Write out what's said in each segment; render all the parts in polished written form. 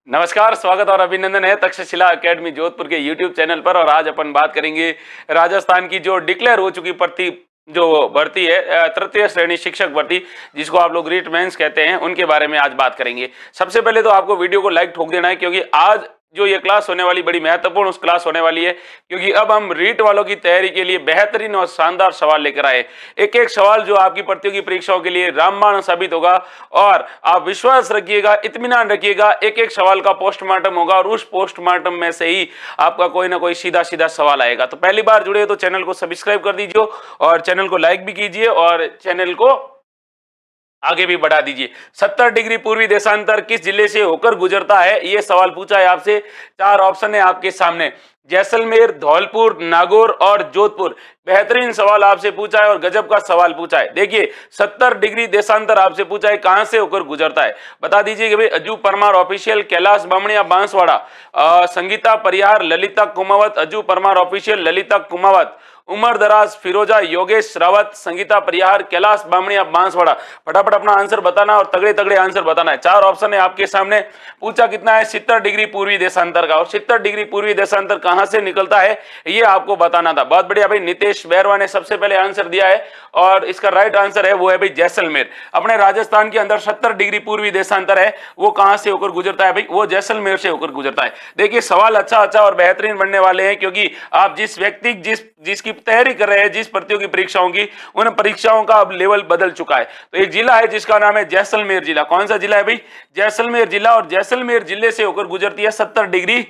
नमस्कार, स्वागत और अभिनंदन है तक्षशिला एकेडमी जोधपुर के YouTube चैनल पर। और आज अपन बात करेंगे राजस्थान की जो डिक्लेयर हो चुकी जो भर्ती है, तृतीय श्रेणी शिक्षक भर्ती, जिसको आप लोग रीट मेंस कहते हैं, उनके बारे में आज बात करेंगे। सबसे पहले तो आपको वीडियो को लाइक ठोक देना है, क्योंकि आज जो ये क्लास होने वाली बड़ी महत्वपूर्ण उस क्लास होने वाली है, क्योंकि अब हम रीट वालों की तैयारी के लिए बेहतरीन और शानदार सवाल लेकर आए। एक एक सवाल जो आपकी प्रतियोगी परीक्षाओं के लिए रामबाण साबित होगा, और आप विश्वास रखिएगा, इत्मीनान रखिएगा, एक एक सवाल का पोस्टमार्टम होगा और उस पोस्टमार्टम में से ही आपका कोई ना कोई सीधा सीधा सवाल आएगा। तो पहली बार जुड़े हो तो चैनल को सब्सक्राइब कर दीजिए और चैनल को लाइक भी कीजिए और चैनल को आगे भी बढ़ा दीजिए। 70 डिग्री पूर्वी देशांतर किस जिले से होकर गुजरता है, ये सवाल पूछा है आपसे। 4 ऑप्शन है आपके सामने, जैसलमेर, धौलपुर, नागौर और जोधपुर। बेहतरीन सवाल आपसे पूछा है और गजब का सवाल पूछा है। देखिए, 70 डिग्री देशांतर आपसे पूछा है, कहां से होकर गुजरता है, बता दीजिए कि भाई अजू परमार ऑफिशियल, कैलाश बामणिया बांसवाड़ा, संगीता परिहार, ललिता कुमावत, अजू परमार ऑफिशियल, ललिता कुमावत, उमर दराज, फिरोजा, योगेश रावत, संगीता परिहार, कैलाश बामणिया बांसवाड़ा। फटाफट अपना आंसर बताना और तगड़े तगड़े आंसर बताना है। 4 ऑप्शन है आपके सामने। पूछा कितना है, 70 डिग्री पूर्वी देशांतर का, और 70 डिग्री पूर्वी देशांतर कहां से निकलता है ये आपको बताना था। बहुत बढ़िया भाई, नितेश बैरवा ने सबसे पहले आंसर दिया है और इसका राइट आंसर है वो है भाई जैसलमेर। अपने राजस्थान के अंदर 70 डिग्री पूर्वी देशांतर है, वो कहां से होकर गुजरता है भाई, वो जैसलमेर से होकर गुजरता है। देखिए, सवाल अच्छा और बेहतरीन बनने वाले हैं, क्योंकि आप जिस व्यक्ति जिसकी तैयारी कर रहे हैं, जिस प्रतियोगी परीक्षाओं की, उन परीक्षाओं का अब लेवल बदल चुका है। तो एक जिला है जिसका नाम है जैसलमेर जिला। कौन सा जिला है भाई, जैसलमेर जिला। और जैसलमेर जिले से होकर गुजरती है 70 डिग्री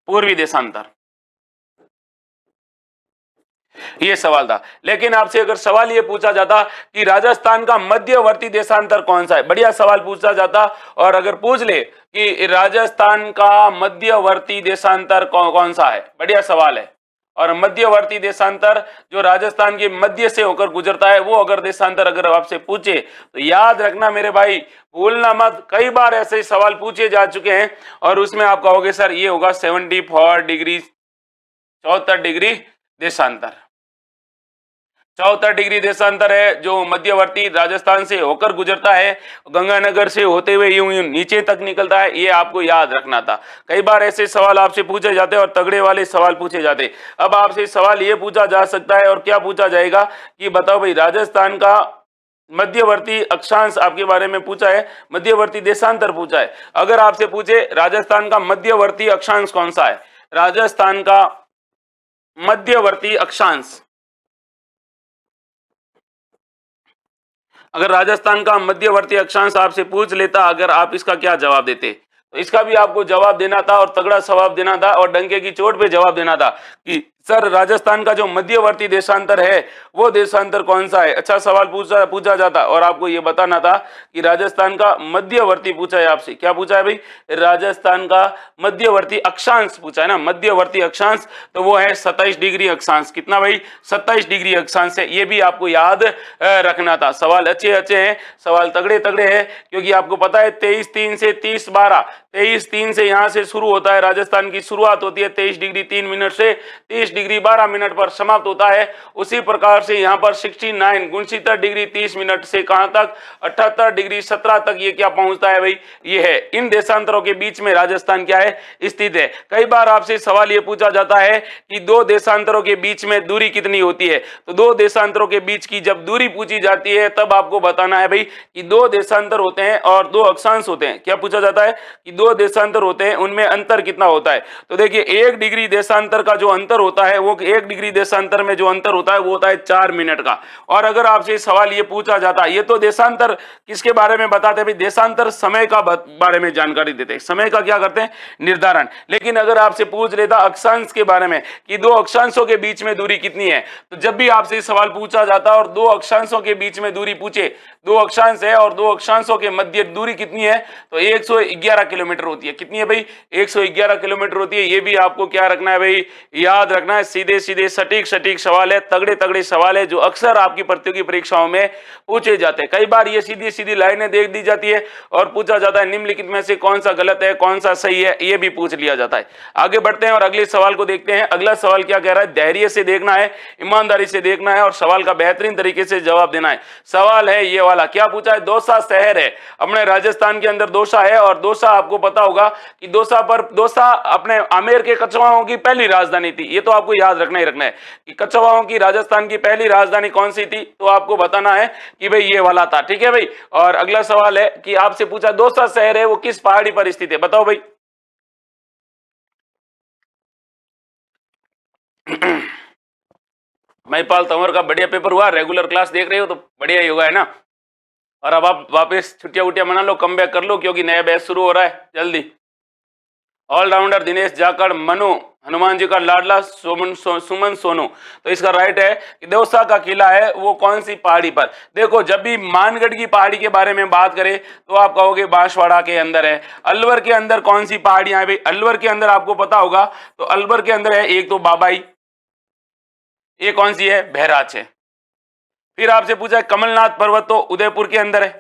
पूर्वी देशांतर। ये सवाल था। लेकिन आपसे अगर सवाल ये पूछा जाता कि राजस्थान का मध्यवर्ती देशांतर कौन सा है, बढ़िया सवाल पूछा जाता। और अगर पूछ ले कि राजस्थान का मध्यवर्ती देशांतर कौन सा है, बढ़िया सवाल है। और मध्यवर्ती देशांतर जो राजस्थान के मध्य से होकर गुजरता है, वो अगर देशांतर अगर आपसे पूछे तो याद रखना मेरे भाई, भूलना मत। कई बार ऐसे सवाल पूछे जा चुके हैं और उसमें आप कहोगे सर ये होगा 74 डिग्री 74 डिग्री देशांतर। 74 डिग्री देशांतर है जो मध्यवर्ती राजस्थान से होकर गुजरता है, गंगानगर से होते हुए यूं यूं नीचे तक निकलता है। ये आपको याद रखना था। कई बार ऐसे सवाल आपसे पूछे जाते हैं और तगड़े वाले सवाल पूछे जाते हैं। अब आपसे सवाल ये पूछा जा सकता है, और क्या पूछा जाएगा कि बताओ भाई, राजस्थान का मध्यवर्ती अक्षांश आपके बारे में पूछा है, मध्यवर्ती देशांतर पूछा है। अगर आपसे पूछे राजस्थान का मध्यवर्ती अक्षांश कौन सा है, राजस्थान का मध्यवर्ती अक्षांश, अगर राजस्थान का मध्यवर्ती अक्षांश आपसे पूछ लेता, अगर आप इसका क्या जवाब देते, तो इसका भी आपको जवाब देना था और तगड़ा जवाब देना था और डंके की चोट पे जवाब देना था कि सर राजस्थान का जो मध्यवर्ती देशांतर है वो देशांतर कौन सा है। अच्छा सवाल पूछा जाता और आपको ये बताना था कि राजस्थान का मध्यवर्ती पूछा है आपसे। क्या पूछा है भाई, राजस्थान का मध्यवर्ती अक्षांश पूछा है ना, मध्यवर्ती अक्षांश, तो वो है 27 डिग्री अक्षांश। कितना भाई, 27 डिग्री अक्षांश है। ये भी आपको याद रखना था। सवाल अच्छे हैं, सवाल तगड़े हैं, क्योंकि आपको पता है 23-3 से 30-12, 23-3 से यहाँ से शुरू होता है, राजस्थान की शुरुआत होती है 23 डिग्री 3 मिनट से, 30 डिग्री 12 मिनट पर समाप्त होता है। उसी प्रकार से यहाँ पर 69 डिग्री 30 मिनट से कहां तक, 78 डिग्री 17 तक ये क्या पहुंचता है भाई, ये है। इन देशांतरों के बीच में राजस्थान क्या है, स्थित है। कई बार आपसे सवाल ये पूछा जाता है कि 2 देशांतरों के बीच में दूरी कितनी होती है, तो 2 देशांतरों के बीच की जब दूरी पूछी जाती है तब आपको बताना है भाई कि 2 देशांतर होते हैं और 2 अक्षांश होते हैं। क्या पूछा जाता है कि 2 देशांतर होते हैं, उनमें अंतर कितना होता है। तो देखिए, 1 डिग्री देशांतर का जो अंतर होता है, वो 1 डिग्री देशांतर में जो अंतर होता है वो होता है 4 मिनट का। और अगर आपसे सवाल ये पूछा जाता है, ये तो देशांतर किसके बारे में बताते हैं, देशांतर समय का बारे में जानकारी देते हैं, समय का क्या करते हैं, निर्धारण। लेकिन अगर आपसे पूछ लेता अक्षांश के बारे में कि 2 अक्षांशों के बीच में दूरी कितनी है, तो जब भी आपसे सवाल पूछा जाता और 2 अक्षांशों के बीच में दूरी पूछे, 2 अक्षांश है और 2 अक्षांशों के मध्य दूरी कितनी है, तो 111 किलोमीटर होती है। कितनी है भाई, 111 किलोमीटर होती है। ये भी आपको क्या रखना है भाई, याद रखना रखना है, सीधे सीधे सटीक सटीक सवाल है, तगड़े तगड़े सवाल है जो अक्सर आपकी प्रतियोगी परीक्षाओं में पूछे जाते हैं। कई बार ये सीधी सीधी लाइनें देख दी जाती है और पूछा जाता है निम्नलिखित में से कौन सा गलत है, कौन सा सही है, ये भी पूछ लिया जाता है। आगे बढ़ते हैं और अगले सवाल को देखते हैं। अगला सवाल क्या कह रहा है, धैर्य से देखना है, ईमानदारी से देखना है और सवाल का बेहतरीन तरीके से जवाब देना है। सवाल है ये वाला, क्या पूछा है, दौसा शहर है अपने राजस्थान के अंदर, दौसा है और दौसा आपको पता होगा कि दौसा अपने आमेर के कछवाहों की पहली राजधानी थी। ये तो आपको याद रखना ही रखना है कि कछवाहों की राजस्थान की पहली राजधानी कौन सी थी, तो आपको बताना है कि भाई ये वाला था। ठीक है भाई। और अगला सवाल है कि आपसे पूछा दौसा शहर है वो किस पहाड़ी पर स्थित है, बताओ भाई। महिपाल तंवर का बढ़िया पेपर हुआ, रेगुलर क्लास देख रहे हो तो बढ़िया ही होगा, है ना। और अब आप वापस छुट्टियां उट्टियां मना लो, कम बैक कर लो क्योंकि नया बैच शुरू हो रहा है जल्दी। ऑलराउंडर दिनेश जाखड़, मनु हनुमान जी का लाडला, सुमन सोनू। तो इसका राइट है कि दौसा का किला है वो कौन सी पहाड़ी पर। देखो जब भी मानगढ़ की पहाड़ी के बारे में बात करें तो आप कहोगे बांसवाड़ा के अंदर है। अलवर के अंदर कौन सी पहाड़ियां है भाई, अलवर के अंदर आपको पता होगा तो अलवर के अंदर है एक तो बाबाई, ये कौन सी है, बहराच है। फिर आपसे पूछा है कमलनाथ पर्वत, तो उदयपुर के अंदर है।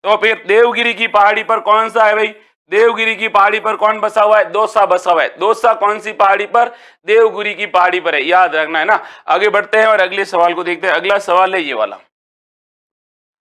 तो फिर देवगिरी की पहाड़ी पर कौन सा है भाई, देवगिरी की पहाड़ी पर कौन बसा हुआ है, दौसा बसा हुआ है। दौसा कौन सी पहाड़ी पर, देवगिरी की पहाड़ी पर है, याद रखना है ना। आगे बढ़ते हैं और अगले सवाल को देखते हैं। अगला सवाल है ये वाला,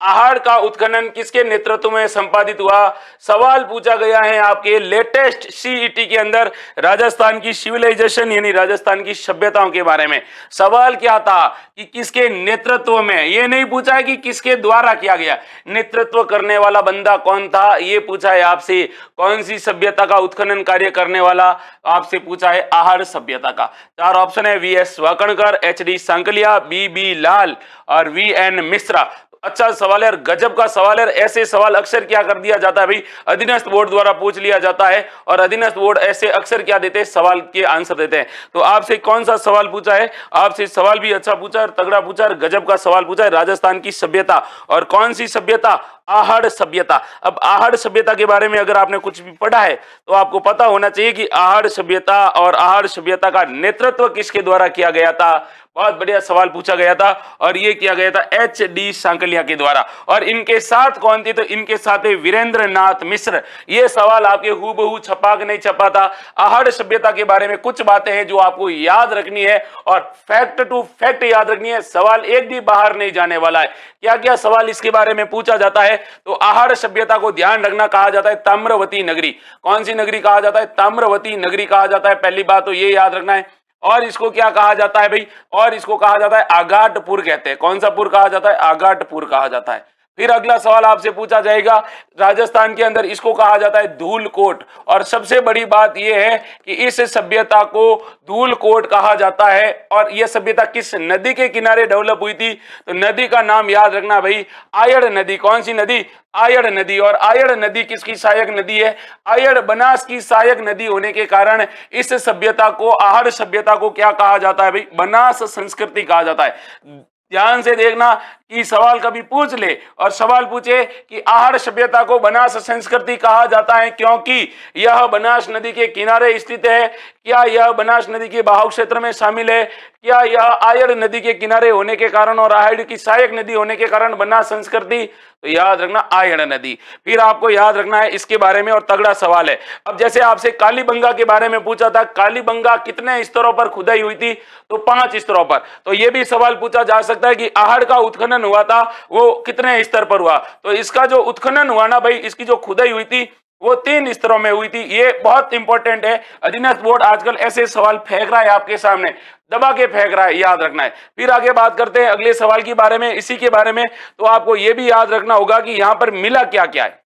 आहड़ का उत्खनन किसके नेतृत्व में संपादित हुआ। सवाल पूछा गया है आपके लेटेस्ट सीईटी के अंदर राजस्थान की सिविलाइजेशन यानी राजस्थान की सभ्यताओं के बारे में। सवाल क्या था कि किसके नेतृत्व में, ये नहीं पूछा है कि किसके द्वारा किया गया, नेतृत्व करने वाला बंदा कौन था ये पूछा है आपसे। कौन सी सभ्यता का उत्खनन कार्य करने वाला, आपसे पूछा है आहड़ सभ्यता का। चार ऑप्शन है, वीएस वाकणकर, एचडी सांकलिया, बीबी लाल और वीएन मिश्रा। अच्छा सवाल है, गजब का सवाल है। ऐसे सवाल अक्सर क्या कर दिया जाता है भाई, अधीनस्थ बोर्ड द्वारा पूछ लिया जाता है और अधीनस्थ बोर्ड ऐसे अक्सर क्या देते हैं, सवाल के आंसर देते हैं। तो आपसे कौन सा सवाल पूछा है, आपसे सवाल भी अच्छा पूछा है, तगड़ा पूछा है, गजब का सवाल पूछा है। राजस्थान की सभ्यता, और कौन सी सभ्यता, आहड़ सभ्यता। अब आहड़ सभ्यता के बारे में अगर आपने कुछ भी पढ़ा है तो आपको पता होना चाहिए कि आहड़ सभ्यता और आहड़ सभ्यता का नेतृत्व किसके द्वारा किया गया था। बहुत बढ़िया सवाल पूछा गया था और ये किया गया था एच डी सांकलिया के द्वारा। और इनके साथ कौन थे, तो इनके साथ है वीरेंद्र नाथ मिश्र। ये सवाल आपके हूबहू छपा के नहीं छपा था। आहड़ सभ्यता के बारे में कुछ बातें हैं जो आपको याद रखनी है और फैक्ट टू फैक्ट याद रखनी है। सवाल एक भी बाहर नहीं जाने वाला है। क्या क्या सवाल इसके बारे में पूछा जाता है, तो आहड़ सभ्यता को ध्यान रखना कहा जाता है ताम्रवती नगरी। कौन सी नगरी कहा जाता है, ताम्रवती नगरी कहा जाता है। पहली बात तो ये याद रखना है। और इसको क्या कहा जाता है भाई, और इसको कहा जाता है आगाटपुर कहते हैं। कौन सा पुर कहा जाता है, आगाटपुर कहा जाता है। फिर अगला सवाल आपसे पूछा जाएगा, राजस्थान के अंदर इसको कहा जाता है धूलकोट। और सबसे बड़ी बात यह है कि इस सभ्यता को धूलकोट कहा जाता है। और यह सभ्यता किस नदी के किनारे डेवलप हुई थी, तो नदी का नाम याद रखना भाई, आयड़ नदी। कौन सी नदी, आयड़ नदी। और आयड़ नदी किसकी सहायक नदी है, आयड़ बनास की सहायक नदी होने के कारण इस सभ्यता को, आहड़ सभ्यता को क्या कहा जाता है भाई, बनास संस्कृति कहा जाता है। ध्यान से देखना कि सवाल कभी पूछ ले और सवाल पूछे कि आहड़ सभ्यता को बनास संस्कृति कहा जाता है क्योंकि यह बनास नदी के किनारे स्थित है। क्या यह बनास नदी के बहाव क्षेत्र में शामिल है, क्या यह आयड़ नदी के किनारे होने के कारण और आयड़ की सहायक नदी होने के कारण बनास संस्कृति, तो याद रखना आयड़ नदी। फिर आपको याद रखना है इसके बारे में, और तगड़ा सवाल है। अब जैसे आपसे कालीबंगा के बारे में पूछा था, कालीबंगा कितने स्तरों पर खुदाई हुई थी, तो 5 स्तरों पर। तो यह भी सवाल पूछा जा सकता है कि आहड़ का उत्खनन हुआ था वो कितने स्तर पर हुआ। तो इसका जो उत्खनन हुआ ना भाई, इसकी जो खुदाई हुई थी वो 3 स्तरों में हुई थी। ये बहुत इंपॉर्टेंट है। अधीनस्थ बोर्ड आजकल ऐसे सवाल फेंक रहा है आपके सामने, दबा के फेंक रहा है, याद रखना है। फिर आगे बात करते हैं अगले सवाल के बारे में, इसी के बारे में। तो आपको यह भी याद रखना होगा कि यहां पर मिला क्या क्या है।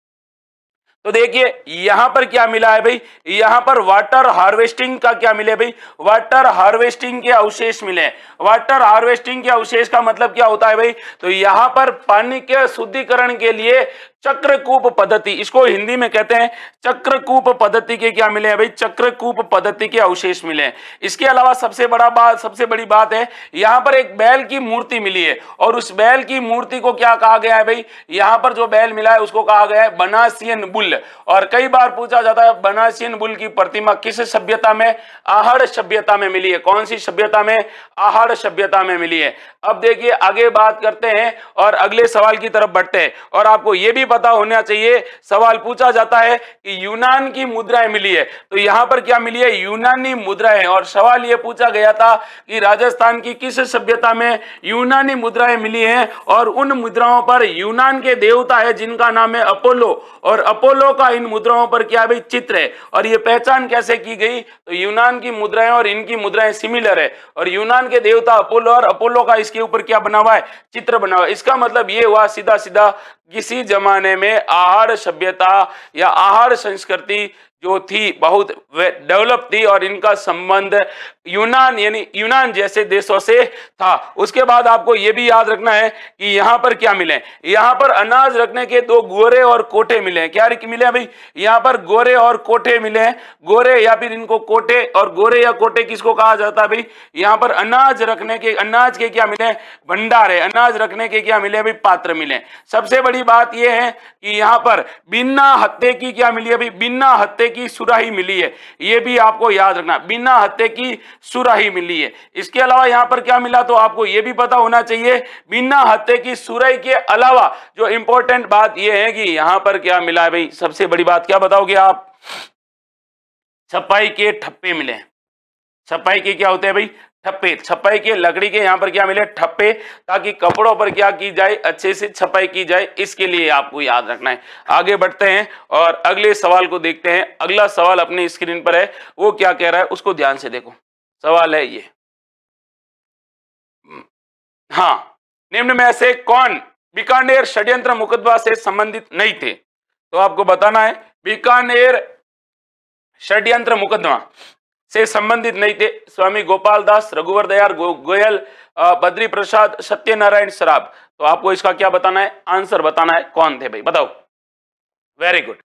तो देखिए यहां पर क्या मिला है भाई, यहां पर वाटर हार्वेस्टिंग का क्या मिले भाई, वाटर हार्वेस्टिंग के अवशेष मिले। वाटर हार्वेस्टिंग के अवशेष का मतलब क्या होता है भाई, तो यहां पर पानी के शुद्धिकरण के लिए चक्रकूप पद्धति, इसको हिंदी में कहते हैं चक्रकूप पद्धति के क्या मिले हैं भाई, चक्रकूप पद्धति के अवशेष मिले हैं। इसके अलावा सबसे बड़ी बात है, यहां पर एक बैल की मूर्ति मिली है और उस बैल की मूर्ति को क्या कहा गया है भाई, यहां पर जो बैल मिला है उसको कहा गया है बनासियन बुल। और कई बार पूछा जाता है बनासियन बुल की प्रतिमा किस सभ्यता में, आहड़ सभ्यता में मिली है। कौन सी सभ्यता में, आहड़ सभ्यता में मिली है। अब देखिए आगे बात करते हैं और अगले सवाल की तरफ बढ़ते हैं। और आपको यह भी पता होना चाहिए, सवाल पूछा जाता है कि यूनान की मुद्राएं मिली है, तो यहां पर क्या मिली है, यूनानी मुद्राएं। और सवाल यह पूछा गया था कि राजस्थान की किस सभ्यता में यूनानी मुद्राएं मिली हैं, और उन मुद्राओं पर यूनान के देवता है जिनका नाम है अपोलो, और अपोलो का इन मुद्राओं पर क्या भाई चित्र है। और यह पहचान कैसे की गई, तो यूनान की मुद्राएं और इनकी मुद्राएं सिमिलर है, और यूनान के देवता अपोलो और अपोलो का इसके ऊपर क्या बना हुआ है, चित्र बना हुआ है। इसका मतलब ये हुआ सीधा सीधा, किसी जमाने में आहड़ सभ्यता या आहड़ संस्कृति जो थी बहुत डेवलप थी, और इनका संबंध यूनान यानी यूनान जैसे देशों से था। उसके बाद आपको यह भी याद रखना है कि यहां पर क्या मिले, यहां पर अनाज रखने के 2 गोरे और कोठे मिले हैं। क्या मिले हैं भाई, यहां पर गोरे और कोठे मिले हैं। गोरे या फिर इनको कोठे, और गोरे या कोठे किसको कहा जाता है भाई, यहां पर अनाज रखने के, अनाज के क्या मिले, भंडार है, अनाज रखने के क्या मिले भाई, पात्र मिले। सबसे बड़ी बात यह है कि यहां पर बिना हत्थे की क्या मिली है भाई, बिना हत्थे की सुराही मिली है। यह भी आपको याद रखना, बिना हत्थे की सुराही मिली है। इसके अलावा यहां पर क्या मिला, तो आपको यह भी पता होना चाहिए, बिना हत्थे की सुराही के अलावा जो इंपॉर्टेंट बात यह है कि यहां पर क्या मिला है भाई, सबसे बड़ी बात क्या बताओगे आप, छपाई के ठप्पे मिले। छपाई के क्या होते हैं भाई, ठप्पे। छपाई के लकड़ी के यहां पर क्या मिले, ठप्पे, ताकि कपड़ों पर क्या की जाए, अच्छे से छपाई की जाए, इसके लिए आपको याद रखना है। आगे बढ़ते हैं और अगले सवाल को देखते हैं। अगला सवाल अपनी स्क्रीन पर है, वो क्या कह रहा है उसको ध्यान से देखो। सवाल है ये, हाँ, निम्न में से कौन बीकानेर षड्यंत्र मुकदमा से संबंधित नहीं थे। तो आपको बताना है बीकानेर षड्यंत्र मुकदमा से संबंधित नहीं थे। स्वामी गोपाल दास, रघुवर दयाल गोयल, बद्री प्रसाद, सत्यनारायण सराफ। तो आपको इसका क्या बताना है, आंसर बताना है, कौन थे भाई, बताओ। Very good.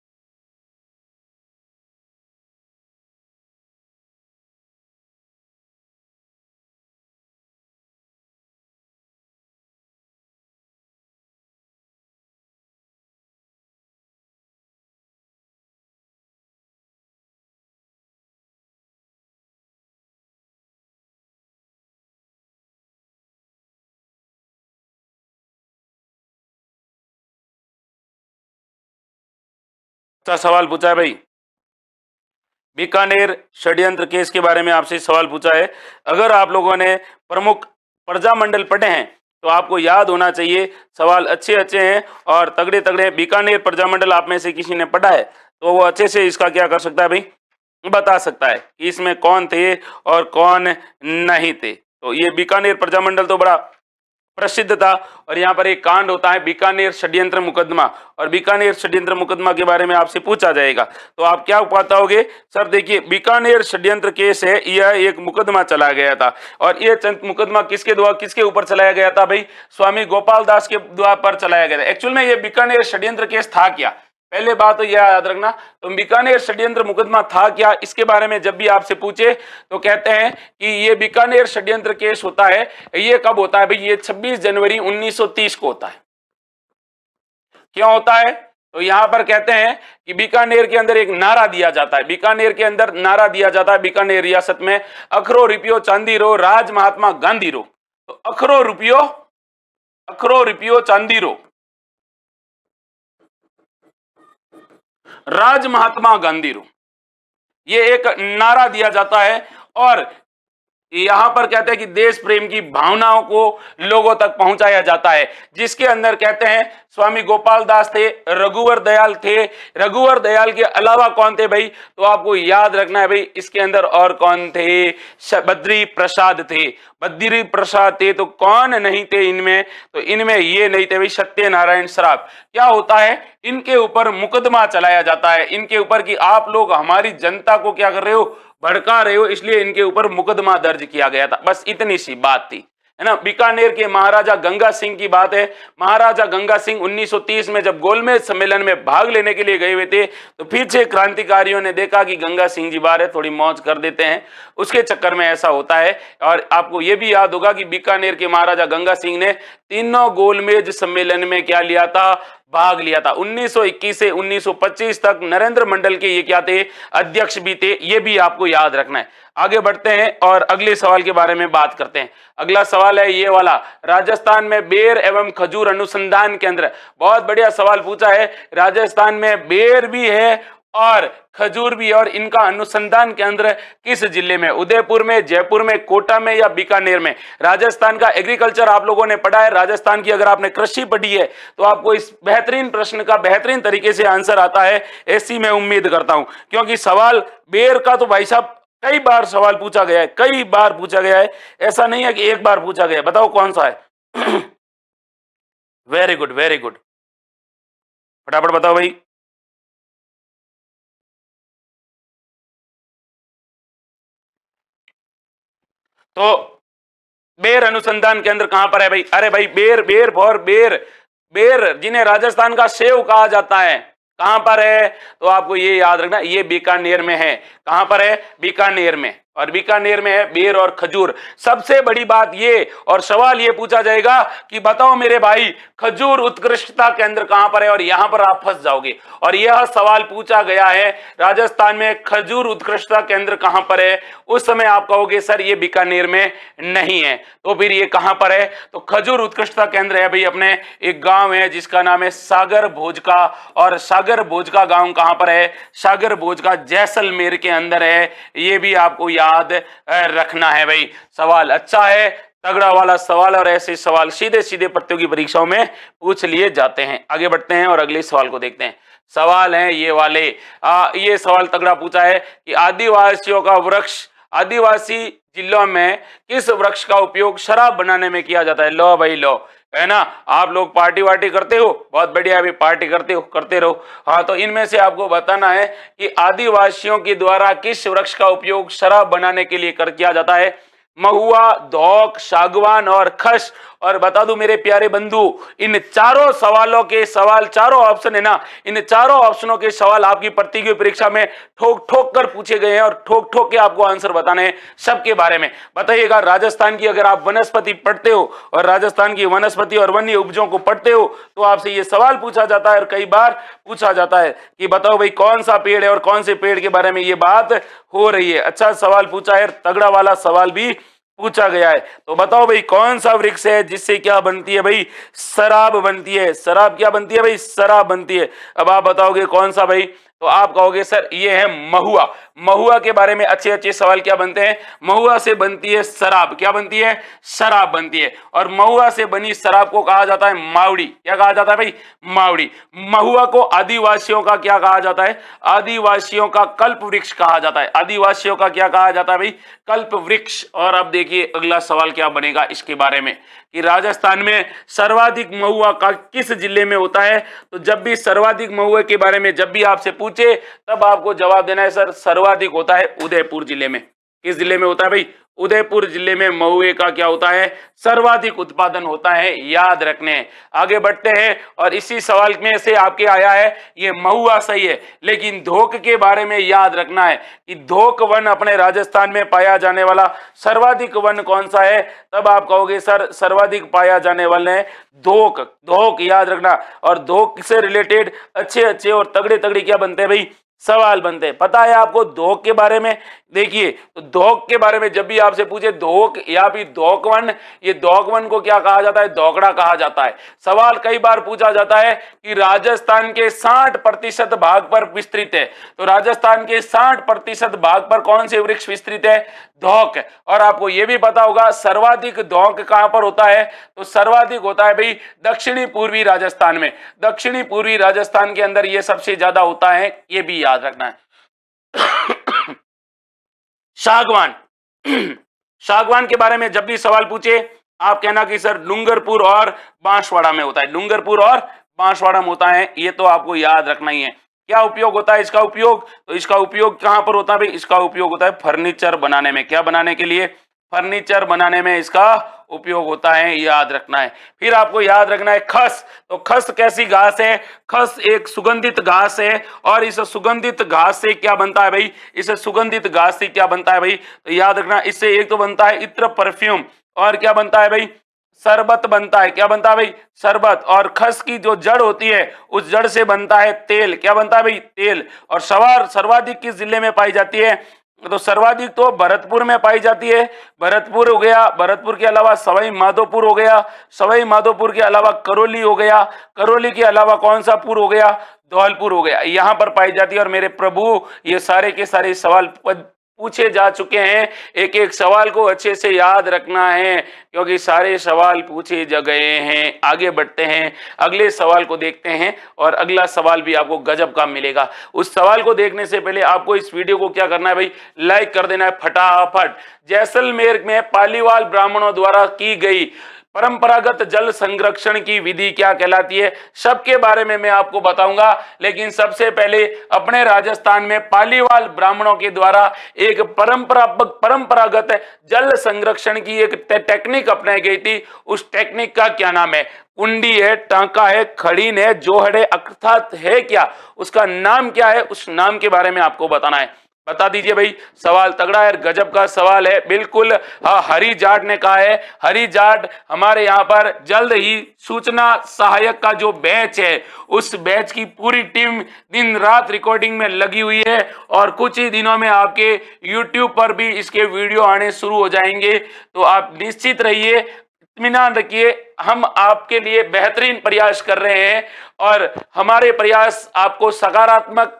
अच्छा सवाल पूछा है भाई, बीकानेर षड्यंत्र केस के बारे में आपसे सवाल पूछा है। अगर आप लोगों ने प्रमुख प्रजामंडल पढ़े हैं तो आपको याद होना चाहिए, सवाल अच्छे अच्छे हैं और तगड़े तगड़े। बीकानेर प्रजामंडल आप में से किसी ने पढ़ा है तो वो अच्छे से इसका क्या कर सकता है भाई, बता सकता है कि इसमें कौन थे और कौन नहीं थे। तो ये बीकानेर प्रजामंडल तो बड़ा प्रसिद्ध था। और यहाँ पर एक कांड होता है बीकानेर षड्यंत्र मुकदमा, और बीकानेर षड्यंत्र मुकदमा के बारे में आपसे पूछा जाएगा तो आप क्या बताओगे, सर देखिए बीकानेर षड्यंत्र केस है, यह एक मुकदमा चला गया था। और यह मुकदमा किसके द्वारा, किसके ऊपर चलाया गया था भाई, स्वामी गोपाल दास के द्वारा पर चलाया गया था। एक्चुअल में यह बीकानेर षड्यंत्र केस था क्या, पहले बात तो यह याद रखना। तो बीकानेर षड्यंत्र मुकदमा था क्या, इसके बारे में जब भी आपसे पूछे तो कहते हैं कि ये बीकानेर षड्यंत्र केस होता है, ये कब होता है भाई, ये 26 जनवरी 1930 को होता है। क्यों होता है, तो यहां पर कहते हैं कि बीकानेर के अंदर एक नारा दिया जाता है, बीकानेर के अंदर नारा दिया जाता है, बीकानेर रियासत में, अखरो रुपयो चांदी रो, राज महात्मा गांधी रो। तो अखरो रुपयो चांदी रो, राज महात्मा गांधी रो, ये एक नारा दिया जाता है। और यहां पर कहते हैं कि देश प्रेम की भावनाओं को लोगों तक पहुंचाया जाता है, जिसके अंदर कहते हैं स्वामी गोपाल दास थे, रघुवर दयाल थे। रघुवर दयाल के अलावा कौन थे भाई, तो आपको याद रखना है भाई इसके अंदर और कौन थे, बद्री प्रसाद थे। बद्री प्रसाद थे तो कौन नहीं थे इनमें, तो इनमें ये नहीं थे भाई सत्यनारायण सराफ। क्या होता है, इनके ऊपर मुकदमा चलाया जाता है, इनके ऊपर कि आप लोग हमारी जनता को क्या कर रहे हो, भड़का रहे हो, इसलिए इनके ऊपर मुकदमा दर्ज किया गया था। बस इतनी सी बात थी, है ना। बीकानेर के महाराजा गंगा सिंह की बात है। महाराजा गंगा सिंह 1930 में जब गोलमेज सम्मेलन में भाग लेने के लिए गए हुए थे, तो पीछे क्रांतिकारियों ने देखा कि गंगा सिंह जी बाहर है, थोड़ी मौज कर देते हैं, उसके चक्कर में ऐसा होता है। और आपको यह भी याद होगा कि बीकानेर के महाराजा गंगा सिंह ने तीनों गोलमेज सम्मेलन में क्या लिया था, भाग लिया था। 1921 से 1925 तक नरेंद्र मंडल के ये क्या थे, अध्यक्ष भी थे, ये भी आपको याद रखना है। आगे बढ़ते हैं और अगले सवाल के बारे में बात करते हैं। अगला सवाल है ये वाला, राजस्थान में बेर एवं खजूर अनुसंधान केंद्र। बहुत बढ़िया सवाल पूछा है। राजस्थान में बेर भी है और खजूर भी, और इनका अनुसंधान केंद्र किस जिले में, उदयपुर में, जयपुर में, कोटा में या बीकानेर में। राजस्थान का एग्रीकल्चर आप लोगों ने पढ़ा है, राजस्थान की अगर आपने कृषि पढ़ी है तो आपको इस बेहतरीन प्रश्न का बेहतरीन तरीके से आंसर आता है, ऐसी मैं उम्मीद करता हूं। क्योंकि सवाल बेर का तो भाई साहब कई बार सवाल पूछा गया है, कई बार पूछा गया है, ऐसा नहीं है कि एक बार पूछा गया है। बताओ कौन सा है। वेरी गुड, वेरी गुड, फटाफट बताओ भाई। तो बेर अनुसंधान केंद्र कहां पर है भाई? अरे भाई बेर, बेर फॉर बेर, बेर जिन्हें राजस्थान का सेव कहा जाता है, कहां पर है? तो आपको ये याद रखना, ये बीकानेर में है। कहां पर है? बीकानेर में। और बीकानेर में है बेर और खजूर। सबसे बड़ी बात ये, और सवाल ये पूछा जाएगा कि बताओ मेरे भाई खजूर उत्कृष्टता केंद्र कहां पर है, और यहां पर आप फंस जाओगे। और यह सवाल पूछा गया है, राजस्थान में खजूर उत्कृष्टता केंद्र कहां पर है? उस समय आप कहोगे सर ये बीकानेर में नहीं है, तो फिर ये कहां पर है? तो खजूर उत्कृष्टता केंद्र है भाई अपने एक गांव है जिसका नाम है सागर भोजका। और सागर भोजका गांव कहां पर है? सागर भोजका जैसलमेर के अंदर है। ये भी आपको याद रखना है भाई। सवाल अच्छा है, तगड़ा वाला सवाल, और ऐसे सवाल सीधे सीधे प्रतियोगी परीक्षाओं में पूछ लिए जाते हैं। आगे बढ़ते हैं और अगले सवाल को देखते हैं। सवाल है ये वाले, ये सवाल तगड़ा पूछा है कि आदिवासियों का वृक्ष, आदिवासी जिलों में किस वृक्ष का उपयोग शराब बनाने में किया जाता है? लो भाई लो, है ना। आप लोग पार्टी वार्टी करते हो, बहुत बढ़िया, अभी पार्टी करते हो, करते रहो। हाँ, तो इनमें से आपको बताना है कि आदिवासियों के द्वारा किस वृक्ष का उपयोग शराब बनाने के लिए किया जाता है? महुआ, धौक, सागवान और खस। और बता दूं मेरे प्यारे बंधु, इन चारों सवालों के सवाल, चारों ऑप्शन है ना, इन चारों ऑप्शनों के सवाल आपकी प्रतियोगी परीक्षा में ठोक ठोक कर पूछे गए हैं, और ठोक ठोक के आपको आंसर बताने हैं सबके बारे में। बताइएगा, राजस्थान की अगर आप वनस्पति पढ़ते हो और राजस्थान की वनस्पति और वन्य उपजों को पढ़ते हो, तो आपसे ये सवाल पूछा जाता है और कई बार पूछा जाता है कि बताओ भाई कौन सा पेड़ है और कौन से पेड़ के बारे में ये बात हो रही है। अच्छा सवाल पूछा है, तगड़ा वाला सवाल भी पूछा गया है। तो बताओ भाई कौन सा वृक्ष है जिससे क्या बनती है भाई? शराब बनती है। शराब क्या बनती है भाई? शराब बनती है। अब आप बताओगे कौन सा भाई? तो आप कहोगे सर ये है महुआ। महुआ के बारे में अच्छे अच्छे सवाल क्या बनते हैं? महुआ से बनती है शराब। क्या बनती है? शराब बनती है। और महुआ से बनी शराब को कहा जाता है मावड़ी। क्या कहा जाता है भाई? मावड़ी। महुआ को आदिवासियों का क्या कहा जाता है? आदिवासियों का कल्प वृक्ष कहा जाता है। आदिवासियों का क्या कहा जाता है भाई? कल्प वृक्ष। और अब देखिए अगला सवाल क्या बनेगा इसके बारे में कि राजस्थान में सर्वाधिक महुआ का किस जिले में होता है? तो जब भी सर्वाधिक महुए के बारे में जब भी आपसे पूछे, तब आपको जवाब देना है सर सर्वाधिक होता है उदयपुर जिले में। किस जिले में होता है भाई? उदयपुर जिले में महुए का क्या होता है? सर्वाधिक उत्पादन होता है, याद रखने। आगे बढ़ते हैं और इसी सवाल में से आपके आया है ये महुआ सही है, लेकिन धोक के बारे में याद रखना है कि धोक वन अपने राजस्थान में पाया जाने वाला सर्वाधिक वन कौन सा है? तब आप कहोगे सर सर्वाधिक पाया जाने वाले धोक। धोक याद रखना। और धोक से रिलेटेड अच्छे अच्छे और तगड़े तगड़े क्या बनते हैं भाई? सवाल बनते हैं। पता है आपको धोक के बारे में? देखिए तो धोक के बारे में जब भी आपसे पूछे धोक या फिर धोकवन, ये धोकवन को क्या कहा जाता है? धोकड़ा कहा जाता है। सवाल कई बार पूछा जाता है कि राजस्थान के 60% भाग पर विस्तृत है, तो राजस्थान के 60% भाग पर कौन से वृक्ष विस्तृत है? धोक। और आपको यह भी पता होगा सर्वाधिक धोक कहां पर होता है? तो सर्वाधिक होता है भाई दक्षिणी पूर्वी राजस्थान में। दक्षिणी पूर्वी राजस्थान के अंदर यह सबसे ज्यादा होता है, यह भी याद रखना है। सागवान। सागवान के बारे में जब भी सवाल पूछे आप कहना कि सर डूंगरपुर और बांसवाड़ा में होता है। डूंगरपुर और बांसवाड़ा में होता है, ये तो आपको याद रखना ही है। क्या उपयोग होता है इसका उपयोग? तो इसका उपयोग कहां पर होता है भाई? इसका उपयोग होता है फर्नीचर बनाने में। क्या बनाने के लिए? फर्नीचर बनाने में इसका उपयोग होता है, याद रखना है। फिर आपको याद रखना है खस। तो खस कैसी घास है? खस एक सुगंधित घास है और इस सुगंधित घास से क्या बनता है भाई? इस सुगंधित घास से क्या बनता है भाई? तो याद रखना, इससे एक तो बनता है इत्र, परफ्यूम, और क्या बनता है भाई? शरबत बनता है। क्या बनता है भाई? शरबत। और खस की जो जड़ होती है उस जड़ से बनता है तेल। क्या बनता है भाई? तेल। और सर्वाधिक किस जिले में पाई जाती है? तो सर्वाधिक तो भरतपुर में पाई जाती है। भरतपुर हो गया, भरतपुर के अलावा सवाई माधोपुर हो गया, सवाई माधोपुर के अलावा करौली हो गया, करौली के अलावा कौन सा पुर हो गया? धौलपुर हो गया। यहाँ पर पाई जाती है। और मेरे प्रभु, ये सारे के सारे सवाल पूछे जा चुके हैं। एक एक सवाल को अच्छे से याद रखना है क्योंकि सारे सवाल पूछे जा गए हैं। आगे बढ़ते हैं, अगले सवाल को देखते हैं और अगला सवाल भी आपको गजब का मिलेगा। उस सवाल को देखने से पहले आपको इस वीडियो को क्या करना है भाई? लाइक कर देना है फटाफट। जैसलमेर में पालीवाल ब्राह्मणों द्वारा की गई परंपरागत जल संरक्षण की विधि क्या कहलाती है? सबके बारे में मैं आपको बताऊंगा, लेकिन सबसे पहले अपने राजस्थान में पालीवाल ब्राह्मणों के द्वारा एक परंपरागत जल संरक्षण की एक टेक्निक अपनाई गई थी। उस टेक्निक का क्या नाम है? कुंडी है, टांका है, खड़ीन है, जोहड़ है, अर्थात है क्या? उसका नाम क्या है? उस नाम के बारे में आपको बताना है। बता दीजिए भाई। सवाल तगड़ा है, गजब का सवाल है, बिल्कुल। हाँ, हरी जाट ने कहा है। हरी जाट हमारे यहाँ पर जल्द ही सूचना सहायक का जो बैच है उस बैच की पूरी टीम दिन रात रिकॉर्डिंग में लगी हुई है और कुछ ही दिनों में आपके YouTube पर भी इसके वीडियो आने शुरू हो जाएंगे। तो आप निश्चित रहिए, इत्मीनान रखिए, हम आपके लिए बेहतरीन प्रयास कर रहे हैं और हमारे प्रयास आपको सकारात्मक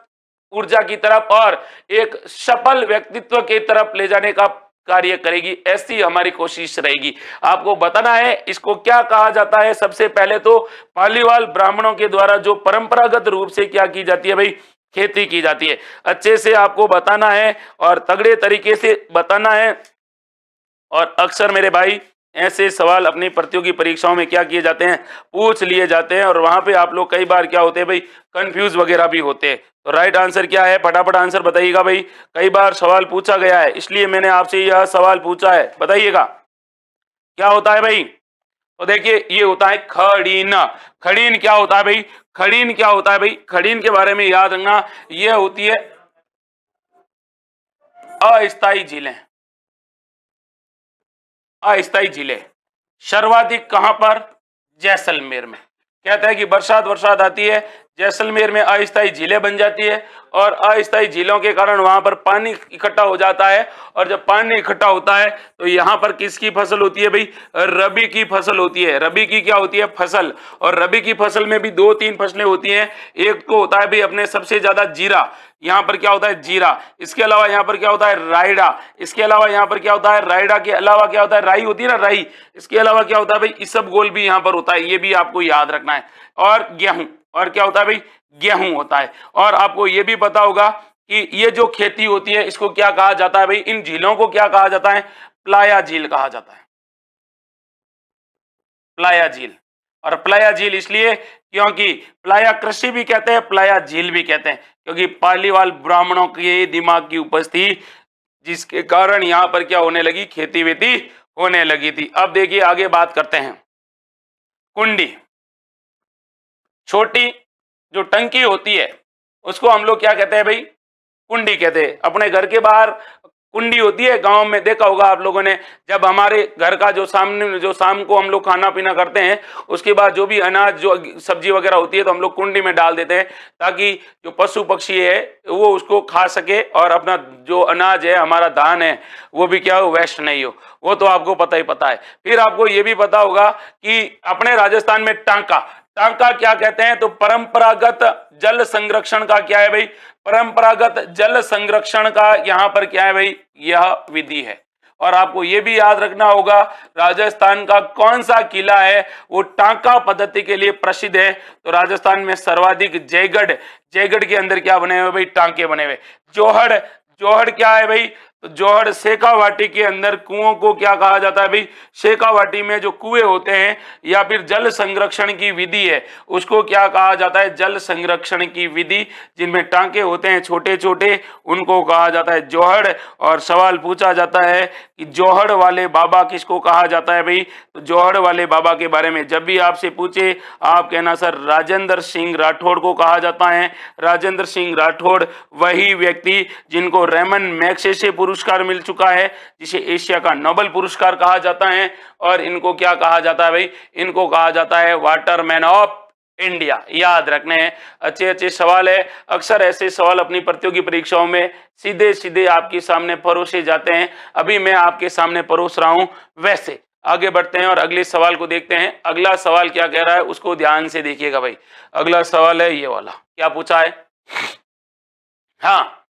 ऊर्जा की तरफ और एक सफल व्यक्तित्व की तरफ ले जाने का कार्य करेगी। ऐसी हमारी कोशिश रहेगी। आपको बताना है इसको क्या कहा जाता है। सबसे पहले तो पालीवाल ब्राह्मणों के द्वारा जो परंपरागत रूप से क्या की जाती है भाई? खेती की जाती है। अच्छे से आपको बताना है और तगड़े तरीके से बताना है। और अक्सर मेरे भाई ऐसे सवाल अपनी प्रतियोगी परीक्षाओं में क्या किए जाते हैं? पूछ लिए जाते हैं और वहां पे आप लोग कई बार क्या होते हैं भाई? कंफ्यूज वगैरह भी होते हैं। तो राइट आंसर क्या है? फटाफट आंसर बताइएगा भाई। कई बार सवाल पूछा गया है इसलिए मैंने आपसे यह सवाल पूछा है, बताइएगा क्या होता है भाई? तो देखिए, ये होता है खड़ीन। खड़ीन क्या होता है भाई? खड़ीन क्या होता है भाई? खड़ीन के बारे में याद रखना, यह होती है अस्थायी झीलें। अस्थायी झीलें सर्वाधिक कहां पर? जैसलमेर में। कहता है कि बरसात आती है, जैसलमेर में अस्थायी झीलें बन जाती है और अस्थायी झीलों के कारण वहां पर पानी इकट्ठा हो जाता है। और जब पानी इकट्ठा होता है तो यहाँ पर किसकी फसल होती है भाई? रबी की फसल होती है। रबी की क्या होती है? फसल। और रबी की फसल में भी दो तीन फसलें होती हैं। एक तो होता है भाई अपने सबसे ज्यादा जीरा, यहाँ पर क्या होता है? जीरा। इसके अलावा यहाँ पर क्या होता है? रायडा। इसके अलावा यहाँ पर क्या होता है? रायडा के अलावा क्या होता है? राई होती है ना, राई। इसके अलावा क्या होता है भाई? इसबगोल भी यहाँ पर होता है, ये भी आपको याद रखना है। और गेहूं। और क्या होता है भाई? गेहूं होता है। और आपको ये भी पता होगा कि ये जो खेती होती है इसको क्या कहा जाता है भाई? इन झीलों को क्या कहा जाता है? प्लाया झील कहा जाता है। प्लाया झील। और प्लाया झील इसलिए क्योंकि प्लाया कृषि भी कहते हैं, प्लाया झील भी कहते हैं, क्योंकि पालीवाल ब्राह्मणों के दिमाग की उपज थी जिसके कारण यहां पर क्या होने लगी? खेती वेती होने लगी थी। अब देखिए आगे बात करते हैं। कुंडी, छोटी जो टंकी होती है उसको हम लोग क्या कहते हैं भाई? कुंडी कहते हैं। अपने घर के बाहर कुंडी होती है, गांव में देखा होगा आप लोगों ने। जब हमारे घर का जो सामने जो शाम को हम लोग खाना पीना करते हैं उसके बाद जो भी अनाज जो सब्जी वगैरह होती है तो हम लोग कुंडी में डाल देते हैं ताकि जो पशु पक्षी है वो उसको खा सके और अपना जो अनाज है, हमारा धान है, वो भी क्या हो? वेस्ट नहीं हो। वो तो आपको पता ही पता है। फिर आपको ये भी पता होगा कि अपने राजस्थान में टांका, टांका क्या कहते हैं? तो परंपरागत जल संरक्षण का क्या है भाई? परंपरागत जल संरक्षण का यहाँ पर क्या है भाई? यह विधि है। और आपको यह भी याद रखना होगा राजस्थान का कौन सा किला है वो टांका पद्धति के लिए प्रसिद्ध है? तो राजस्थान में सर्वाधिक जयगढ़, जयगढ़ के अंदर क्या बने हुए भाई? टांके बने हुए। जोहड़, जोहड़ क्या है भाई? तो जोहड़ शेखावाटी के अंदर कुओं को क्या कहा जाता है भाई? शेखावाटी में जो कुएं होते हैं या फिर जल संरक्षण की विधि है उसको क्या कहा जाता है? जल संरक्षण की विधि। जिनमें टांके होते हैं छोटे छोटे उनको कहा जाता है जोहड़। और सवाल पूछा जाता है कि जौहड़ वाले बाबा किसको कहा जाता है भाई? तो जौहड़ वाले बाबा के बारे में जब भी आपसे पूछे आप कहना सर राजेंद्र सिंह राठौड़ को कहा जाता है। राजेंद्र सिंह राठौड़ वही व्यक्ति जिनको रेमन मैग्सेसे पुरस्कार मिल चुका है, जिसे एशिया का नोबेल पुरस्कार कहा जाता है। और इनको क्या कहा जाता है भाई? इनको कहा जाता है वाटरमैन ऑफ इंडिया। याद रखने हैं, अच्छे अच्छे सवाल है। अक्सर ऐसे सवाल अपनी प्रतियोगी परीक्षाओं में सीधे सीधे आपके सामने परोसे जाते हैं। अभी मैं आपके सामने परोस रहा हूं। वैसे आगे बढ़ते हैं और अगले सवाल को देखते हैं। अगला सवाल क्या कह रहा है उसको ध्यान से देखिएगा भाई। अगला सवाल है ये वाला, क्या पूछा है? हाँ,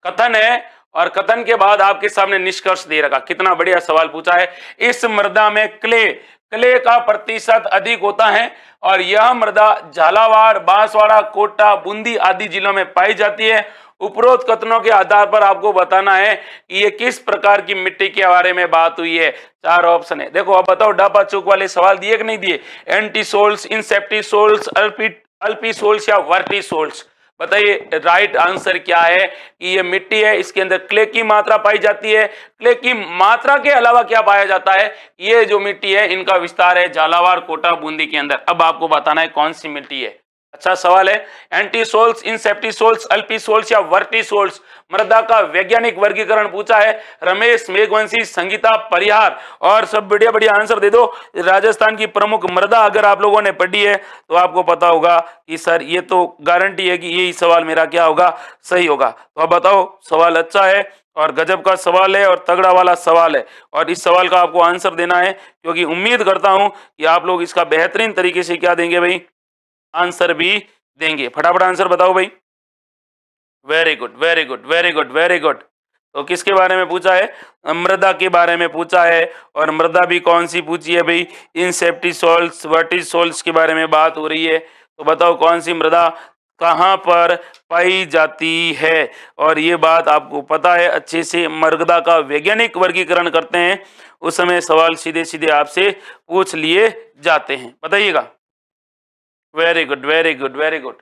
कथन है और कथन के बाद आपके सामने निष्कर्ष दे रखा। कितना बढ़िया सवाल पूछा है। इस मृदा में क्ले का प्रतिशत अधिक होता है और यह मृदा झालावाड़, बांसवाड़ा, कोटा, बूंदी आदि जिलों में पाई जाती है। उपरोक्त कथनों के आधार पर आपको बताना है कि ये किस प्रकार की मिट्टी के बारे में बात हुई है। 4 ऑप्शन है, देखो अब बताओ डापा चौक वाले सवाल दिए कि नहीं दिए? एंटीसोल्स, इंसेप्टिसोल्स, अल्पीसोल्स या वर्टिसोल्स? बताइए राइट आंसर क्या है कि ये मिट्टी है, इसके अंदर क्ले की मात्रा पाई जाती है। क्ले की मात्रा के अलावा क्या पाया जाता है? ये जो मिट्टी है इनका विस्तार है झालावाड़, कोटा, बूंदी के अंदर। अब आपको बताना है कौन सी मिट्टी है। अच्छा सवाल है। एंटीसोल्स, इंसेप्टिसोल्स, अल्पीसोल्स या वर्टिसोल्स? मृदा का वैज्ञानिक वर्गीकरण पूछा है। रमेश मेघवंशी, संगीता परिहार और सब बढ़िया बढ़िया आंसर दे दो। राजस्थान की प्रमुख मृदा अगर आप लोगों ने पढ़ी है तो आपको पता होगा कि सर ये तो गारंटी है कि यही सवाल मेरा क्या होगा, सही होगा। तो अब बताओ, सवाल अच्छा है और गजब का सवाल है और तगड़ा वाला सवाल है और इस सवाल का आपको आंसर देना है, क्योंकि उम्मीद करता हूं कि आप लोग इसका बेहतरीन तरीके से क्या देंगे भाई, आंसर भी देंगे। फटाफट आंसर बताओ भाई। Very good, very good, very good, very good. तो किसके बारे में पूछा है? मृदा के बारे में पूछा है। और मृदा भी कौन सी पूछी है भाई? इंसेप्टिसोल्स, वर्टिसोल्स के बारे में बात हो रही है। तो बताओ कौन सी मृदा कहाँ पर पाई जाती है? और ये बात आपको पता है अच्छे से। मृदा का वैज्ञानिक वर्गीकरण करते हैं उस समय सवाल सीधे सीधे आपसे पूछ लिए जाते हैं, बताइएगा। Very good, very good, very good.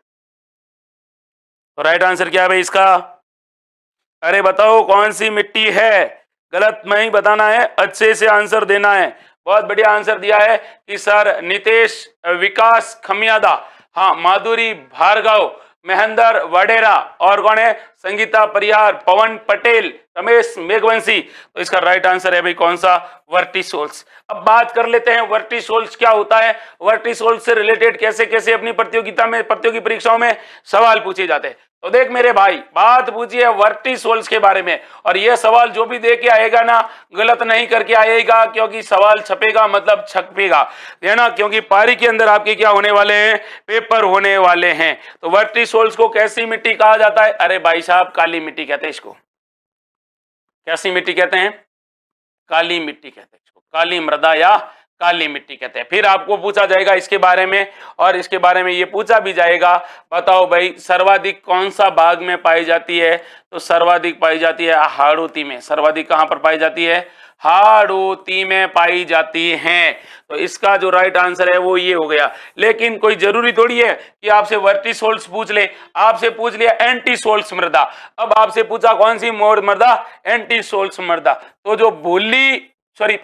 तो राइट आंसर क्या है भाई इसका? अरे बताओ कौन सी मिट्टी है? गलत नहीं बताना है, अच्छे से आंसर देना है। बहुत बढ़िया आंसर दिया है कि सर नितेश विकास खमियादा, हाँ माधुरी भार्गव, महेंद्र वडेरा और कौन है? संगीता परिहार, पवन पटेल, रमेश मेघवंशी। तो इसका राइट आंसर है भाई कौन सा? वर्टिसोल्स। अब बात कर लेते हैं वर्टिसोल्स क्या होता है। वर्टिसोल्स से रिलेटेड कैसे कैसे अपनी प्रतियोगिता में, प्रतियोगी परीक्षाओं में सवाल पूछे जाते हैं। तो देख मेरे भाई, बात पूछी है वर्टिसोल्स के बारे में और यह सवाल जो भी दे के आएगा ना, गलत नहीं करके आएगा, क्योंकि सवाल छपेगा मतलब छपेगा, है ना। क्योंकि पारी के अंदर आपके क्या होने वाले हैं? पेपर होने वाले हैं। तो वर्टिसोल्स को कैसी मिट्टी कहा जाता है? अरे भाई साहब, काली मिट्टी कहते हैं इसको। कैसी मिट्टी कहते हैं? काली मिट्टी कहते हैं इसको, काली मृदा या काली मिट्टी कहते हैं। फिर आपको पूछा जाएगा इसके बारे में और इसके बारे में ये पूछा भी जाएगा, बताओ भाई सर्वाधिक कौन सा भाग में पाई जाती है? तो सर्वाधिक पाई जाती है हाड़ौती में। सर्वाधिक कहां पर पाई जाती है? हाड़ौती में पाई जाती हैं। तो इसका जो राइट आंसर है वो ये हो गया। लेकिन कोई जरूरी थोड़ी है कि आपसे वर्टिसोल्स पूछ ले, आपसे पूछ लिया एंटीसोल्स मृदा। अब आपसे पूछा कौन सी मृदा? एंटीसोल्स मृदा। तो जो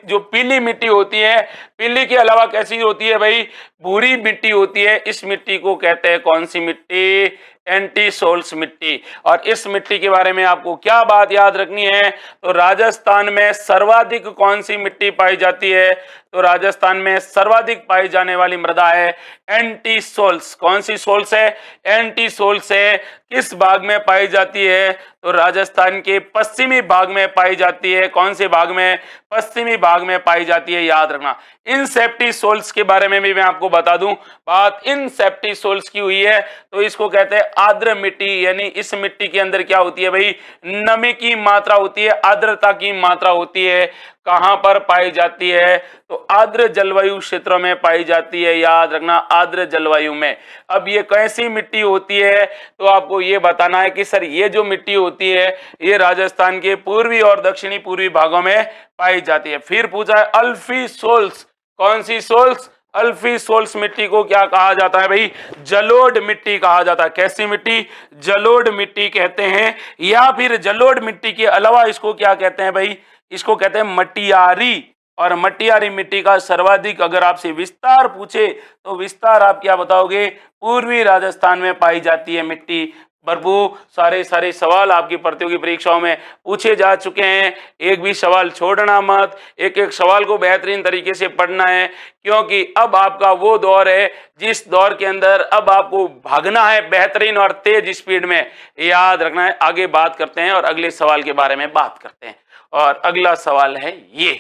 जो पीली मिट्टी होती है, पीली के अलावा कैसी होती है भाई? भूरी मिट्टी होती है। इस मिट्टी को कहते हैं कौन सी मिट्टी? एंटीसोल्स मिट्टी। और इस मिट्टी के बारे में आपको क्या बात याद रखनी है? तो राजस्थान में सर्वाधिक कौन सी मिट्टी पाई जाती है? तो राजस्थान में सर्वाधिक पाई जाने वाली मृदा है एंटीसोल्स। कौन सी सोल्स है? एंटीसोल्स है। किस भाग में पाई जाती है? तो राजस्थान के पश्चिमी भाग में पाई जाती है। कौन से भाग में? पश्चिमी भाग में पाई जाती है, याद रखना। इंसेप्टिसोल्स के बारे में भी मैं आपको बता दूं, बात इंसेप्टिसोल्स की हुई है तो इसको कहते हैं आर्द्र मिट्टी। यानी इस मिट्टी के अंदर क्या होती है भाई? नमी की मात्रा होती है, आर्द्रता की मात्रा होती है। कहां पर पाई जाती है? तो आर्द्र जलवायु क्षेत्रों में पाई जाती है, याद रखना, आर्द्र जलवायु में। अब ये कैसी मिट्टी होती है? तो आपको ये बताना है कि सर ये जो मिट्टी होती है ये राजस्थान के पूर्वी और दक्षिणी पूर्वी भागों में पाई जाती है। फिर पूछा है अल्फी सोल्स। कौन सी सोल्स? अल्फी सोल्स मिट्टी को क्या कहा जाता है भाई? जलोढ़ मिट्टी कहा जाता है। कैसी मिट्टी? जलोढ़ मिट्टी कहते हैं। या फिर जलोढ़ मिट्टी के अलावा इसको क्या कहते हैं भाई? इसको कहते हैं मटियारी। और मटियारी मिट्टी का सर्वाधिक अगर आपसे विस्तार पूछे तो विस्तार आप क्या बताओगे? पूर्वी राजस्थान में पाई जाती है मिट्टी। प्रभु सारे सारे सवाल आपकी प्रतियोगी परीक्षाओं में पूछे जा चुके हैं, एक भी सवाल छोड़ना मत, एक एक सवाल को बेहतरीन तरीके से पढ़ना है, क्योंकि अब आपका वो दौर है जिस दौर के अंदर अब आपको भागना है बेहतरीन और तेज स्पीड में। याद रखना है। आगे बात करते हैं और अगले सवाल के बारे में बात करते हैं। और अगला सवाल है ये,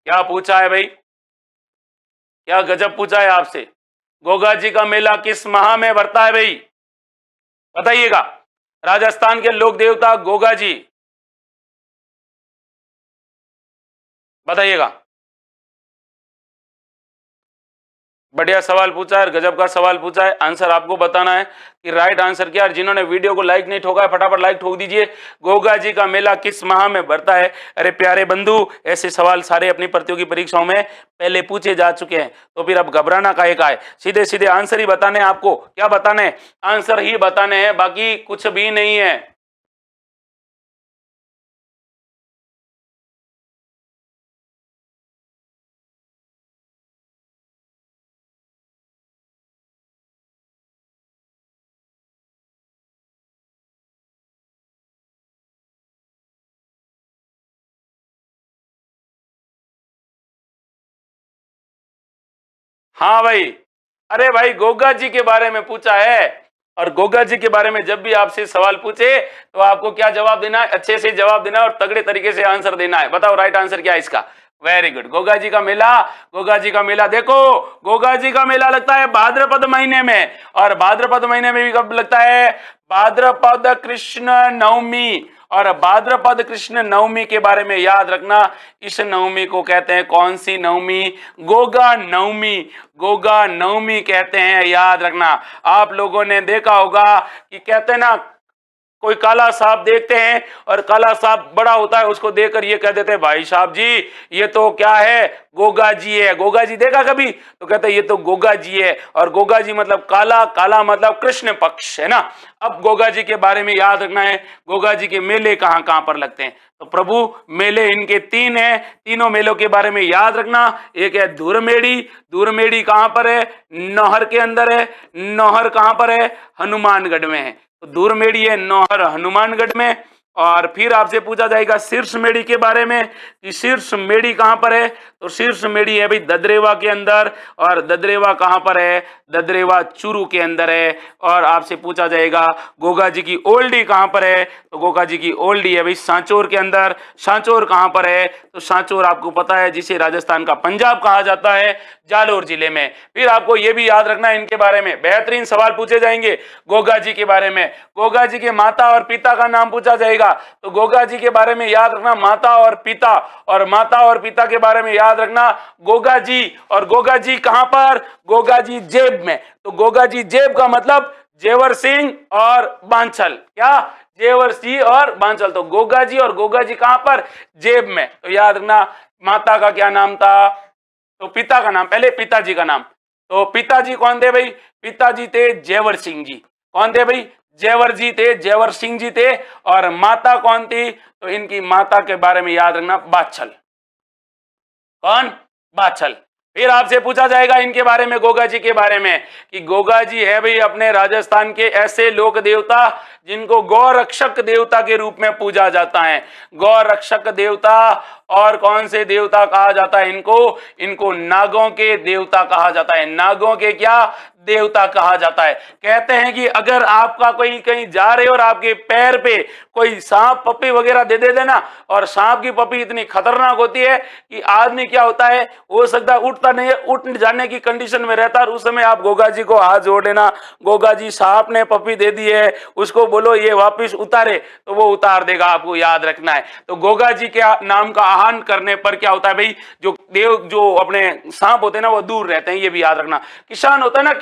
क्या पूछा है भाई? क्या गजब पूछा है आपसे। गोगा जी का मेला किस माह में भरता है भाई? बताइएगा। राजस्थान के लोक देवता गोगा जी, बताइएगा। बढ़िया सवाल पूछा है, गजब का सवाल पूछा है। आंसर आपको बताना है कि राइट आंसर क्या है। जिन्होंने वीडियो को लाइक नहीं ठोका है फटाफट लाइक ठोक दीजिए। गोगा जी का मेला किस माह में भरता है? अरे प्यारे बंधु, ऐसे सवाल सारे अपनी प्रतियोगी परीक्षाओं में पहले पूछे जा चुके हैं, तो फिर अब घबराना काहे का है। सीधे सीधे आंसर ही बताने हैं आपको। क्या बताने हैं? आंसर ही बताने हैं, बाकी कुछ भी नहीं है। हाँ भाई, अरे भाई गोगा जी के बारे में पूछा है। और गोगा जी के बारे में जब भी आपसे सवाल पूछे तो आपको क्या जवाब देना है? अच्छे से जवाब देना है और तगड़े तरीके से आंसर देना है। बताओ राइट आंसर क्या है इसका? Very good. गोगा जी का मेला, गोगा जी का मेला देखो, गोगा जी का मेला लगता है भाद्रपद महीने में। और भाद्रपद महीने में भी कब लगता है? भाद्रपद कृष्ण नवमी। और भाद्रपद कृष्ण नवमी के बारे में याद रखना, इस नवमी को कहते हैं कौन सी नवमी? गोगा नवमी। गोगा नवमी कहते हैं, याद रखना। आप लोगों ने देखा होगा कि कहते हैं ना, कोई काला सांप देखते हैं और काला सांप बड़ा होता है, उसको देखकर ये कह देते हैं भाई साहब जी ये तो क्या है? गोगा जी है। गोगा जी देखा कभी? तो कहते हैं ये तो गोगा जी है। और गोगा जी मतलब काला, काला मतलब कृष्ण पक्ष, है ना। अब गोगा जी के बारे में याद रखना है, गोगा जी के मेले कहां कहां पर लगते हैं। तो प्रभु मेले इनके तीन हैं, तीनों मेलों के बारे में याद रखना। एक है धुरमेड़ी। धुरमेड़ी कहां पर है? नौहर के अंदर है। नौहर कहां पर है? हनुमानगढ़ में है। तो धुरमेड़ी है नौहर हनुमानगढ़ में। और फिर आपसे पूछा जाएगा शीर्ष मेड़ी के बारे में कि शीर्ष मेड़ी कहां पर है? तो शीर्ष मेड़ी है भाई ददरेवा के अंदर। और ददरेवा कहां पर है? ददरेवा चूरू के अंदर है। और आपसे पूछा जाएगा गोगा जी की ओल्डी कहां पर है? तो गोगा जी की ओल्डी है भाई सांचौर के अंदर। सांचौर कहां पर है? तो सांचौर आपको पता है जिसे राजस्थान का पंजाब कहा जाता है, जालोर जिले में। फिर आपको यह भी याद रखना है इनके बारे में बेहतरीन सवाल पूछे जाएंगे गोगा जी के बारे में। गोगा जी के माता और पिता का नाम पूछा जाएगा। तो गोगा जी के बारे में याद रखना माता और पिता। और माता और पिता के बारे में याद रखना गोगा जी। और गोगा जी कहां पर? गोगा जी जेब में। तो गोगा जी जेब का मतलब जेवर सिंह और बांचल। क्या? जेवर सिंह और बांचल। तो गोगा जी और गोगा जी कहां पर? जेब में। तो याद रखना माता का क्या नाम था? तो पिता का नाम, पहले पिताजी का नाम। तो पिताजी कौन थे भाई? पिताजी थे जेवर सिंह जी। कौन थे भाई? जेवर जी थे, जेवर सिंह जी थे। और माता कौन थी? तो इनकी माता के बारे में याद रखना बाछल। कौन? बाछल। फिर आपसे पूछा जाएगा इनके बारे में, गोगा जी के बारे में, कि गोगा जी है भाई अपने राजस्थान के ऐसे लोक देवता जिनको गौ रक्षक देवता के रूप में पूजा जाता है। गौ रक्षक देवता। और कौन से देवता कहा जाता है इनको? इनको नागों के देवता कहा जाता है। नागों के क्या? देवता कहा जाता है। कहते हैं कि अगर आपका कोई कहीं जा रहे हो और आपके पैर पे कोई सांप पप्पी वगैरह दे देना, और सांप की पप्पी इतनी खतरनाक होती है कि आदमी क्या होता है, हो सकता है उठता नहीं है, उठ जाने की कंडीशन में रहता है। उस समय आप गोगा जी को हाथ जोड़ देना, गोगा जी सांप ने पप्पी दे दी है, उसको बोलो ये वापिस उतारे, तो वो उतार देगा। आपको याद रखना है। तो गोगा जी के नाम का आह्वान करने पर क्या होता है भाई, जो देव जो अपने सांप होते हैं ना वो दूर रहते हैं। ये भी याद रखना। किसान होता है ना,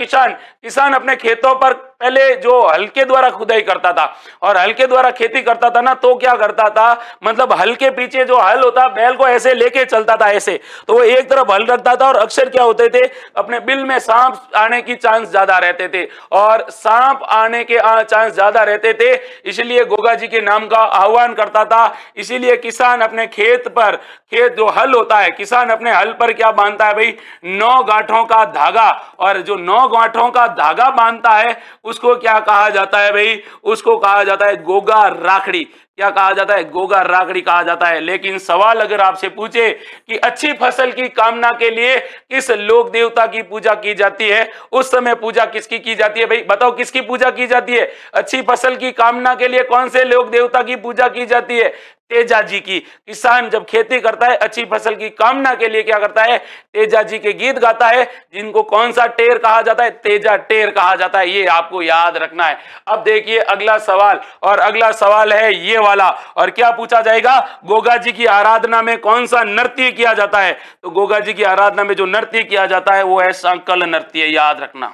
किसान अपने खेतों पर पहले जो हल के द्वारा खुदाई करता था और हल के द्वारा खेती करता था ना, तो क्या करता था, मतलब हल के पीछे जो हल होता, बैल को ऐसे लेके चलता था ऐसे, तो वो एक तरफ हल रखता था और अक्सर क्या होते थे, अपने बिल में सांप आने की चांस ज्यादा रहते थे, और सांप आने के चांस ज्यादा रहते थे, इसलिए गोगा जी के नाम का आह्वान करता था। इसीलिए किसान अपने खेत पर, खेत जो हल होता है, किसान अपने हल पर क्या बांधता है भाई, 9 गांठों का धागा, और जो 9 गांठों का धागा बांधता है उसको क्या कहा जाता है भाई, उसको कहा जाता है गोगा राखड़ी। क्या कहा जाता है, गोगा राखड़ी कहा जाता है। लेकिन सवाल अगर आपसे पूछे कि अच्छी फसल की कामना के लिए किस लोक देवता की पूजा की जाती है, उस समय पूजा किसकी की जाती है भाई, बताओ किसकी पूजा की जाती है, अच्छी फसल की कामना के लिए कौन से लोक देवता की पूजा की जाती है, तेजा जी की। किसान जब खेती करता है अच्छी फसल की कामना के लिए क्या करता है, तेजा जी के गीत गाता है, जिनको कौन सा टेर कहा जाता है, तेजा टेर कहा जाता है। ये आपको याद रखना है। अब देखिए अगला सवाल, और अगला सवाल है ये वाला, और क्या पूछा जाएगा, गोगा जी की आराधना में कौन सा नृत्य किया जाता है, तो गोगा जी की आराधना में जो नृत्य किया जाता है वो है संकल नृत्य, याद रखना।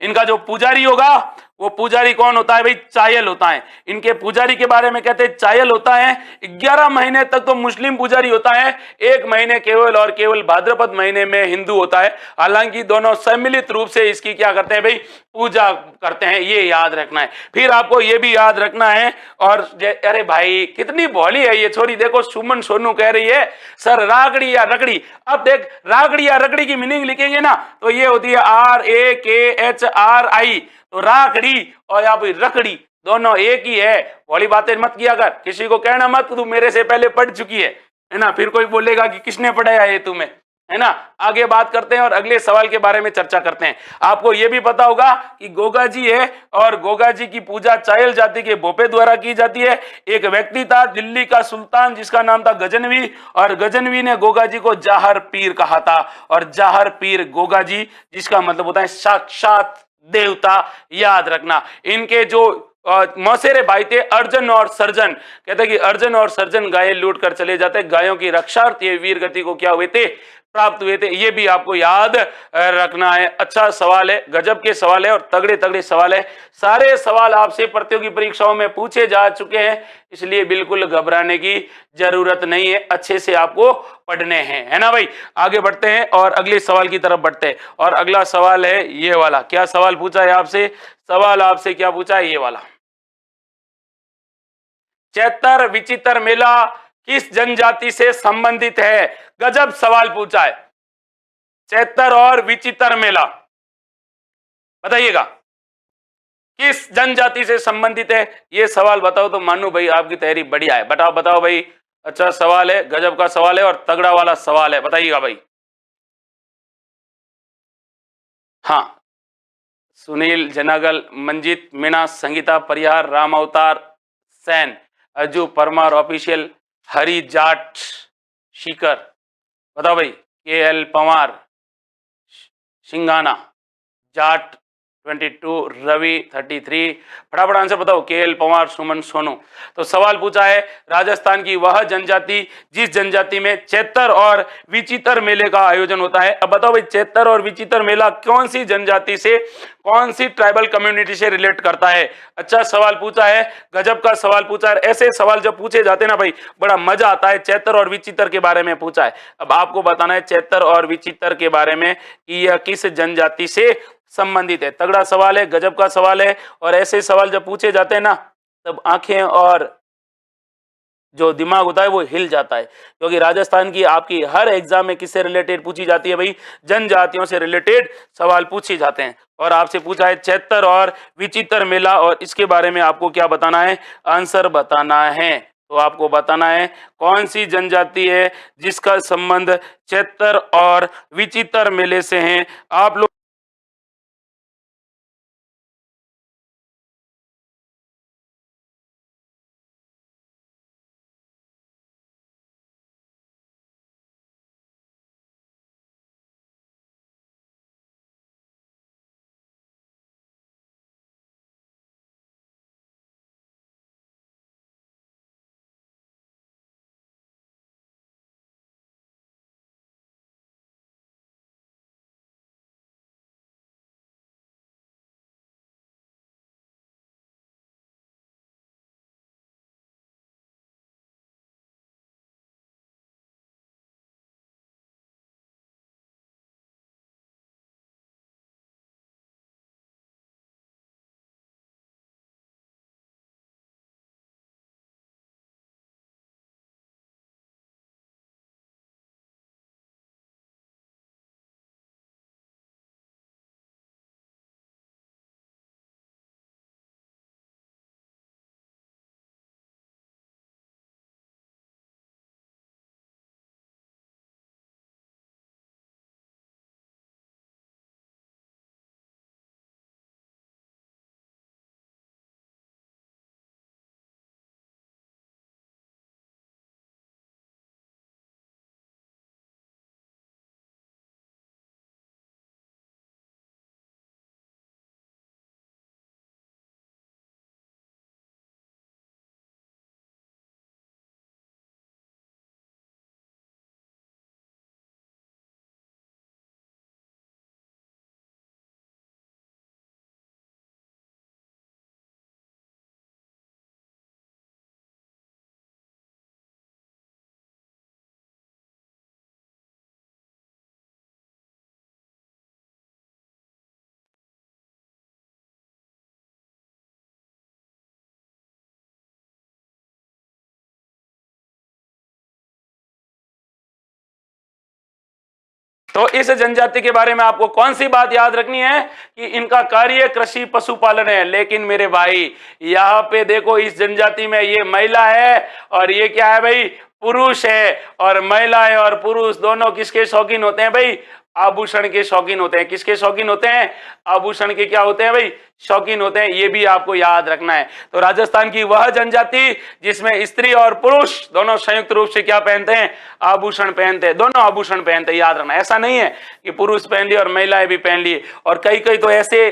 इनका जो पुजारी होगा वो पुजारी कौन होता है भाई, चायल होता है। इनके पुजारी के बारे में कहते हैं चायल होता है। 11 महीने तक तो मुस्लिम पुजारी होता है, 1 महीने केवल और केवल भाद्रपद महीने में हिंदू होता है। हालांकि दोनों सम्मिलित रूप से इसकी क्या करते हैं भाई, पूजा करते हैं, ये याद रखना है। फिर आपको ये भी याद रखना है, और अरे भाई कितनी भोली है ये छोरी, देखो सुमन सोनू कह रही है सर रागड़ी या रगड़ी। अब देख रागड़ी या रगड़ी की मीनिंग लिखेंगे ना तो ये होती है RAKHRI, तो राखड़ी और या फिर रखड़ी दोनों एक ही है। भोली बातें मत किया कर, किसी को कहना मत तू मेरे से पहले पढ़ चुकी है ना, फिर कोई बोलेगा कि किसने पढ़ाया ये तुम्हें, है ना। आगे बात करते हैं और अगले सवाल के बारे में चर्चा करते हैं। आपको यह भी पता होगा कि गोगा जी है और गोगा जी की पूजा चायल जाति के भोपे द्वारा की जाती है। एक व्यक्ति था दिल्ली का सुल्तान जिसका नाम था गजनवी, और गजनवी ने गोगा जी को जाहर पीर कहा था, और जाहर पीर गोगा जी जिसका मतलब होता है साक्षात देवता, याद रखना। इनके जो मौसेरे भाई थे अर्जुन और सर्जन, कहते कि अर्जुन और सर्जन गायें लूट कर चले जाते, गायों की रक्षार्थ वीर गति को क्या हुए थे, प्राप्त हुए थे। ये भी आपको याद रखना है। अच्छा सवाल है, गजब के सवाल है और तगड़े तगड़े सवाल है। सारे सवाल आपसे प्रतियोगी परीक्षाओं में पूछे जा चुके हैं, इसलिए बिल्कुल घबराने की जरूरत नहीं है, अच्छे से आपको पढ़ने हैं, है ना भाई। आगे बढ़ते हैं और अगले सवाल की तरफ बढ़ते हैं, और अगला सवाल है ये वाला। क्या सवाल पूछा है आपसे, सवाल आपसे क्या पूछा है, ये वाला, चैतर विचित्र मेला किस जनजाति से संबंधित है। गजब सवाल पूछा है, चैतर और विचित्र मेला, बताइएगा किस जनजाति से संबंधित है। ये सवाल बताओ तो मानू भाई आपकी तैयारी बढ़िया है। बताओ बताओ भाई, अच्छा सवाल है, गजब का सवाल है और तगड़ा वाला सवाल है, बताइएगा भाई। हाँ, सुनील जनागल, मंजीत मीणा, संगीता परिहार, राम अवतार सैन, अजू परमार ऑफिशियल, हरी जाट शिकर, बताओ भाई, KL पवार, सिंगाना, जाट 22, रवि 33, फटाफट आंसर बताओ, KL पवार, सुमन सोनू। तो सवाल पूछा है राजस्थान की वह जनजाति जिस जनजाति में चैतर और विचित्र मेले का आयोजन होता है। अब बताओ भाई, चैतर और विचित्र मेला कौन सी जनजाति से, कौन सी ट्राइबल कम्युनिटी से रिलेट करता है। अच्छा सवाल पूछा है, गजब का सवाल पूछा है। ऐसे सवाल जब पूछे जाते ना भाई बड़ा मजा आता है। चैतर और विचित्र के बारे में पूछा है, अब आपको बताना है चैतर और विचित्र के बारे में कि यह किस जनजाति से संबंधित है। तगड़ा सवाल है, गजब का सवाल है, और ऐसे सवाल जब पूछे जाते हैं ना तब आंखें और जो दिमाग होता है वो हिल जाता है, क्योंकि राजस्थान की आपकी हर एग्जाम में किससे रिलेटेड पूछी जाती है भाई, जनजातियों से रिलेटेड सवाल पूछे जाते हैं। और आपसे पूछा है चैतर और विचित्र मेला, और इसके बारे में आपको क्या बताना है, आंसर बताना है। तो आपको बताना है कौन सी जनजाति है जिसका संबंध चैतर और विचित्र मेले से है। आप लोग तो इस जनजाति के बारे में आपको कौन सी बात याद रखनी है कि इनका कार्य कृषि पशुपालन है। लेकिन मेरे भाई यहाँ पे देखो, इस जनजाति में ये महिला है और ये क्या है भाई, पुरुष है। और महिलाएं और पुरुष दोनों किसके शौकीन होते हैं भाई, आभूषण के शौकीन होते हैं। किसके शौकीन होते हैं, आभूषण के क्या होते हैं भाई, शौकीन होते हैं। ये भी आपको याद रखना है। तो राजस्थान की वह जनजाति जिसमें स्त्री और पुरुष दोनों संयुक्त रूप से क्या पहनते हैं, आभूषण पहनते हैं, दोनों आभूषण पहनते हैं। याद रखना, ऐसा नहीं है कि पुरुष पहन लिए और महिलाएं भी पहन लिए। और कई कई तो ऐसे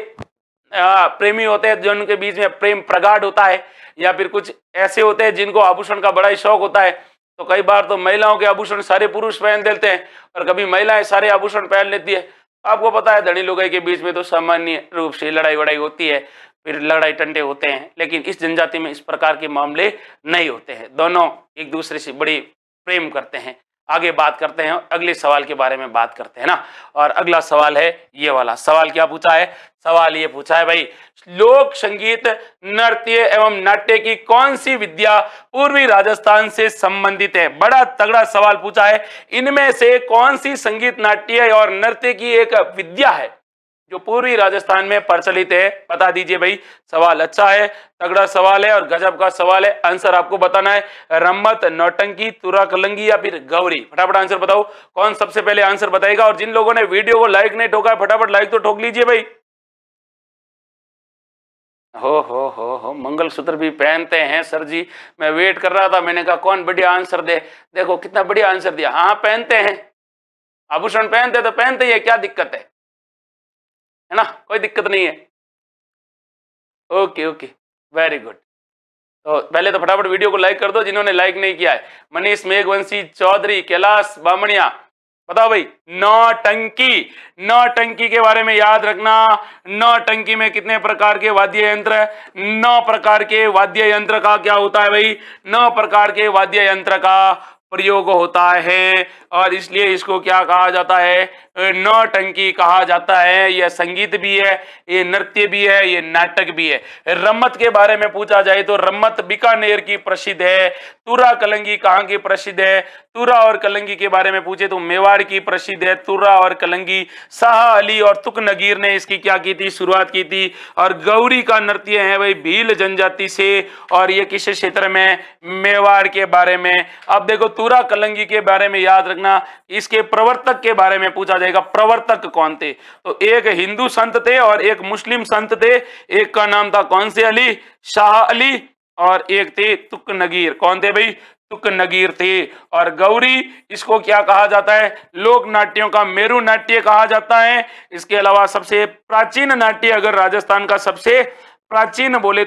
प्रेमी होते हैं जो उनके बीच में प्रेम प्रगाढ़ होता है, या फिर कुछ ऐसे होते हैं जिनको आभूषण का बड़ा ही शौक होता है। तो कई बार तो महिलाओं के आभूषण सारे पुरुष पहन देते हैं और कभी महिलाएं सारे आभूषण पहन लेती है। आपको पता है धनी लुगाई के बीच में तो सामान्य रूप से लड़ाई वड़ाई होती है, फिर लड़ाई टंटे होते हैं। लेकिन इस जनजाति में इस प्रकार के मामले नहीं होते हैं, दोनों एक दूसरे से बड़ी प्रेम करते हैं। आगे बात करते हैं, अगले सवाल के बारे में बात करते हैं ना। और अगला सवाल है ये वाला। सवाल क्या पूछा है, सवाल ये पूछा है भाई, लोक संगीत, नृत्य एवं नाट्य की कौन सी विद्या पूर्वी राजस्थान से संबंधित है। बड़ा तगड़ा सवाल पूछा है। इनमें से कौन सी संगीत, नाट्य और नृत्य की एक विद्या है जो पूर्वी राजस्थान में प्रचलित है, बता दीजिए भाई। सवाल अच्छा है, तगड़ा सवाल है और गजब का सवाल है। आंसर आपको बताना है, रम्मत, नौटंकी, तुरा कलंगी या फिर गौरी। फटाफट आंसर बताओ, कौन सबसे पहले आंसर बताएगा। और जिन लोगों ने वीडियो को लाइक नहीं ठोका है, फटाफट लाइक तो ठोक लीजिए भाई। हो मंगलसूत्र भी पहनते हैं सर जी, मैं वेट कर रहा था, मैंने कहा कौन बढ़िया आंसर दे। देखो कितना बढ़िया आंसर दिया। हाँ पहनते हैं, आभूषण पहनते तो पहनते ही है, क्या दिक्कत है ना, कोई दिक्कत नहीं है। Okay okay, very good. तो पहले तो फटाफट वीडियो को लाइक कर दो जिन्होंने लाइक नहीं किया है। मनीष मेघवंशी चौधरी, कैलाश बामणिया, बताओ भाई। नौटंकी, नौटंकी के बारे में याद रखना। नौटंकी में कितने प्रकार के वाद्य यंत्र है, 9 प्रकार के वाद्य यंत्र का क्या होता है भाई, 9 प्रकार के वाद्य यंत्र का प्रयोग होता है। और इसलिए इसको क्या कहा जाता है, नौटंकी कहा जाता है। यह संगीत भी है, ये नृत्य भी है, ये नाटक भी है। रम्मत के बारे में पूछा जाए तो रम्मत बीकानेर की प्रसिद्ध है। तुरा कलंगी कहाँ की प्रसिद्ध है, तुरा और कलंगी के बारे में पूछे तो मेवाड़ की प्रसिद्ध है तुरा और कलंगी। शाह अली और तुक नगीर ने इसकी क्या की थी, शुरुआत की थी। और गौरी का नृत्य है भाई भील जनजाति से, और ये किस क्षेत्र में, मेवाड़ के बारे में। अब देखो तुरा कलंगी के बारे में याद रखना, इसके प्रवर्तक के बारे में पूछा जाएगा, प्रवर्तक कौन थे। तो एक हिंदू संत थे और एक मुस्लिम संत थे। एक का नाम था कौन से अली, शाह अली, और एक थे तुक नगीर। कौन थे भाई, तुक नगीर थे। और गौरी, इसको क्या कहा जाता है, लोक नाट्यों का मेरु नाट्य कहा जाता है। इसके अलावा सबसे प्राचीन नाट्य, अगर राजस्थान का सबसे प्राचीन बोले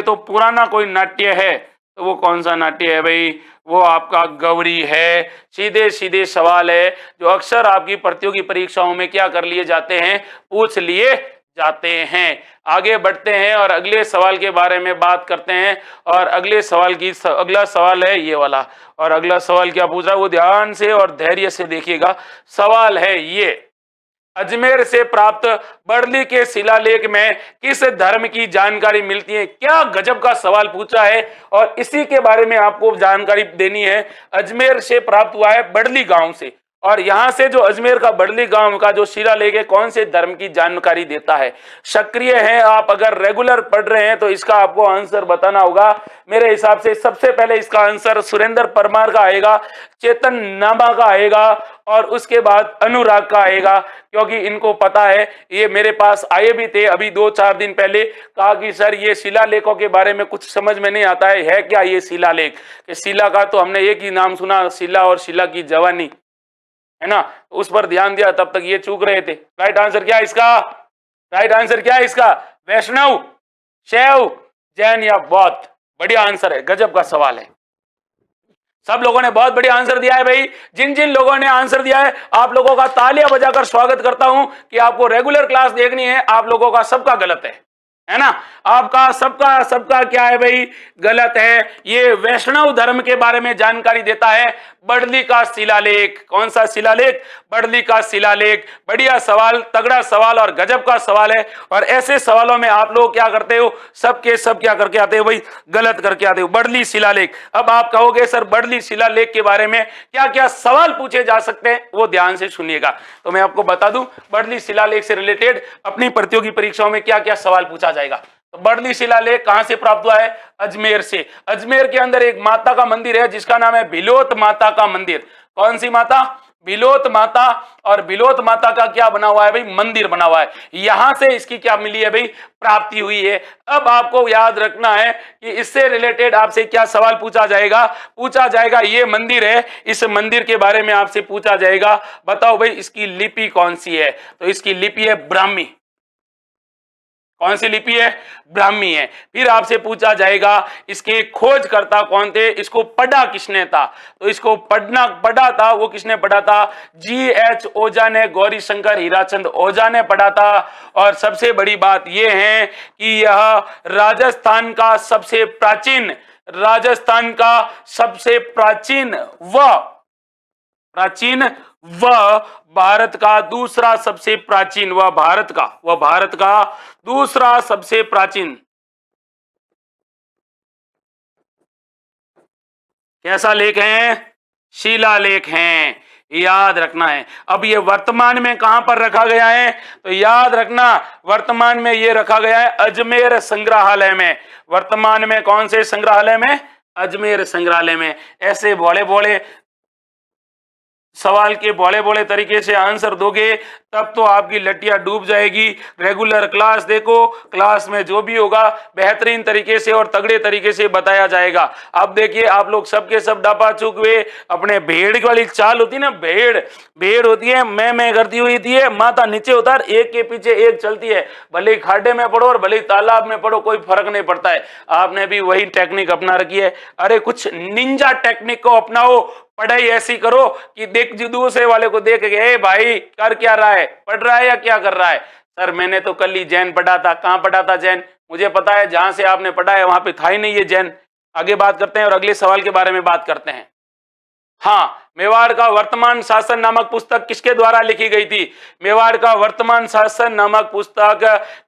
तो पुराना कोई नाट्य है तो वो कौन सा नाट्य है भाई, वो आपका गौरी है। सीधे सीधे सवाल है जो अक्सर आपकी प्रतियोगी परीक्षाओं में क्या कर लिए जाते हैं, पूछ लिए जाते हैं। आगे बढ़ते हैं और अगले सवाल के बारे में बात करते हैं। और अगला सवाल है ये वाला। और अगला सवाल क्या पूछ रहा है वो ध्यान से और धैर्य से देखिएगा। सवाल है ये, अजमेर से प्राप्त बर्ली के शिलालेख में किस धर्म की जानकारी मिलती है। क्या गजब का सवाल पूछा है और इसी के बारे में आपको जानकारी देनी है। अजमेर से प्राप्त हुआ है बर्ली गांव से, और यहां से जो अजमेर का बर्ली गांव का जो शिलालेख है कौन से धर्म की जानकारी देता है। सक्रिय हैं आप, अगर रेगुलर पढ़ रहे हैं तो इसका आपको आंसर बताना होगा। मेरे हिसाब से सबसे पहले इसका आंसर सुरेंद्र परमार का आएगा, चेतन नामा का आएगा, और उसके बाद अनुराग का आएगा। क्योंकि इनको पता है, ये मेरे पास आए भी थे अभी 2-4 दिन पहले, कहा कि सर ये शिलालेखों के बारे में कुछ समझ में नहीं आता है क्या ये शिलालेख। शिला का तो हमने एक ही नाम सुना, शिला और शिला की जवानी, है ना, उस पर ध्यान दिया, तब तक ये चूक रहे थे। राइट आंसर क्या है इसका, राइट आंसर क्या है इसका, वैष्णव, शैव, जैन या बौद्ध। बढ़िया आंसर है, गजब का सवाल है। सब लोगों ने बहुत बढ़िया आंसर दिया है भाई। जिन जिन लोगों ने आंसर दिया है आप लोगों का तालियां बजाकर स्वागत करता हूं कि आपको रेगुलर क्लास देखनी है। आप लोगों का सबका गलत है है ना। आपका सबका सबका क्या है भाई, गलत है। ये वैष्णव धर्म के बारे में जानकारी देता है बड़ली का शिलालेख। कौन सा शिलालेख? बड़ली का शिलालेख। बढ़िया सवाल, तगड़ा सवाल और गजब का सवाल है। और ऐसे सवालों में आप लोग क्या करते हो, सबके सब क्या करके आते हो भाई, गलत करके आते हो। बड़ली शिलालेख। अब आप कहोगे सर बड़ली शिलालेख के बारे में क्या क्या सवाल पूछे जा सकते हैं, वो ध्यान से सुनिएगा। तो मैं आपको बता दूं बड़ली शिलालेख से रिलेटेड अपनी प्रतियोगी परीक्षाओं में क्या क्या सवाल पूछा जाएगा। तो बड़ली शिलालेख कहां से प्राप्त हुआ है? अजमेर से। अजमेर के अंदर एक माता का मंदिर है जिसका नाम है बिलोत माता का मंदिर। कौन सी माता? बिलोत माता। और बिलोत माता का क्या बना हुआ है भाई? मंदिर बना हुआ है। यहां से इसकी क्या मिली है भाई? प्राप्ति हुई है। अब आपको याद रखना है कि इससे रिलेटेड आपसे क्या सवाल पूछा जाएगा। पूछा जाएगा ये मंदिर है, इस मंदिर के बारे में आपसे पूछा जाएगा, बताओ भाई इसकी लिपि कौन सी है? तो इसकी लिपि है ब्राह्मी। कौन सी लिपि है? ब्राह्मी है। फिर आपसे पूछा जाएगा इसके खोजकर्ता कौन थे, इसको पढ़ा किसने था? तो इसको पढ़ा था, वो किसने पढ़ा था? G.H. ओझा ने, गौरी शंकर हीराचंद ओझा ने पढ़ा था। और सबसे बड़ी बात यह है कि यह राजस्थान का सबसे प्राचीन व भारत का दूसरा सबसे प्राचीन, वह भारत का दूसरा सबसे प्राचीन कैसा लेख है? शिलालेख है। याद रखना है। अब ये वर्तमान में कहां पर रखा गया है? तो याद रखना वर्तमान में ये रखा गया है अजमेर संग्रहालय में। वर्तमान में कौन से संग्रहालय में? अजमेर संग्रहालय में। ऐसे भोले भोले सवाल के भोले भोले तरीके से आंसर दोगे तब तो आपकी लटिया डूब जाएगी। रेगुलर क्लास देखो, क्लास में जो भी होगा बेहतरीन तरीके से और तगड़े तरीके से बताया जाएगा। अब देखिए आप लोग सबके सब डापा चूक हुए, अपने भेड़ वाली चाल होती है ना, भेड़ होती है, मैं करती हुई थी, माथा नीचे उतार, एक के पीछे एक चलती है। भले ही खाड्डे में पढ़ो और भले ही तालाब में पढ़ो, कोई फर्क नहीं पड़ता है। आपने भी वही टेक्निक अपना रखी है। अरे कुछ निंजा टेक्निक को अपनाओ, पढ़ाई ऐसी करो कि देख दूसरे वाले को देख के भाई कर क्या रहा है, पढ़ रहा है या क्या कर रहा है? सर मैंने तो कल ही जैन पढ़ा था। कहां पढ़ा था जैन? मुझे पता है जहां से आपने पढ़ा है वहां पे था ही नहीं ये जैन। आगे बात करते हैं और अगले सवाल के बारे में बात करते हैं। हाँ, मेवाड़ का वर्तमान शासन नामक पुस्तक किसके द्वारा लिखी गई थी? मेवाड़ का वर्तमान शासन नामक पुस्तक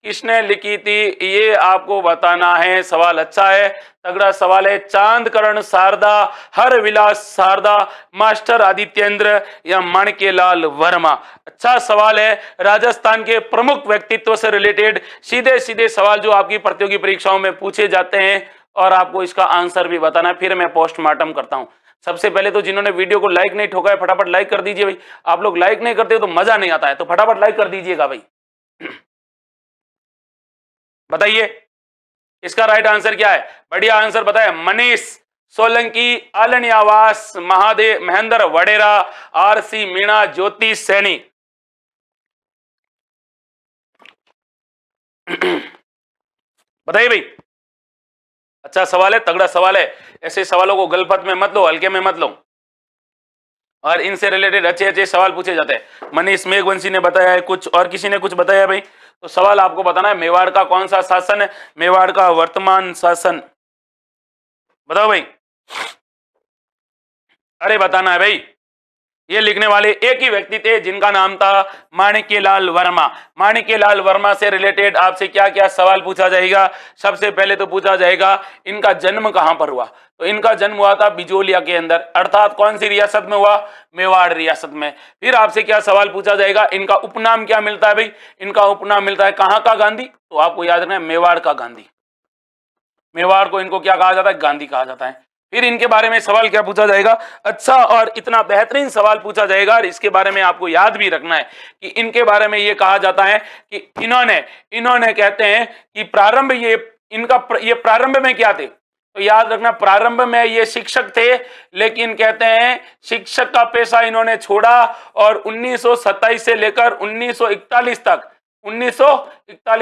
किसने लिखी थी, ये आपको बताना है। सवाल अच्छा है, तगड़ा सवाल है। चांदकरण शारदा, हर विलास शारदा, मास्टर आदित्येंद्र या माणिक्यलाल वर्मा? अच्छा सवाल है। राजस्थान के प्रमुख व्यक्तित्व से रिलेटेड सीधे सीधे सवाल जो आपकी प्रतियोगी परीक्षाओं में पूछे जाते हैं और आपको इसका आंसर भी बताना है। फिर मैं पोस्टमार्टम करता हूं। सबसे पहले तो जिन्होंने वीडियो को लाइक नहीं ठोका है फटाफट लाइक कर दीजिए भाई। आप लोग लाइक नहीं करते हो तो मजा नहीं आता है, तो फटाफट लाइक कर दीजिएगा भाई। बताइए इसका राइट आंसर क्या है? बढ़िया आंसर बताए मनीष सोलंकी, आलन आवास, महादेव, महेंद्र वडेरा, आरसी मीणा, ज्योति सैनी। बताइए भाई। अच्छा सवाल है, तगड़ा सवाल है। ऐसे सवालों को गलफत में मत लो, हल्के में मत लो, और इनसे रिलेटेड अच्छे अच्छे सवाल पूछे जाते हैं। मनीष मेघवंशी ने बताया है कुछ, और किसी ने कुछ बताया भाई। तो सवाल आपको बताना है मेवाड़ का कौन सा शासन है? मेवाड़ का वर्तमान शासन बताओ भाई। अरे बताना है भाई। ये लिखने वाले एक ही व्यक्ति थे जिनका नाम था माणिक्यलाल वर्मा। माणिक्यलाल वर्मा से रिलेटेड आपसे क्या क्या सवाल पूछा जाएगा? सबसे पहले तो पूछा जाएगा इनका जन्म कहां पर हुआ? तो इनका जन्म हुआ था बिजोलिया के अंदर, अर्थात कौन सी रियासत में हुआ? मेवाड़ रियासत में। फिर आपसे क्या सवाल पूछा जाएगा? इनका उपनाम क्या मिलता है भाई? इनका उपनाम मिलता है कहां का गांधी? तो आपको याद रखना है मेवाड़ का गांधी। मेवाड़ को इनको क्या कहा जाता है? गांधी कहा जाता है। फिर इनके बारे में सवाल क्या पूछा जाएगा? अच्छा, और इतना बेहतरीन सवाल पूछा जाएगा, और इसके बारे में आपको याद भी रखना है कि इनके बारे में ये कहा जाता है कि इन्होंने कहते हैं कि प्रारंभ ये प्रारंभ में क्या थे? तो याद रखना प्रारंभ में ये शिक्षक थे, लेकिन कहते हैं शिक्षक का पेशा इन्होंने छोड़ा और 1927 से लेकर 1941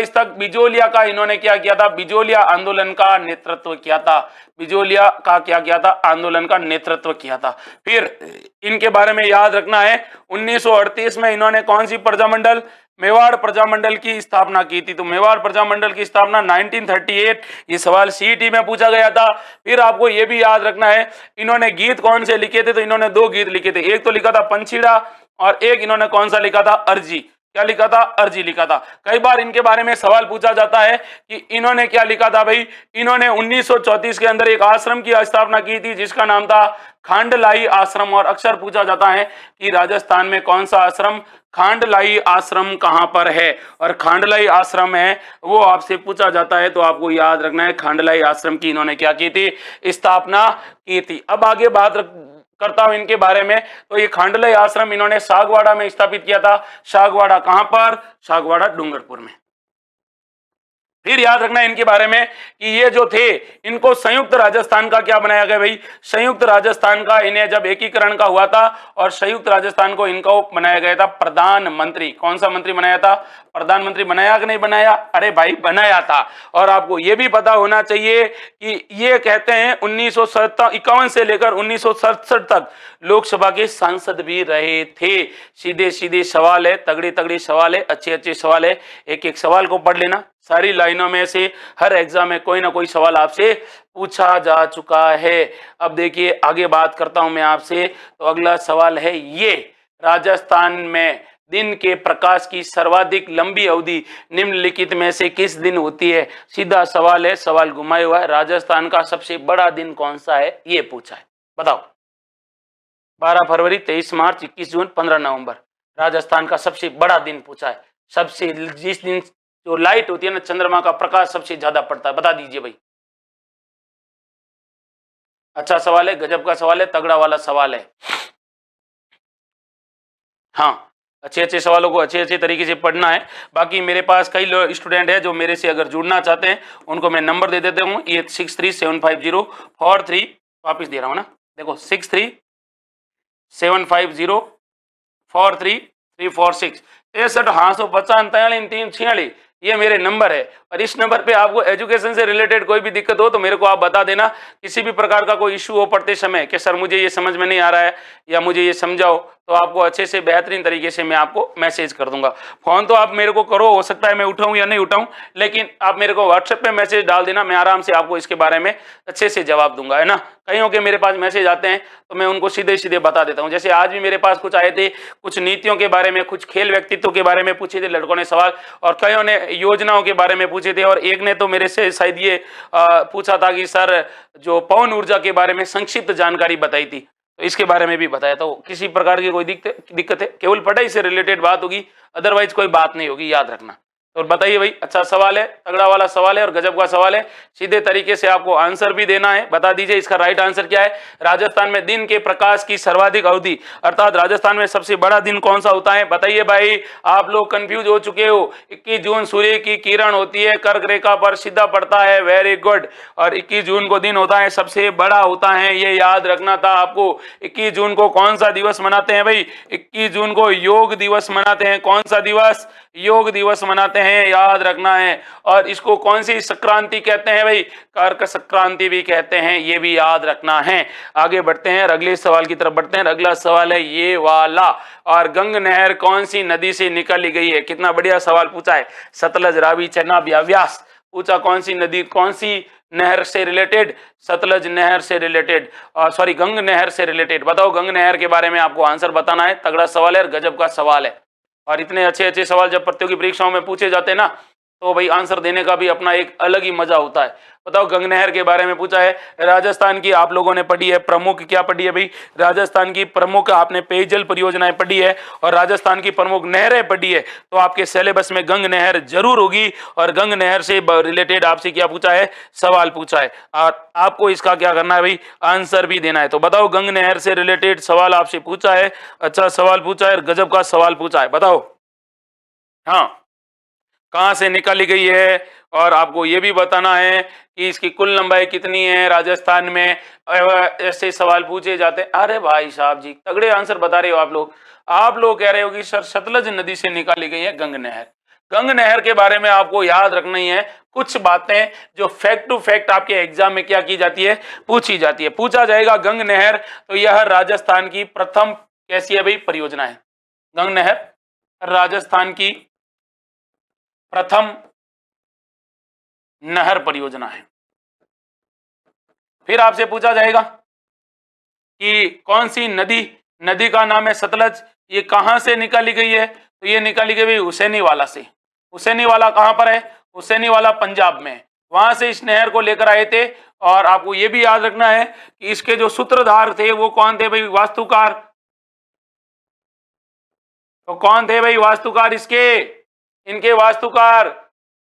तक बिजोलिया का इन्होंने क्या किया था? बिजोलिया आंदोलन का नेतृत्व किया था। बिजोलिया का क्या किया था? आंदोलन का नेतृत्व किया था। फिर इनके बारे में याद रखना है 1938 में इन्होंने कौन सी प्रजामंडल? मेवाड़ प्रजामंडल की स्थापना की थी? तो मेवाड़ प्रजामंडल की स्थापना 1938, ये सवाल सीईटी में पूछा गया था। फिर आपको ये भी याद रखना है, इन्होंने गीत कौन से लिखे थे? तो इन्होंने 2 गीत लिखे थे, एक तो लिखा था पंछीड़ा और एक इन्होंने कौन सा लिखा था? अर्जी। क्या लिखा था? अर्जी लिखा था। कई बार इनके बारे में सवाल पूछा जाता है कि इन्होंने क्या लिखा था भाई? इन्होंने 1934 के अंदर एक आश्रम की स्थापना की थी जिसका नाम था खांडलाई आश्रम, और अक्सर पूछा जाता है कि राजस्थान में कौन सा आश्रम, खांडलाई आश्रम कहां पर है? और खांडलाई आश्रम है वो आपसे पूछा जाता है, तो आपको याद रखना है खांडलाई आश्रम की इन्होंने क्या की थी? स्थापना की थी। अब आगे बात करता हूं इनके बारे में। तो ये खांडलाई आश्रम इन्होंने सागवाड़ा में स्थापित किया था। सागवाड़ा कहां पर? सागवाड़ा डूंगरपुर में। फिर याद रखना इनके बारे में कि ये जो थे, इनको संयुक्त राजस्थान का क्या बनाया गया भाई? संयुक्त राजस्थान का इन्हें जब एकीकरण का हुआ था और संयुक्त राजस्थान को इनको बनाया गया था प्रधानमंत्री। कौन सा मंत्री बनाया था? प्रधानमंत्री बनाया कि नहीं बनाया? अरे भाई बनाया था। और आपको ये भी पता होना चाहिए कि ये कहते हैं 1951 से लेकर 1967 तक लोकसभा के सांसद भी रहे थे। सीधे सीधे सवाल है, तगड़ी तगड़ी सवाल है, अच्छे अच्छे सवाल है। एक एक सवाल को पढ़ लेना, सारी लाइनों में से हर एग्जाम में कोई ना कोई सवाल आपसे पूछा जा चुका है। अब देखिए आगे बात करता हूं मैं आपसे। तो अगला सवाल है ये, राजस्थान में दिन के प्रकाश की सर्वाधिक लंबी अवधि निम्नलिखित में से किस दिन होती है? सीधा सवाल है, सवाल घुमाया हुआ है। राजस्थान का सबसे बड़ा दिन कौन सा है ये पूछा है, बताओ। 12 फरवरी, 23 मार्च, 21 जून, 15 नवंबर। राजस्थान का सबसे बड़ा दिन पूछा है। सबसे जिस दिन जो लाइट होती है ना, चंद्रमा का प्रकाश सबसे ज्यादा पड़ता है, बता दीजिए भाई। अच्छा सवाल है, गजब का सवाल है, तगड़ा वाला सवाल है। हाँ, अच्छे अच्छे सवालों को अच्छे अच्छे तरीके से पढ़ना है। बाकी मेरे पास कई स्टूडेंट है जो मेरे से अगर जुड़ना चाहते हैं, उनको मैं नंबर दे देता हूँ, ये 637504 वापिस दे रहा हूँ ना, देखो 637504 63 हाँ 63 ये मेरे नंबर है। और इस नंबर पे आपको एजुकेशन से रिलेटेड कोई भी दिक्कत हो तो मेरे को आप बता देना। किसी भी प्रकार का कोई इश्यू हो पढ़ते समय कि सर मुझे ये समझ में नहीं आ रहा है या मुझे ये समझाओ, तो आपको अच्छे से बेहतरीन तरीके से मैं आपको मैसेज कर दूंगा। फोन तो आप मेरे को करो, हो सकता है मैं उठाऊं या नहीं उठाऊं, लेकिन आप मेरे को व्हाट्सएप पे मैसेज डाल देना, मैं आराम से आपको इसके बारे में अच्छे से जवाब दूंगा, है ना। कईयों के मेरे पास मैसेज आते हैं तो मैं उनको सीधे सीधे बता देता हूं। जैसे आज भी मेरे पास कुछ आए थे, कुछ नीतियों के बारे में, कुछ खेल व्यक्तित्व के बारे में पूछे थे लड़कों ने सवाल, और कईयों ने योजनाओं के बारे में पूछे थे, और एक ने तो मेरे से शायद ये पूछा था कि सर जो पवन ऊर्जा के बारे में संक्षिप्त जानकारी बताई थी, तो इसके बारे में भी बताया। तो किसी प्रकार की कोई दिक्कत है, केवल पढ़ाई से रिलेटेड बात होगी, अदरवाइज कोई बात नहीं होगी, याद रखना। तो बताइए भाई, अच्छा सवाल है, तगड़ा वाला सवाल है और गजब का सवाल है। सीधे तरीके से आपको आंसर भी देना है। बता दीजिए इसका राइट आंसर क्या है। राजस्थान में दिन के प्रकाश की सर्वाधिक अवधि, अर्थात राजस्थान में सबसे बड़ा दिन कौन सा होता है? बताइए भाई, आप लोग कंफ्यूज हो चुके हो। 21 जून सूर्य की किरण होती है, कर्क रेखा पर सीधा पड़ता है, वेरी गुड। और 21 जून को दिन होता है, सबसे बड़ा होता है, ये याद रखना था आपको। 21 जून को कौन सा दिवस मनाते हैं भाई? 21 जून को योग दिवस मनाते हैं। कौन सा दिवस? योग दिवस मनाते हैं, याद रखना है। और इसको कौन सी संक्रांति कहते हैं भाई? कर्क संक्रांति भी कहते हैं, ये भी याद रखना है। आगे बढ़ते हैं, अगले सवाल की तरफ बढ़ते हैं। अगला सवाल है ये वाला, और गंग नहर कौन सी नदी से निकाली गई है? कितना बढ़िया सवाल पूछा है। सतलज, रावी, चेनाब या व्यास पूछा। कौन सी नदी, कौन सी नहर से रिलेटेड? सतलज नहर से रिलेटेड, सॉरी गंग नहर से रिलेटेड। बताओ, गंग नहर के बारे में आपको आंसर बताना है। तगड़ा सवाल है और गजब का सवाल है। और इतने अच्छे अच्छे सवाल जब प्रतियोगी परीक्षाओं में पूछे जाते हैं ना, तो भाई आंसर देने का भी अपना एक अलग ही मजा होता है। बताओ, गंग नहर के बारे में पूछा है। राजस्थान की आप लोगों ने पढ़ी है प्रमुख, क्या पढ़ी है भाई? राजस्थान की प्रमुख आपने पेयजल परियोजनाएं पढ़ी है और राजस्थान की प्रमुख नहरें पढ़ी है, तो आपके सिलेबस में गंग नहर जरूर होगी। और गंग नहर से रिलेटेड आपसे क्या पूछा है? सवाल पूछा है, और आपको इसका क्या करना है भाई? आंसर भी देना है। तो बताओ, गंग नहर से रिलेटेड सवाल आपसे पूछा है, अच्छा सवाल पूछा है, गजब का सवाल पूछा है। बताओ हाँ, कहां से निकाली गई है, और आपको यह भी बताना है कि इसकी कुल लंबाई कितनी है राजस्थान में। ऐसे सवाल पूछे जाते हैं। अरे भाई साहब जी, तगड़े आंसर बता रहे हो आप लोग। आप लोग कह रहे हो कि सर सतलज नदी से निकाली गई है गंग नहर। गंग नहर के बारे में आपको याद रखना ही है कुछ बातें जो फैक्ट टू फैक्ट आपके एग्जाम में क्या की जाती है? पूछी जाती है। पूछा जाएगा गंग नहर, तो यह राजस्थान की प्रथम कैसी है भाई? परियोजना है। गंग नहर राजस्थान की प्रथम नहर परियोजना है। फिर आपसे पूछा जाएगा कि कौन सी नदी, नदी का नाम है सतलज, ये कहां से निकाली गई है, तो ये निकाली गई हुसैनीवाला से। हुसैनीवाला कहां पर है, हुसैनीवाला पंजाब में, वहां से इस नहर को लेकर आए थे। और आपको ये भी याद रखना है कि इसके जो सूत्रधार थे वो कौन थे भाई, वास्तुकार। तो कौन थे भाई वास्तुकार इसके, इनके वास्तुकार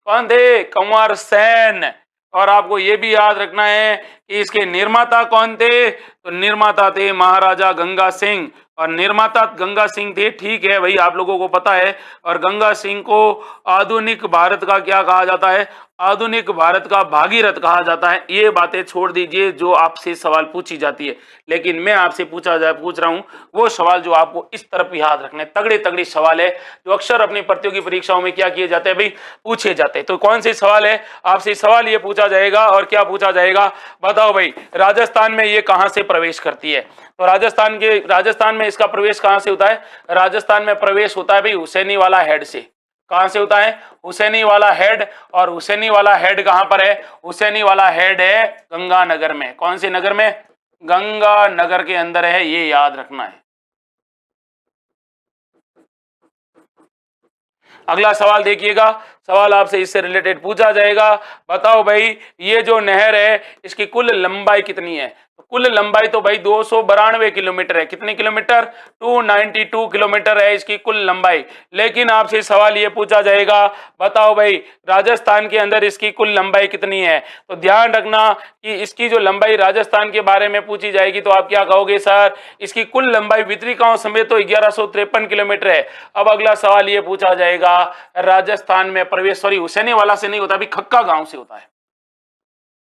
कौन थे, कंवर सेन। और आपको यह भी याद रखना है कि इसके निर्माता कौन थे, तो निर्माता थे महाराजा गंगा सिंह। और निर्माता गंगा सिंह थे, ठीक है भाई, आप लोगों को पता है। और गंगा सिंह को आधुनिक भारत का क्या कहा जाता है, आधुनिक भारत का भागीरथ कहा जाता है। ये बातें छोड़ दीजिए जो आपसे सवाल पूछी जाती है, लेकिन मैं आपसे पूछ रहा हूं वो सवाल जो आपको इस तरफ याद रखने, तगड़े तगड़े सवाल है जो अक्सर अपनी प्रतियोगी परीक्षाओं में क्या किए जाते हैं भाई, पूछे जाते हैं। तो कौन से सवाल है, आपसे सवाल ये पूछा जाएगा। और क्या पूछा जाएगा, बताओ भाई, राजस्थान में ये कहां से प्रवेश करती है। तो राजस्थान में इसका प्रवेश कहां से होता है, राजस्थान में प्रवेश होता है भाई हुसैनीवाला हेड से। कहां से होता है, हुसैनीवाला हेड। और हुसैनीवाला हेड कहां पर है, हुसैनीवाला हेड है गंगानगर में। कौन से नगर में, गंगानगर के अंदर है, ये याद रखना है। अगला सवाल देखिएगा, सवाल आपसे इससे रिलेटेड पूछा जाएगा। बताओ भाई, ये जो नहर है इसकी कुल लंबाई कितनी है। तो कुल लंबाई तो भाई 292 किलोमीटर है। कितने किलोमीटर, 292 किलोमीटर है इसकी कुल लंबाई। लेकिन आपसे सवाल ये पूछा जाएगा, बताओ भाई राजस्थान के अंदर इसकी कुल लंबाई कितनी है। तो ध्यान रखना कि इसकी जो लंबाई राजस्थान के बारे में पूछी जाएगी तो आप क्या कहोगे, सर इसकी कुल लंबाई वितरिकाओं समेत तो 1153 किलोमीटर है। अब अगला सवाल ये पूछा जाएगा, राजस्थान में प्रवेश, सॉरी हुसैनीवाला से नहीं होता, अभी खक्का गांव से होता है।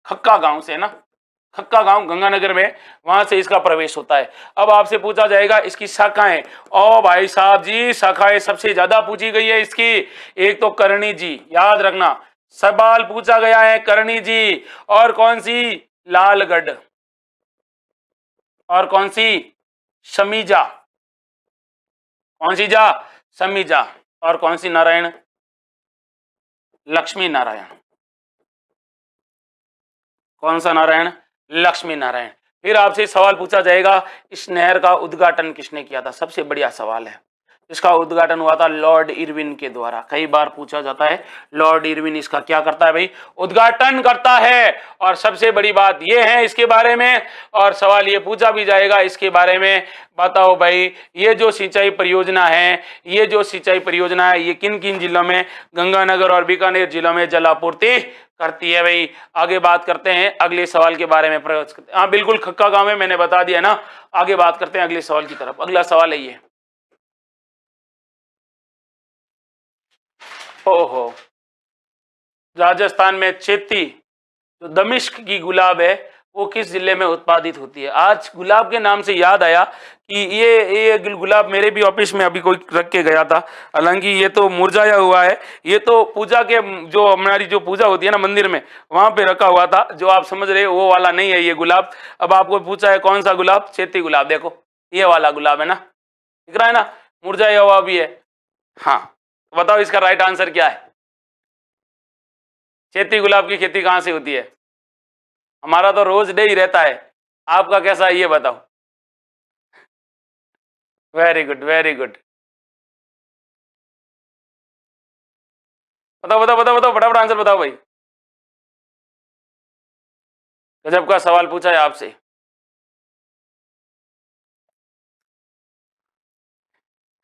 खक्का गांव से ना, खक्का गांव गंगानगर में, वहां से इसका प्रवेश होता है। अब आपसे पूछा जाएगा इसकी शाखाएं। ओ भाई साहब जी, शाखाएं सबसे ज्यादा पूछी गई है इसकी। एक तो करणी जी, याद रखना सवाल पूछा गया है करणी जी। और कौन सी, लालगढ़। और कौन सी, समीजा। कौन सी जा, समीजा। और कौन सी, नारायण, लक्ष्मी नारायण। कौन सा नारायण, लक्ष्मी नारायण। फिर आपसे सवाल पूछा जाएगा, इस नहर का उद्घाटन किसने किया था। सबसे बढ़िया सवाल है, इसका उद्घाटन हुआ था लॉर्ड इरविन के द्वारा। कई बार पूछा जाता है, लॉर्ड इरविन इसका क्या करता है भाई, उद्घाटन करता है। और सबसे बड़ी बात यह है इसके बारे में, और सवाल ये पूछा भी जाएगा इसके बारे में, बताओ भाई ये जो सिंचाई परियोजना है, ये जो सिंचाई परियोजना है, ये किन किन जिलों में, गंगानगर और बीकानेर जिलों में जलापूर्ति करती है भाई। आगे बात करते हैं अगले सवाल के बारे में, प्रयास करते हैं। हाँ बिल्कुल, खक्का गांव में, मैंने बता दिया ना। आगे बात करते हैं अगले सवाल की तरफ। अगला सवाल है ये, ओहो, राजस्थान में चेती, जो दमिश्क की गुलाब है, वो किस जिले में उत्पादित होती है। आज गुलाब के नाम से याद आया कि ये गुलाब मेरे भी ऑफिस में अभी कोई रख के गया था। हालांकि ये तो मुरझाया हुआ है, ये तो पूजा के, जो हमारी जो पूजा होती है ना मंदिर में, वहां पे रखा हुआ था। जो आप समझ रहे हो वो वाला नहीं है ये गुलाब। अब आपको पूछा है कौन सा गुलाब, चेती गुलाब। देखो ये वाला गुलाब है ना, दिख रहा है ना, मुरझाया हुआ भी है। हाँ, बताओ इसका राइट आंसर क्या है। चेती गुलाब की खेती कहां से होती है। हमारा तो रोज डे ही रहता है, आपका कैसा है ये बताओ। Very good, very good. बताओ बताओ बताओ बताओ, फटाफट आंसर बताओ भाई। गजब का सवाल पूछा है आपसे।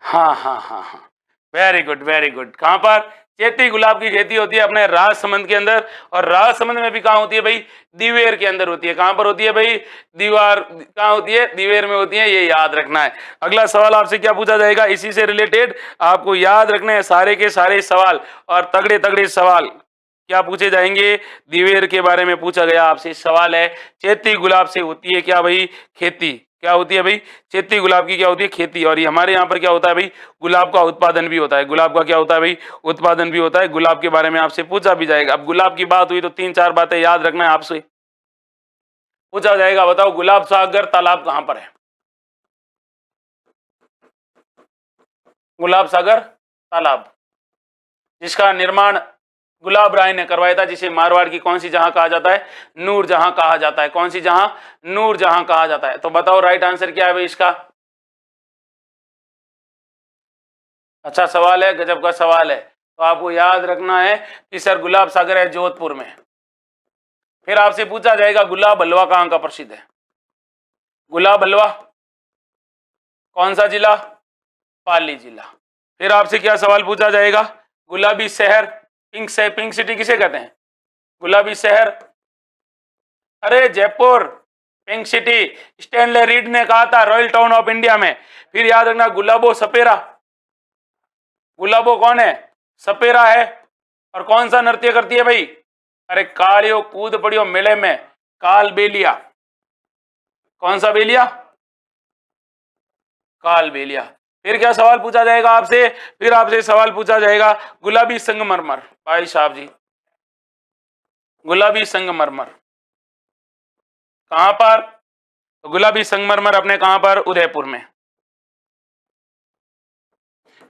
हाँ हाँ हाँ हाँ, वेरी गुड वेरी गुड। कहां पर, चेती गुलाब की खेती होती है अपने राजसमंद के अंदर। और राजसमंद में भी कहां होती है भाई, दिवेर के अंदर होती है। कहां पर होती है भाई, दीवार कहां होती है, दिवेर में होती है, ये याद रखना है। अगला सवाल आपसे क्या पूछा जाएगा, इसी से रिलेटेड आपको याद रखने हैं सारे के सारे सवाल, और तगड़े तगड़े सवाल क्या पूछे जाएंगे, दिवेर के बारे में पूछा गया आपसे सवाल है। चेती गुलाब से होती है क्या भाई, खेती। क्या होती है भाई, चेती गुलाब की क्या होती है, खेती। और ये हमारे यहाँ पर क्या होता है भाई, गुलाब का उत्पादन भी होता है। गुलाब का क्या होता है भाई, उत्पादन भी होता है। गुलाब के बारे में आपसे पूछा भी जाएगा। अब गुलाब की बात हुई तो तीन चार बातें याद रखना है आपसे। पूछा जाएगा, बताओ गुलाब सागर तालाब कहां पर है। गुलाब सागर तालाब जिसका निर्माण गुलाब राय ने करवाया था, जिसे मारवाड़ की कौन सी जहां कहा जाता है? नूरजहां कहा जाता है। कौन सी जहां? नूरजहां कहा जाता है। तो बताओ राइट आंसर क्या है भाई इसका? अच्छा सवाल है, गजब का सवाल है। तो आपको याद रखना है कि सर गुलाब सागर है जोधपुर में। फिर आपसे पूछा जाएगा गुलाब हलवा कहाँ का प्रसिद्ध है? गुलाब हलवा कौन सा जिला? पाली जिला। फिर आपसे क्या सवाल पूछा जाएगा? गुलाबी शहर, पिंक सिटी किसे कहते हैं? गुलाबी शहर, अरे Jaipur, pink city. Stanley read ने कहा था रॉयल टाउन ऑफ इंडिया में। फिर याद रखना गुलाबो सपेरा, गुलाबो कौन है? सपेरा है। और कौन सा नृत्य करती है भाई? अरे कालियो कूद पड़ियो मेले में, काल बेलिया। कौन सा बेलिया? काल बेलिया। फिर क्या सवाल पूछा जाएगा आपसे? फिर आपसे सवाल पूछा जाएगा गुलाबी संगमरमर। भाई साहब जी, गुलाबी संगमरमर कहां पर? तो गुलाबी संगमरमर अपने कहां पर? उदयपुर में।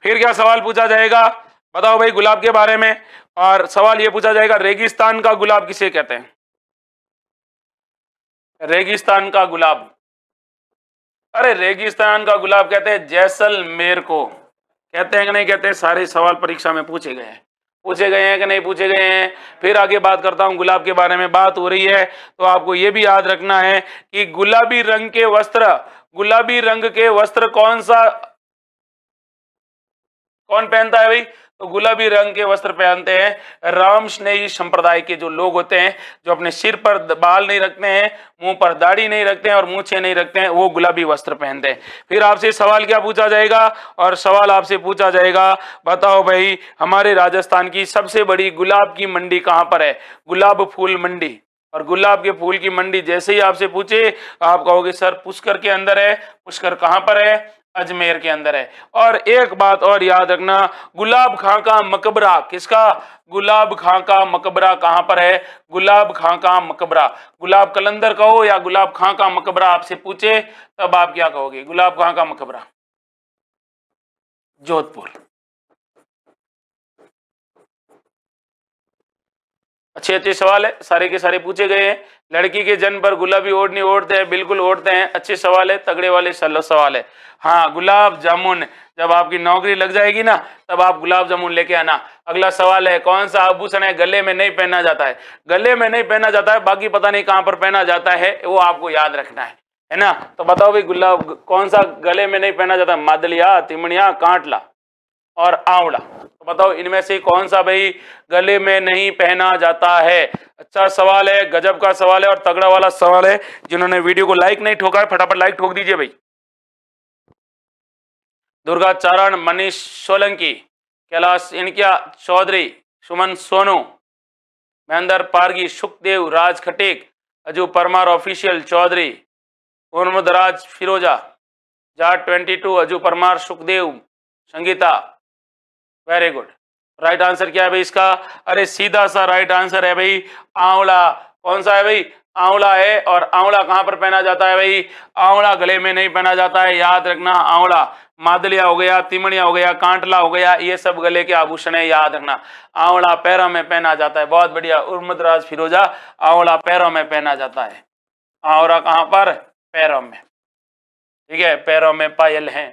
फिर क्या सवाल पूछा जाएगा? बताओ भाई गुलाब के बारे में। और सवाल यह पूछा जाएगा रेगिस्तान का गुलाब किसे कहते हैं? रेगिस्तान का गुलाब, अरे रेगिस्तान का गुलाब कहते हैं जैसलमेर को। कहते हैं कि नहीं कहते हैं? सारे सवाल परीक्षा में पूछे गए हैं। पूछे गए हैं कि नहीं पूछे गए हैं? फिर आगे बात करता हूं, गुलाब के बारे में बात हो रही है तो आपको यह भी याद रखना है कि गुलाबी रंग के वस्त्र, गुलाबी रंग के वस्त्र कौन पहनता है भाई? तो गुलाबी रंग के वस्त्र पहनते हैं राम स्नेही संप्रदाय के जो लोग होते हैं, जो अपने सिर पर बाल नहीं रखते हैं, मुंह पर दाढ़ी नहीं रखते हैं और मूछें नहीं रखते हैं, वो गुलाबी वस्त्र पहनते हैं। फिर आपसे सवाल क्या पूछा जाएगा? और सवाल आपसे पूछा जाएगा, बताओ भाई हमारे राजस्थान की सबसे बड़ी गुलाब की मंडी कहां पर है? गुलाब फूल मंडी। और गुलाब के फूल की मंडी जैसे ही आपसे पूछे, आप कहोगे सर पुष्कर के अंदर है। पुष्कर कहां पर है? अजमेर के अंदर है। और एक बात और याद रखना, गुलाब खां का मकबरा किसका? गुलाब खां का मकबरा कहां पर है? गुलाब खां का मकबरा। गुलाब कलंदर कहो या गुलाब खां का मकबरा आपसे पूछे, तब आप क्या कहोगे? गुलाब खां का मकबरा, जोधपुर। अच्छे अच्छे सवाल है, सारे के सारे पूछे गए हैं। लड़की के जन्म पर गुलाबी ओढ़नी ओढ़ते हैं, बिल्कुल ओढ़ते हैं। अच्छे सवाल है, तगड़े वाले सवाल है। हाँ, गुलाब जामुन, जब आपकी नौकरी लग जाएगी ना, तब आप गुलाब जामुन लेके आना। अगला सवाल है, कौन सा आभूषण है गले में नहीं पहना जाता है? गले में नहीं पहना जाता है, बाकी पता नहीं कहां पर पहना जाता है, वो आपको याद रखना है ना? तो बताओ भाई गुलाब कौन सा गले में नहीं पहना जाता? मादलिया, तिमड़िया, कांटला और आंवला। तो बताओ इनमें से कौन सा भाई गले में नहीं पहना जाता है? अच्छा सवाल है, गजब का सवाल है और तगड़ा वाला सवाल है। जिन्होंने वीडियो को लाइक नहीं ठोका है, फटाफट लाइक ठोक दीजिए भाई। दुर्गा चारण, मनीष सोलंकी, कैलाश इनकिया चौधरी, सुमन सोनू, महेंद्र पारगी, सुखदेव, राज खटीक, अजू परमार ऑफिशियल चौधरी, मोहम्मद राज फिरोजा, जाट 22, अजू Parmar, Sukhdev, Sangeeta. Very good. Right answer क्या है भाई इसका? अरे सीधा सा राइट आंसर है भाई आंवला। कौन सा है भाई? आंवला है। और आंवला कहां पर पहना जाता है भाई? आंवला गले में नहीं पहना जाता है, याद रखना। आंवला, मादलिया हो गया, तिमड़िया हो गया, कांटला हो गया, ये सब गले के आभूषण है, याद रखना। आंवला पैरों में पहना जाता है। बहुत बढ़िया उर्मद राज फिरोजा, आंवला पैरों में पहना जाता है। आंवला कहां पर? पैरों में। ठीक है, पैरों में पायल है।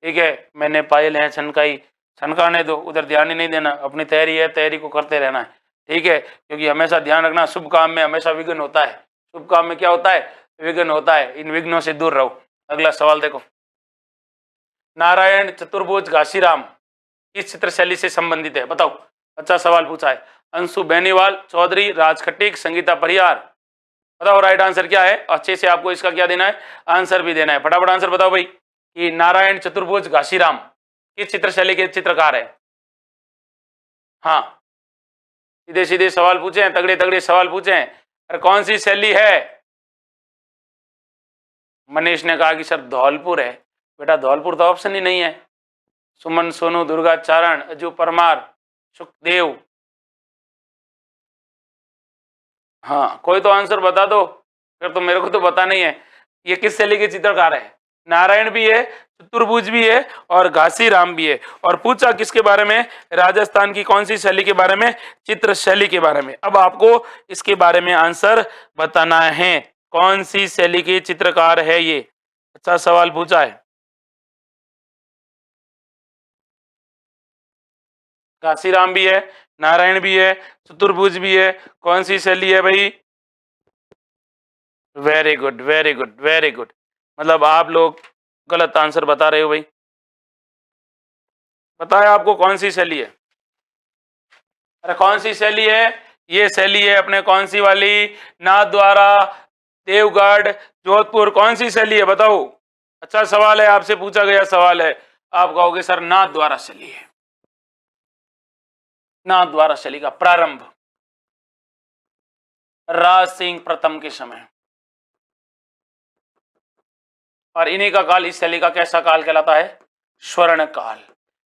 ठीक है, मैंने पायल है छनकाई, छनकाने दो, उधर ध्यान ही नहीं देना। अपनी तैयारी है, तैयारी को करते रहना है। ठीक है, क्योंकि हमेशा ध्यान रखना, शुभ काम में हमेशा विघ्न होता है। शुभ काम में क्या होता है? विघ्न होता है। इन विघ्नों से दूर रहो। अगला सवाल देखो, नारायण चतुर्भुज घासीराम किस चित्रशैली से संबंधित है? बताओ। अच्छा सवाल पूछा है। अंशु बेनीवाल, चौधरी, राज खटीक, संगीता परिहार। बताओ राइट आंसर क्या है? अच्छे से आपको इसका क्या देना है? आंसर भी देना है। फटाफट आंसर बताओ भाई कि नारायण चतुर्भुज घासीराम किस चित्रशैली के चित्रकार है? हाँ, सीधे सीधे सवाल पूछे हैं, तगड़े तगड़े सवाल पूछे हैं। अरे कौन सी शैली है? मनीष ने कहा कि सर धौलपुर है। बेटा धौलपुर तो ऑप्शन ही नहीं है। सुमन सोनू, दुर्गा चारण, अजू परमार, सुखदेव। हाँ, कोई तो आंसर बता दो। फिर तो मेरे को तो पता नहीं है ये किस शैली के चित्रकार है। नारायण भी है, चतुर्भुज भी है और घासीराम भी है। और पूछा किसके बारे में, राजस्थान की कौन सी शैली के बारे में, चित्र शैली के बारे में। अब आपको इसके बारे में आंसर बताना है, कौन सी शैली के चित्रकार है ये। अच्छा सवाल पूछा है। घासीराम भी है, नारायण भी है, चतुर्भुज भी है, कौन सी शैली है भाई। Very good very good very good, मतलब आप लोग गलत आंसर बता रहे हो भाई। बताया आपको कौन सी शैली है। अरे कौन सी शैली है, ये शैली है अपने कौन सी वाली, नाथद्वारा, देवगढ़, जोधपुर, कौन सी शैली है बताओ। अच्छा सवाल है, आपसे पूछा गया सवाल है, आप कहोगे सर नाथद्वारा शैली है। नाथद्वारा शैली का प्रारंभ राज सिंह प्रथम के समय, और इन्हीं का काल, इस शैली का कैसा काल कहलाता है, स्वर्ण काल।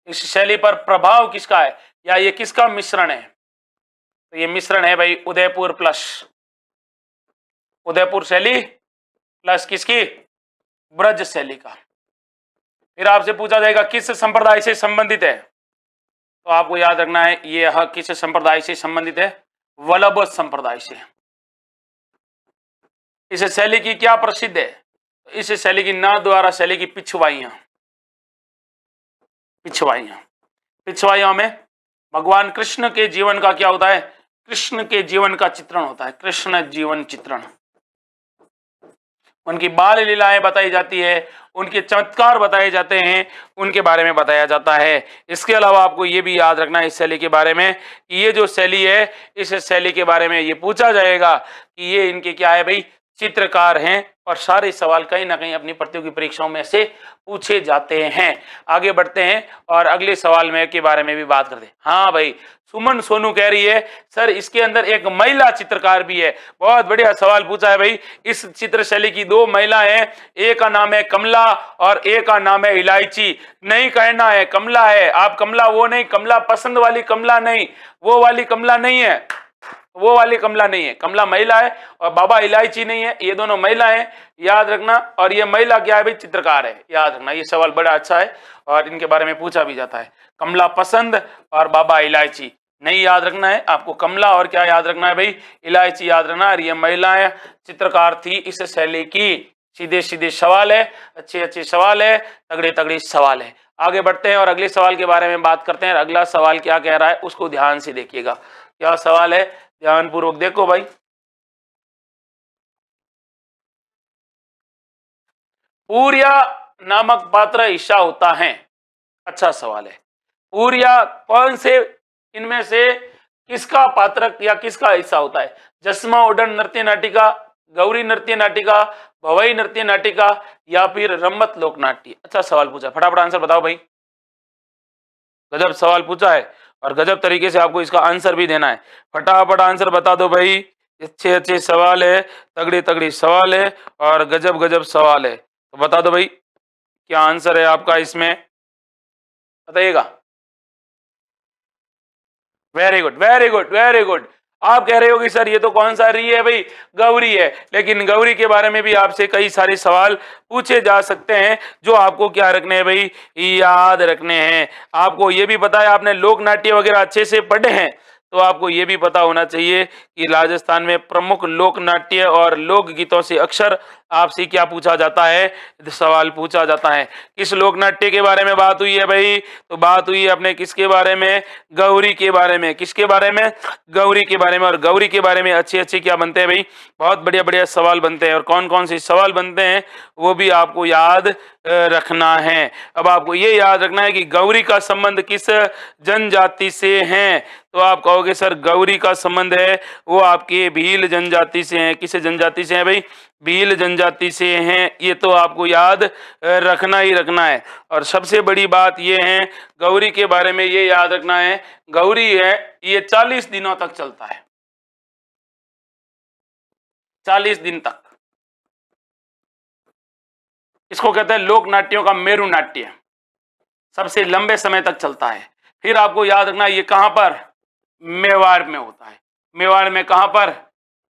इस शैली पर प्रभाव किसका है, या ये किसका मिश्रण है, तो ये मिश्रण है भाई उदयपुर प्लस, उदयपुर शैली प्लस किसकी, ब्रज शैली का। फिर आपसे पूछा जाएगा किस संप्रदाय से संबंधित है, तो आपको याद रखना है ये किस संप्रदाय से संबंधित है, वल्लभ संप्रदाय से। इस शैली की क्या प्रसिद्ध है, इस शैली की नाथद्वारा शैली की पिछवाइयां, पिछवाइयां, पिछवाइयों में भगवान कृष्ण के जीवन का क्या होता है, कृष्ण के जीवन का चित्रण होता है, कृष्ण जीवन चित्रण। उनकी बाल लीलाएं बताई जाती है, उनके चमत्कार बताए जाते हैं, उनके बारे में बताया जाता है। इसके अलावा आपको ये भी याद रखना है इस शैली के बारे में कि ये जो शैली है, इस शैली के बारे में ये पूछा जाएगा कि ये इनके क्या है भाई, चित्रकार हैं। और सारे सवाल कहीं ना कहीं अपनी प्रतियोगी परीक्षाओं में से पूछे जाते हैं। आगे बढ़ते हैं और अगले सवाल में के बारे में भी बात करते हैं। हाँ भाई, सुमन सोनू कह रही है सर इसके अंदर एक महिला चित्रकार भी है। बहुत बढ़िया सवाल पूछा है भाई। इस चित्र शैली की दो महिलाएं हैं, एक का नाम है कमला और एक का नाम है इलायची। नहीं कहना है कमला है, आप कमला वो नहीं, कमला पसंद वाली कमला नहीं, वो वाली कमला नहीं है, वो वाली कमला नहीं है, कमला महिला है और बाबा इलायची नहीं है, ये दोनों महिला है, याद रखना। और ये महिला क्या है भाई, चित्रकार है, याद रखना। ये सवाल बड़ा अच्छा है और इनके बारे में पूछा भी जाता है। कमला पसंद और बाबा इलायची नहीं याद रखना है आपको, कमला और क्या याद रखना है भाई, इलायची याद रखना। और ये महिलाएं चित्रकार थी इस शैली की। सीधे सीधे सवाल है, अच्छे अच्छे सवाल है, तगड़े तगड़े सवाल है। आगे बढ़ते हैं और अगले सवाल के बारे में बात करते हैं। अगला सवाल क्या कह रहा है उसको ध्यान से देखिएगा। क्या सवाल है, ध्यानपूर्वक देखो भाई। पूर्या नामक पात्र ईशा होता है। अच्छा सवाल है, पूर्या कौन से इनमें से किसका पात्र या किसका हिस्सा होता है, जसमा उडन नृत्य नाटिका, गौरी नृत्य नाटिका, भवई नृत्य नाटिका या फिर रम्मत लोक नाट्य। अच्छा सवाल पूछा, फटाफट आंसर बताओ भाई। गजब सवाल पूछा है और गजब तरीके से आपको इसका आंसर भी देना है। फटाफट आंसर बता दो भाई, अच्छे अच्छे सवाल है, तगड़ी तगड़ी सवाल है और गजब गजब सवाल है। तो बता दो भाई क्या आंसर है आपका इसमें, बताइएगा। Very good very good very good. आप कह रहे हो कि सर ये तो कौन सा रही है भाई, गौरी है। लेकिन गौरी के बारे में भी आपसे कई सारे सवाल पूछे जा सकते हैं जो आपको क्या रखने हैं भाई, याद रखने हैं। आपको ये भी पता है, आपने लोक नाट्य वगैरह अच्छे से पढ़े हैं, तो आपको ये भी पता होना चाहिए कि राजस्थान में प्रमुख लोक नाट्य और लोक गीतों से अक्सर आपसे क्या पूछा जाता है, सवाल पूछा जाता है। किस लोक नाट्य के बारे में बात हुई है भाई, तो बात हुई है अपने किसके बारे में, गौरी के बारे में। किसके बारे में, गौरी के बारे में। और गौरी के बारे में अच्छे अच्छे क्या बनते हैं भाई, बहुत बढ़िया बढ़िया सवाल बनते हैं। और कौन कौन से सवाल बनते हैं वो भी आपको याद रखना है। अब आपको ये याद रखना है कि गौरी का संबंध किस जनजाति से है, तो आप कहोगे सर गौरी का संबंध है वो आपके भील जनजाति से है। किस जनजाति से है भाई, भील जनजाति से हैं। ये तो आपको याद रखना ही रखना है। और सबसे बड़ी बात ये है गौरी के बारे में ये याद रखना है, गौरी है ये 40 दिनों तक चलता है, 40 दिन तक। इसको कहते हैं लोक नाट्यों का मेरु नाट्य, सबसे लंबे समय तक चलता है। फिर आपको याद रखना ये कहां पर, मेवाड़ में होता है। मेवाड़ में कहां पर,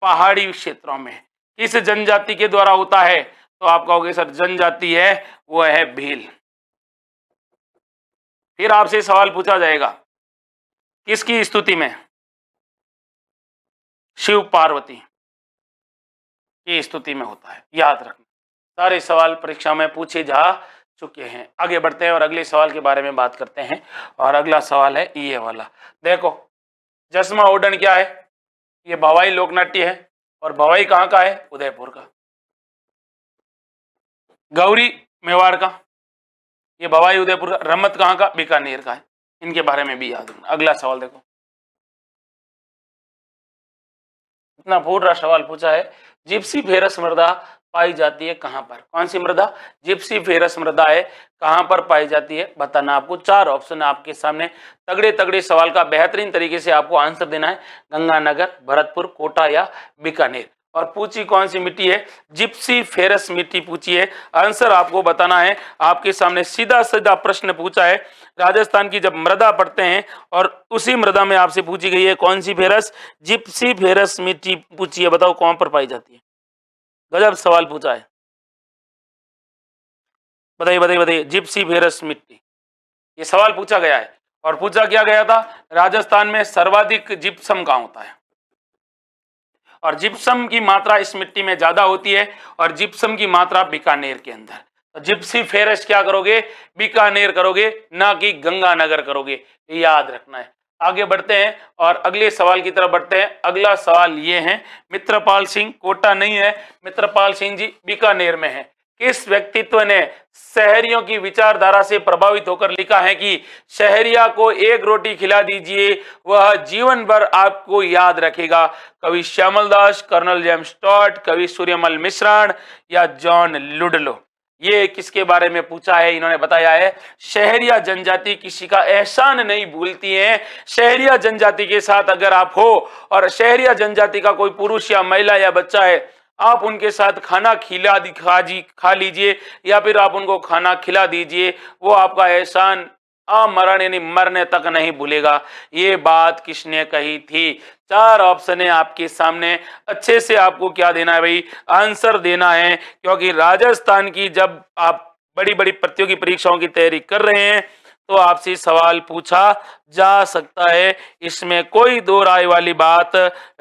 पहाड़ी क्षेत्रों में। किस जनजाति के द्वारा होता है, तो आप कहोगे सर जनजाति है वो है भील। फिर आपसे सवाल पूछा जाएगा किसकी स्तुति में? शिव पार्वती की स्तुति में होता है, याद रखना। सारे सवाल परीक्षा में पूछे जा चुके हैं। आगे बढ़ते हैं और अगले सवाल के बारे में बात करते हैं। और अगला सवाल है ये वाला, देखो जसमा ओडन क्या है? ये भवाई लोकनाट्य है। और भवाई कहाँ का है? उदयपुर का। गौरी मेवाड़ का, ये भवाई उदयपुर का। रमत कहाँ का? बीकानेर का है। इनके बारे में भी याद रखना। अगला सवाल देखो, इतना पूरा सवाल पूछा है। जिप्सी फेरस मृदा पाई जाती है कहां पर? कौन सी मृदा? जिप्सी फेरस मृदा है, कहां पर पाई जाती है बताना। आपको 4 ऑप्शन है आपके सामने। तगड़े तगड़े सवाल का बेहतरीन तरीके से आपको आंसर देना है। गंगानगर, भरतपुर, कोटा या बीकानेर। और पूछी कौन सी मिट्टी है? जिप्सी फेरस मिट्टी पूछी है। आंसर आपको बताना है। आपके सामने सीधा सीधा प्रश्न पूछा है। राजस्थान की जब मृदा पढ़ते हैं और उसी मृदा में आपसे पूछी गई है कौन सी फेरस? जिप्सी फेरस मिट्टी पूछी है। बताओ कौन पर पाई जाती है? गजब सवाल पूछा है। बताइए बताइए बताइए। जिप्सी फेरस मिट्टी, ये सवाल पूछा गया है। और पूछा क्या गया था? राजस्थान में सर्वाधिक जिप्सम कहाँ होता है? और जिप्सम की मात्रा इस मिट्टी में ज्यादा होती है। और जिप्सम की मात्रा बीकानेर के अंदर। तो जिप्सी फेरस क्या करोगे? बीकानेर करोगे, ना कि गंगानगर करोगे। याद रखना है। आगे बढ़ते हैं और अगले सवाल की तरफ बढ़ते हैं। अगला सवाल ये है, मित्रपाल सिंह, कोटा नहीं है, मित्रपाल सिंह जी बीकानेर में है। किस व्यक्तित्व ने शहरियों की विचारधारा से प्रभावित होकर लिखा है कि शहरिया को एक रोटी खिला दीजिए, वह जीवन भर आपको याद रखेगा? कवि श्यामल दास, कर्नल जेम्स टॉड, कवि सूर्यमल मिश्रण या जॉन लुडलो। ये किसके बारे में पूछा है? इन्होंने बताया है शहरिया जनजाति किसी का एहसान नहीं भूलती है। शहरिया जनजाति के साथ अगर आप हो और शहरिया जनजाति का कोई पुरुष या महिला या बच्चा है, आप उनके साथ खाना खा लीजिए या फिर आप उनको खाना खिला दीजिए, वो आपका एहसान अमरण यानी मरने तक नहीं भूलेगा। ये बात किसने कही थी? 4 ऑप्शन है आपके सामने। अच्छे से आपको क्या देना है भाई? आंसर देना है। क्योंकि राजस्थान की जब आप बड़ी बड़ी प्रतियोगी परीक्षाओं की तैयारी कर रहे हैं तो आपसे सवाल पूछा जा सकता है, इसमें कोई दो राय वाली बात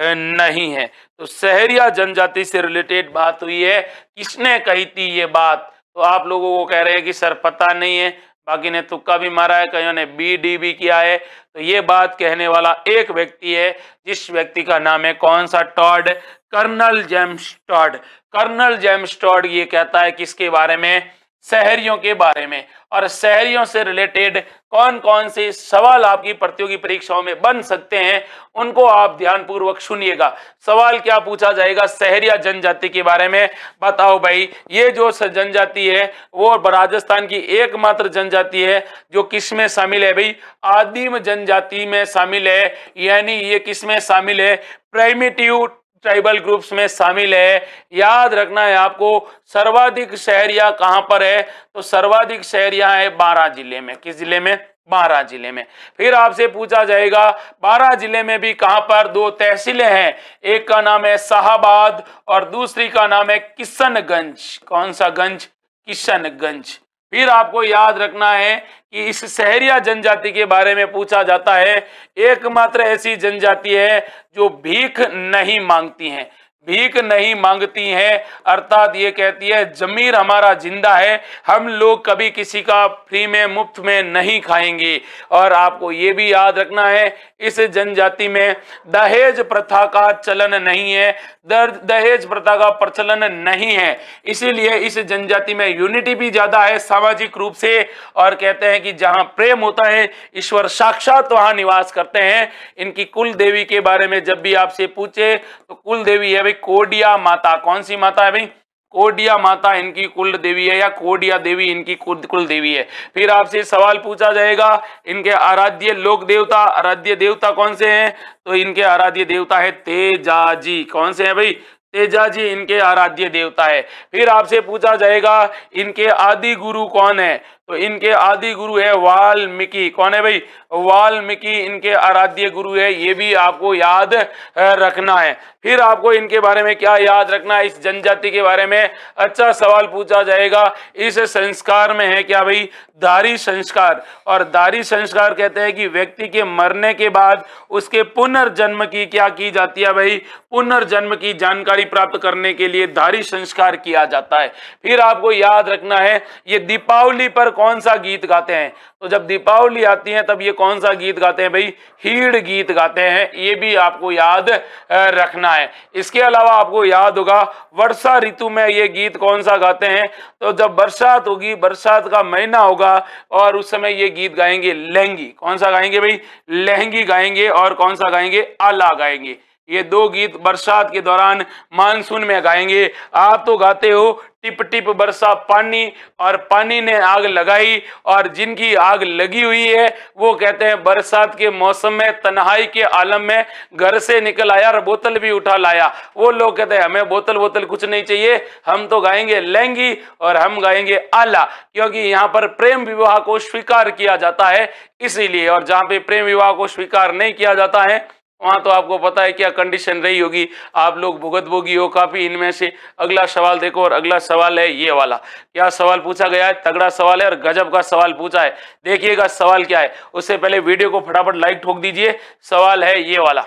नहीं है। तो शहरिया जनजाति से रिलेटेड बात हुई है। किसने कही थी ये बात? तो आप लोगों को कह रहे हैं कि सर पता नहीं है, बाकी ने तुक्का भी मारा है, कईयों ने बी भी किया है। तो ये बात कहने वाला एक व्यक्ति है, जिस व्यक्ति का नाम है कौन सा? Tod, colonel James Tod. Colonel James Tod ये कहता है किसके बारे में? शहरियों के बारे में। और शहरियों से रिलेटेड कौन कौन से सवाल आपकी प्रतियोगी परीक्षाओं में बन सकते हैं, उनको आप ध्यानपूर्वक सुनिएगा। सवाल क्या पूछा जाएगा? शहरिया जनजाति के बारे में। बताओ भाई, ये जो जनजाति है वो राजस्थान की एकमात्र जनजाति है जो किस में शामिल है भाई? आदिम जनजाति में शामिल है। यानी ये किस में शामिल है? प्राइमिटिव ट्राइबल ग्रुप्स में शामिल है। याद रखना है आपको। सर्वाधिक शहरिया कहां पर है? तो सर्वाधिक शहरिया है 12 जिले में। किस जिले में? 12 जिले में। फिर आपसे पूछा जाएगा 12 जिले में भी कहां पर? 2 तहसीलें हैं, एक का नाम है शाहाबाद और दूसरी का नाम है किशनगंज। कौन सा गंज? किशनगंज। फिर आपको याद रखना है कि इस शहरिया जनजाति के बारे में पूछा जाता है, एकमात्र ऐसी जनजाति है जो भीख नहीं मांगती है। भीख नहीं मांगती हैं अर्थात ये कहती है जमीर हमारा जिंदा है, हम लोग कभी किसी का फ्री में मुफ्त में नहीं खाएंगे। और आपको ये भी याद रखना है इस जनजाति में दहेज प्रथा का चलन नहीं है, दहेज प्रथा का प्रचलन नहीं है। इसीलिए इस जनजाति में यूनिटी भी ज्यादा है सामाजिक रूप से। और कहते हैं कि जहां प्रेम होता है ईश्वर साक्षात वहां निवास करते हैं। इनकी कुल देवी के बारे में जब भी आपसे पूछे तो कुल देवी है भाई कोडिया माता। कौन सी माता है भाई? कोडिया माता इनकी कुल देवी है या कोडिया देवी इनकी कुल देवी है। फिर आपसे सवाल पूछा जाएगा इनके आराध्य लोक देवता, आराध्य देवता कौन से हैं? तो इनके आराध्य देवता है तेजाजी। कौन से हैं भाई? तेजाजी इनके आराध्य देवता है। फिर आपसे पूछा जाएगा इनके आदि गुरु कौन है? तो इनके आदि गुरु है वाल्मीकि। कौन है भाई? वाल्मीकि इनके आराध्य गुरु है, ये भी आपको याद रखना है। फिर आपको इनके बारे में क्या याद रखना है? इस जनजाति के बारे में अच्छा सवाल पूछा जाएगा। इस संस्कार में है क्या भाई? दारी संस्कार। और दारी संस्कार कहते हैं कि व्यक्ति के मरने के बाद उसके पुनर्जन्म की क्या की जाती है भाई? पुनर्जन्म की जानकारी प्राप्त करने के लिए दारी संस्कार किया जाता है। फिर आपको याद रखना है, ये दीपावली पर कौन सा गीत गाते हैं? तो जब दीपावली आती है तब ये कौन सा गीत गाते हैं भाई? हीड़ गीत गाते हैं। ये भी आपको याद रखना है। इसके अलावा आपको याद होगा वर्षा ऋतु में ये गीत कौन सा गाते हैं? तो जब बरसात होगी, बरसात का महीना होगा और उस समय ये गीत गाएंगे लहंगी। कौन सा गाएंगे भाई? लहंगी गाएंगे। और कौन सा गाएंगे? आला गाएंगे। ये दो गीत बरसात के दौरान मानसून में गाएंगे। आप तो गाते हो टिप टिप बरसा पानी और पानी ने आग लगाई, और जिनकी आग लगी हुई है वो कहते हैं बरसात के मौसम में तन्हाई के आलम में घर से निकल आया और बोतल भी उठा लाया। वो लोग कहते हैं हमें बोतल बोतल कुछ नहीं चाहिए, हम तो गाएंगे लहंगी और हम गाएंगे आला, क्योंकि यहाँ पर प्रेम विवाह को स्वीकार किया जाता है इसीलिए। और जहाँ पे प्रेम विवाह को स्वीकार नहीं किया जाता है वहां तो आपको पता है क्या कंडीशन रही होगी, आप लोग भुगतभोगी हो काफी इनमें से। अगला सवाल देखो, और अगला सवाल है ये वाला। क्या सवाल पूछा गया है? तगड़ा सवाल है और गजब का सवाल पूछा है। देखिएगा सवाल क्या है। उससे पहले वीडियो को फटाफट लाइक ठोक दीजिए। सवाल है ये वाला।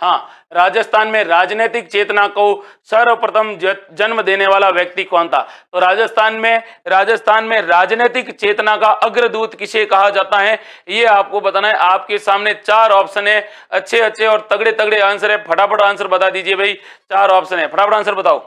हाँ, राजस्थान में राजनीतिक चेतना को सर्वप्रथम जन्म देने वाला व्यक्ति कौन था? तो राजस्थान में राजनीतिक चेतना का अग्रदूत किसे कहा जाता है? ये आपको बताना है। आपके सामने चार ऑप्शन है, अच्छे अच्छे और तगड़े तगड़े आंसर है। फटाफट आंसर बता दीजिए भाई। चार ऑप्शन है, फटाफट आंसर बताओ।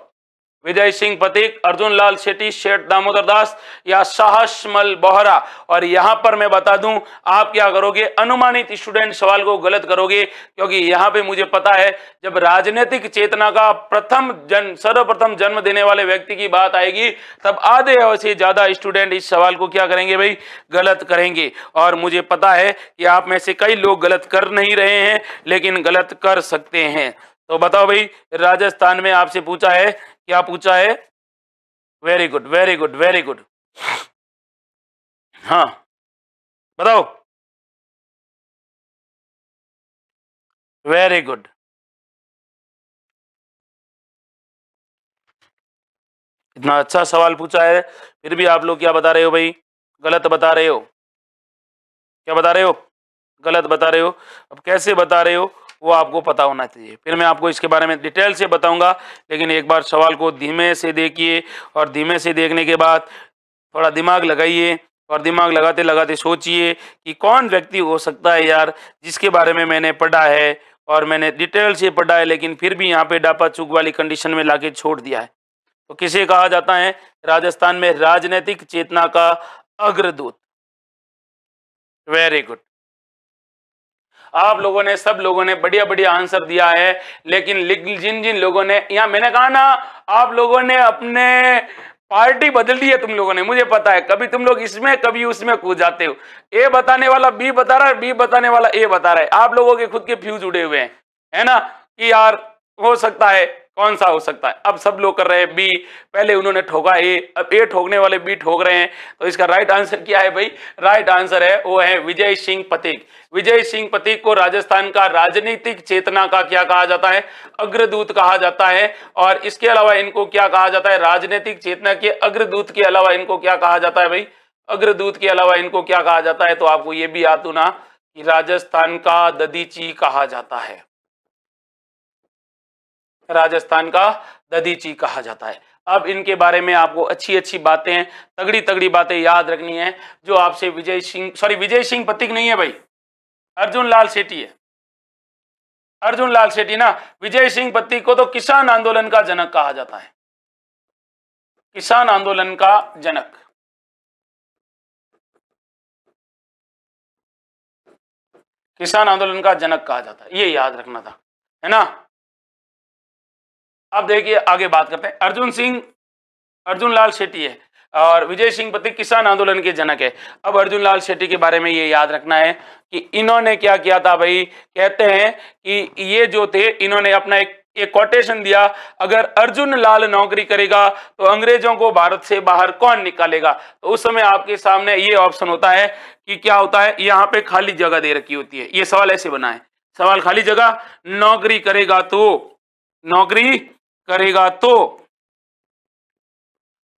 विजय सिंह पथिक, अर्जुन लाल शेट्टी, शेठ दामोदर दास या साहसमल बोहरा। और यहां पर मैं बता दूं, आप क्या करोगे? अनुमानित स्टूडेंट सवाल को गलत करोगे, क्योंकि यहां पे मुझे पता है जब राजनीतिक चेतना का सर्वप्रथम जन्म देने वाले व्यक्ति की बात आएगी तब आधे से ज्यादा स्टूडेंट इस सवाल को क्या करेंगे भाई? गलत करेंगे। और मुझे पता है कि आप में से कई लोग गलत कर नहीं रहे हैं, लेकिन गलत कर सकते हैं। तो बताओ भाई, राजस्थान में आपसे पूछा है, क्या पूछा है? Very good, very good, very good. हाँ बताओ। Very good. इतना अच्छा सवाल पूछा है, फिर भी आप लोग क्या बता रहे हो भाई? गलत बता रहे हो। क्या बता रहे हो? गलत बता रहे हो। अब कैसे बता रहे हो वो आपको पता होना चाहिए, फिर मैं आपको इसके बारे में डिटेल से बताऊंगा। लेकिन एक बार सवाल को धीमे से देखिए, और धीमे से देखने के बाद थोड़ा दिमाग लगाइए, और दिमाग लगाते लगाते सोचिए कि कौन व्यक्ति हो सकता है यार जिसके बारे में मैंने पढ़ा है और मैंने डिटेल से पढ़ा है, लेकिन फिर भी यहाँ पे डापा चूक वाली कंडीशन में लाके छोड़ दिया है। तो किसे कहा जाता है राजस्थान में राजनीतिक चेतना का अग्रदूत? Very good. आप लोगों ने, सब लोगों ने बढ़िया बढ़िया आंसर दिया है, लेकिन जिन जिन लोगों ने, यहाँ मैंने कहा ना, आप लोगों ने अपने पार्टी बदल दी है तुम लोगों ने। मुझे पता है कभी तुम लोग इसमें कभी उसमें कूद जाते हो। ए बताने वाला बी बता रहा है, बी बताने वाला ए बता रहा है। आप लोगों के खुद के फ्यूज उड़े हुए हैं, है ना, कि यार हो सकता है, कौन सा हो सकता है। अब सब लोग कर रहे हैं बी, पहले उन्होंने ठोका ए, अब ए ठोकने वाले बी ठोक रहे हैं। तो इसका राइट आंसर क्या है भाई? राइट आंसर है वो है विजय सिंह पथिक। विजय सिंह पथिक को राजस्थान का राजनीतिक चेतना का क्या कहा जाता है? अग्रदूत कहा जाता है। और इसके अलावा इनको क्या कहा जाता है? राजनीतिक चेतना के अग्रदूत के अलावा इनको क्या कहा जाता है भाई? अग्रदूत के अलावा इनको क्या कहा जाता है? तो आपको ये भी याद होना कि राजस्थान का दधीची कहा जाता है। राजस्थान का दधीची कहा जाता है। अब इनके बारे में आपको अच्छी अच्छी बातें, तगड़ी तगड़ी बातें याद रखनी है, जो आपसे विजय सिंह पथिक नहीं है भाई, अर्जुन लाल शेट्टी है। अर्जुन लाल शेट्टी ना, विजय सिंह पथिक को तो किसान आंदोलन का जनक कहा जाता है। किसान आंदोलन का जनक। किसान आंदोलन का जनक कहा जाता है, ये याद रखना था, है ना। अब देखिए आगे बात करते हैं। अर्जुन लाल शेट्टी है और विजय सिंह पथिक किसान आंदोलन के जनक है। अब अर्जुन लाल शेट्टी के बारे में ये याद रखना है कि इन्होंने क्या किया था भाई? कहते हैं कि ये जो थे, इन्होंने अपना एक एक कोटेशन दिया, अगर अर्जुन लाल नौकरी करेगा तो अंग्रेजों को भारत से बाहर कौन निकालेगा। तो उस समय आपके सामने ये ऑप्शन होता है कि क्या होता है, यहाँ पे खाली जगह दे रखी होती है। ये सवाल ऐसे बना है, सवाल खाली जगह, नौकरी करेगा तो, नौकरी करेगा तो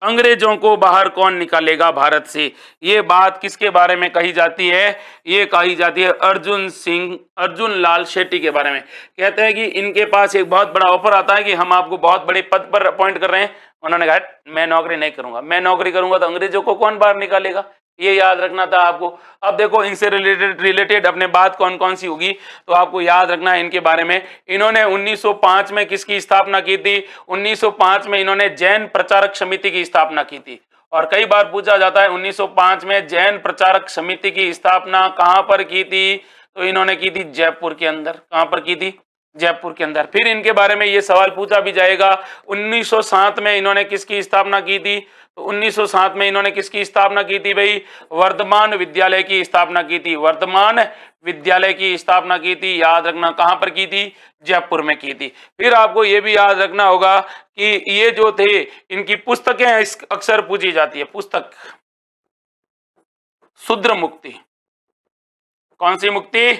अंग्रेजों को बाहर कौन निकालेगा भारत से। ये बात किसके बारे में कही जाती है, ये कही जाती है अर्जुन लाल शेट्टी के बारे में। कहते हैं कि इनके पास एक बहुत बड़ा ऑफर आता है कि हम आपको बहुत बड़े पद पर अपॉइंट कर रहे हैं। उन्होंने कहा मैं नौकरी नहीं करूंगा, मैं नौकरी करूंगा तो अंग्रेजों को कौन बाहर निकालेगा, ये याद रखना था आपको। अब देखो इनसे रिलेटेड अपने बात कौन कौन सी होगी, तो आपको याद रखना है इनके बारे में। इन्होंने 1905 में किसकी स्थापना की थी, 1905 में इन्होंने जैन प्रचारक समिति की स्थापना की थी। और कई बार पूछा जाता है 1905 में जैन प्रचारक समिति की स्थापना कहां पर की थी, तो इन्होंने की थी जयपुर के अंदर। कहां पर की थी, जयपुर के अंदर। फिर इनके बारे में ये सवाल पूछा भी जाएगा, 1907 में इन्होंने किसकी स्थापना की थी, तो 1907 में इन्होंने किसकी स्थापना की थी भाई, वर्धमान विद्यालय की स्थापना की थी। वर्धमान विद्यालय की स्थापना की थी, याद रखना कहां पर की थी, जयपुर में की थी। फिर आपको ये भी याद रखना होगा कि ये जो थे इनकी पुस्तकें अक्सर पूछी जाती है। पुस्तक शूद्र मुक्ति, कौन सी मुक्ति,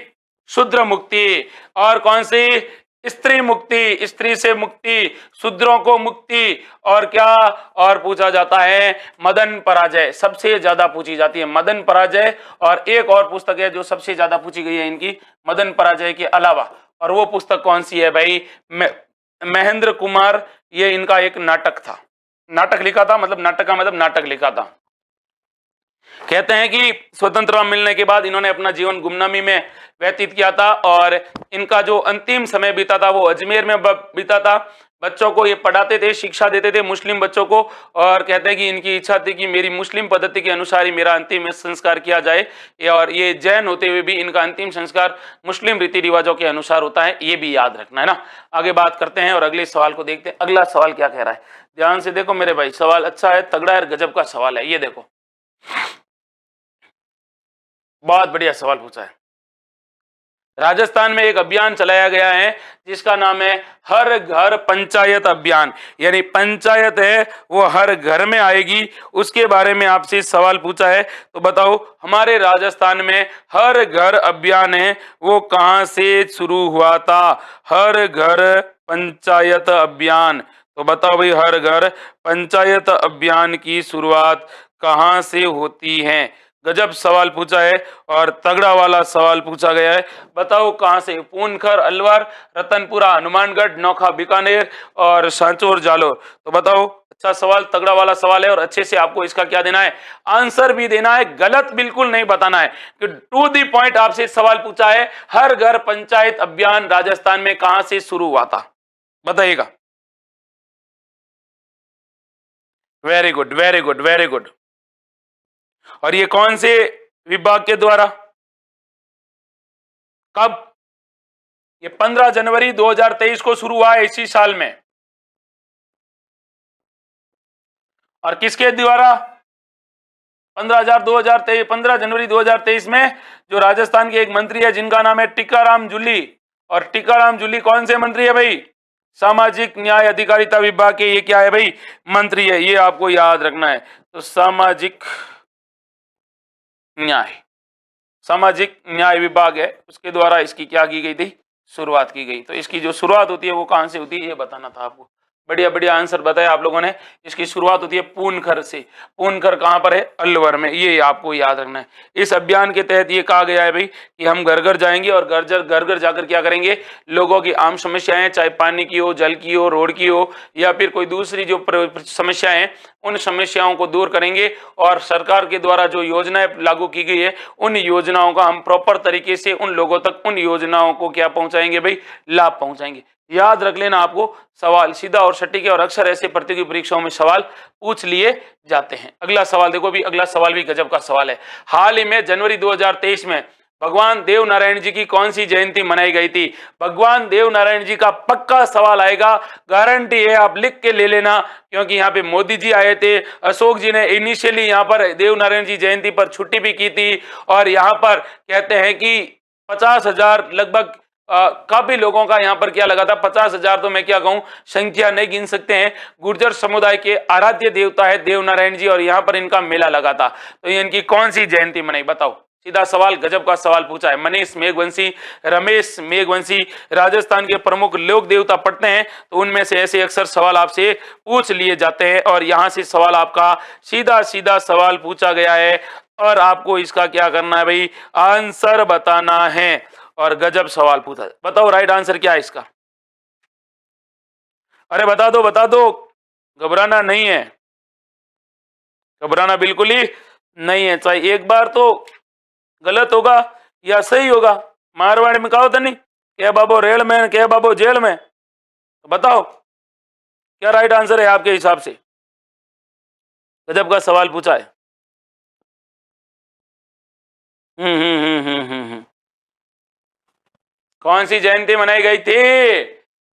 शूद्र मुक्ति। और कौन सी, स्त्री मुक्ति, स्त्री से मुक्ति, शूद्रों को मुक्ति। और क्या, और पूछा जाता है मदन पराजय, सबसे ज्यादा पूछी जाती है मदन पराजय। और एक और पुस्तक है जो सबसे ज्यादा पूछी गई है इनकी मदन पराजय के अलावा, और वो पुस्तक कौन सी है भाई, महेंद्र कुमार। ये इनका एक नाटक था, नाटक लिखा था, मतलब नाटक का मतलब नाटक लिखा था। कहते हैं कि स्वतंत्रता मिलने के बाद इन्होंने अपना जीवन गुमनामी में व्यतीत किया था, और इनका जो अंतिम समय बीता था वो अजमेर में बीता था। बच्चों को ये पढ़ाते थे, शिक्षा देते थे मुस्लिम बच्चों को। और कहते हैं कि इनकी इच्छा थी कि मेरी मुस्लिम पद्धति के अनुसार ही मेरा अंतिम संस्कार किया जाए, और ये जैन होते हुए भी इनका अंतिम संस्कार मुस्लिम रीति रिवाजों के अनुसार होता है, ये भी याद रखना है ना। आगे बात करते हैं और अगले सवाल को देखते हैं। अगला सवाल क्या कह रहा है, ध्यान से देखो मेरे भाई, सवाल अच्छा है, तगड़ा है, गजब का सवाल है। ये देखो बहुत बढ़िया सवाल पूछा है। राजस्थान में एक अभियान चलाया गया है जिसका नाम है हर घर पंचायत अभियान, यानी पंचायत है वो हर घर में आएगी, उसके बारे में आपसे सवाल पूछा है। तो बताओ हमारे राजस्थान में हर घर अभियान है वो कहां से शुरू हुआ था, हर घर पंचायत अभियान। तो बताओ भाई हर घर पंचायत अभियान की शुरुआत कहां से होती है। गजब सवाल पूछा है और तगड़ा वाला सवाल पूछा गया है। बताओ कहां से, पूनखर, अलवर, रतनपुरा, हनुमानगढ़, नौखा, बीकानेर और सांचौर, जालोर। तो बताओ, अच्छा सवाल, तगड़ा वाला सवाल है, और अच्छे से आपको इसका क्या देना है, आंसर भी देना है, गलत बिल्कुल नहीं बताना है कि टू दी पॉइंट आपसे सवाल पूछा है, हर घर पंचायत अभियान राजस्थान में कहां से शुरू हुआ था, बताइएगा। Very good, very good, very good. और ये कौन से विभाग के द्वारा, कब, ये 15 जनवरी 2023 को शुरू हुआ है, इसी साल में। और किसके द्वारा, 15 जनवरी 2023 में जो राजस्थान के एक मंत्री है जिनका नाम है टीकाराम जूली। और टीकाराम जूली कौन से मंत्री है भाई, सामाजिक न्याय अधिकारिता विभाग के ये क्या है भाई, मंत्री है, ये आपको याद रखना है। तो सामाजिक न्याय विभाग है, उसके द्वारा इसकी क्या की गई थी, शुरुआत की गई। तो इसकी जो शुरुआत होती है वो कहां से होती है, ये बताना था आपको। बढ़िया बढ़िया आंसर बताया आप लोगों ने। इसकी शुरुआत होती है पूनखर से। पूनखर कहां पर है, अलवर में, ये आपको याद रखना है। इस अभियान के तहत ये कहा गया है भाई कि हम घर घर जाएंगे और घर घर जाकर क्या करेंगे, लोगों की आम समस्याएं, चाहे पानी की हो, जल की हो, रोड की हो, या फिर कोई दूसरी जो समस्याएं हैं, उन समस्याओं को दूर करेंगे। और सरकार के द्वारा जो योजनाएं लागू की गई है उन योजनाओं का हम प्रॉपर तरीके से उन लोगों तक उन योजनाओं को क्या पहुंचाएंगे भाई, लाभ पहुंचाएंगे। याद रख लेना, आपको सवाल सीधा और सटीक है, और अक्सर ऐसे प्रतियोगी परीक्षाओं में सवाल पूछ लिए जाते हैं। अगला सवाल देखो भी, अगला सवाल भी गजब का सवाल है। हाल ही में जनवरी 2023 में भगवान देव नारायण जी की कौन सी जयंती मनाई गई थी। भगवान देव नारायण जी का पक्का सवाल आएगा, गारंटी है, आप लिख के ले लेना, क्योंकि यहाँ पे मोदी जी आए थे, अशोक जी ने इनिशियली यहाँ पर देव नारायण जी जयंती पर छुट्टी भी की थी। और यहाँ पर कहते हैं कि 50,000 लगभग काफी लोगों का यहाँ पर क्या लगा था, 50,000 तो मैं क्या कहूँ, संख्या नहीं गिन सकते हैं। गुर्जर समुदाय के आराध्य देवता है देवनारायण जी, और यहाँ पर इनका मेला लगा था। तो ये इनकी कौन सी जयंती मनाई, बताओ। सीधा सवाल, गजब का सवाल पूछा है। मनीष मेघवंशी, रमेश मेघवंशी राजस्थान के प्रमुख लोक देवता पढ़ते हैं तो उनमें से ऐसे अक्सर सवाल आपसे पूछ लिए जाते हैं, और यहाँ से सवाल आपका सीधा सीधा सवाल पूछा गया है, और आपको इसका क्या करना है भाई, आंसर बताना है। और गजब सवाल पूछा है, बताओ राइट आंसर क्या है इसका। अरे बता दो बता दो, घबराना नहीं है, घबराना बिल्कुल ही नहीं है। चाहे एक बार तो गलत होगा या सही होगा, मारवाड़ी में कहा होता नहीं, क्या बाबो रेल में क्या बाबो जेल में। तो बताओ क्या राइट आंसर है आपके हिसाब से। गजब का सवाल पूछा है। कौन सी जयंती मनाई गई थी,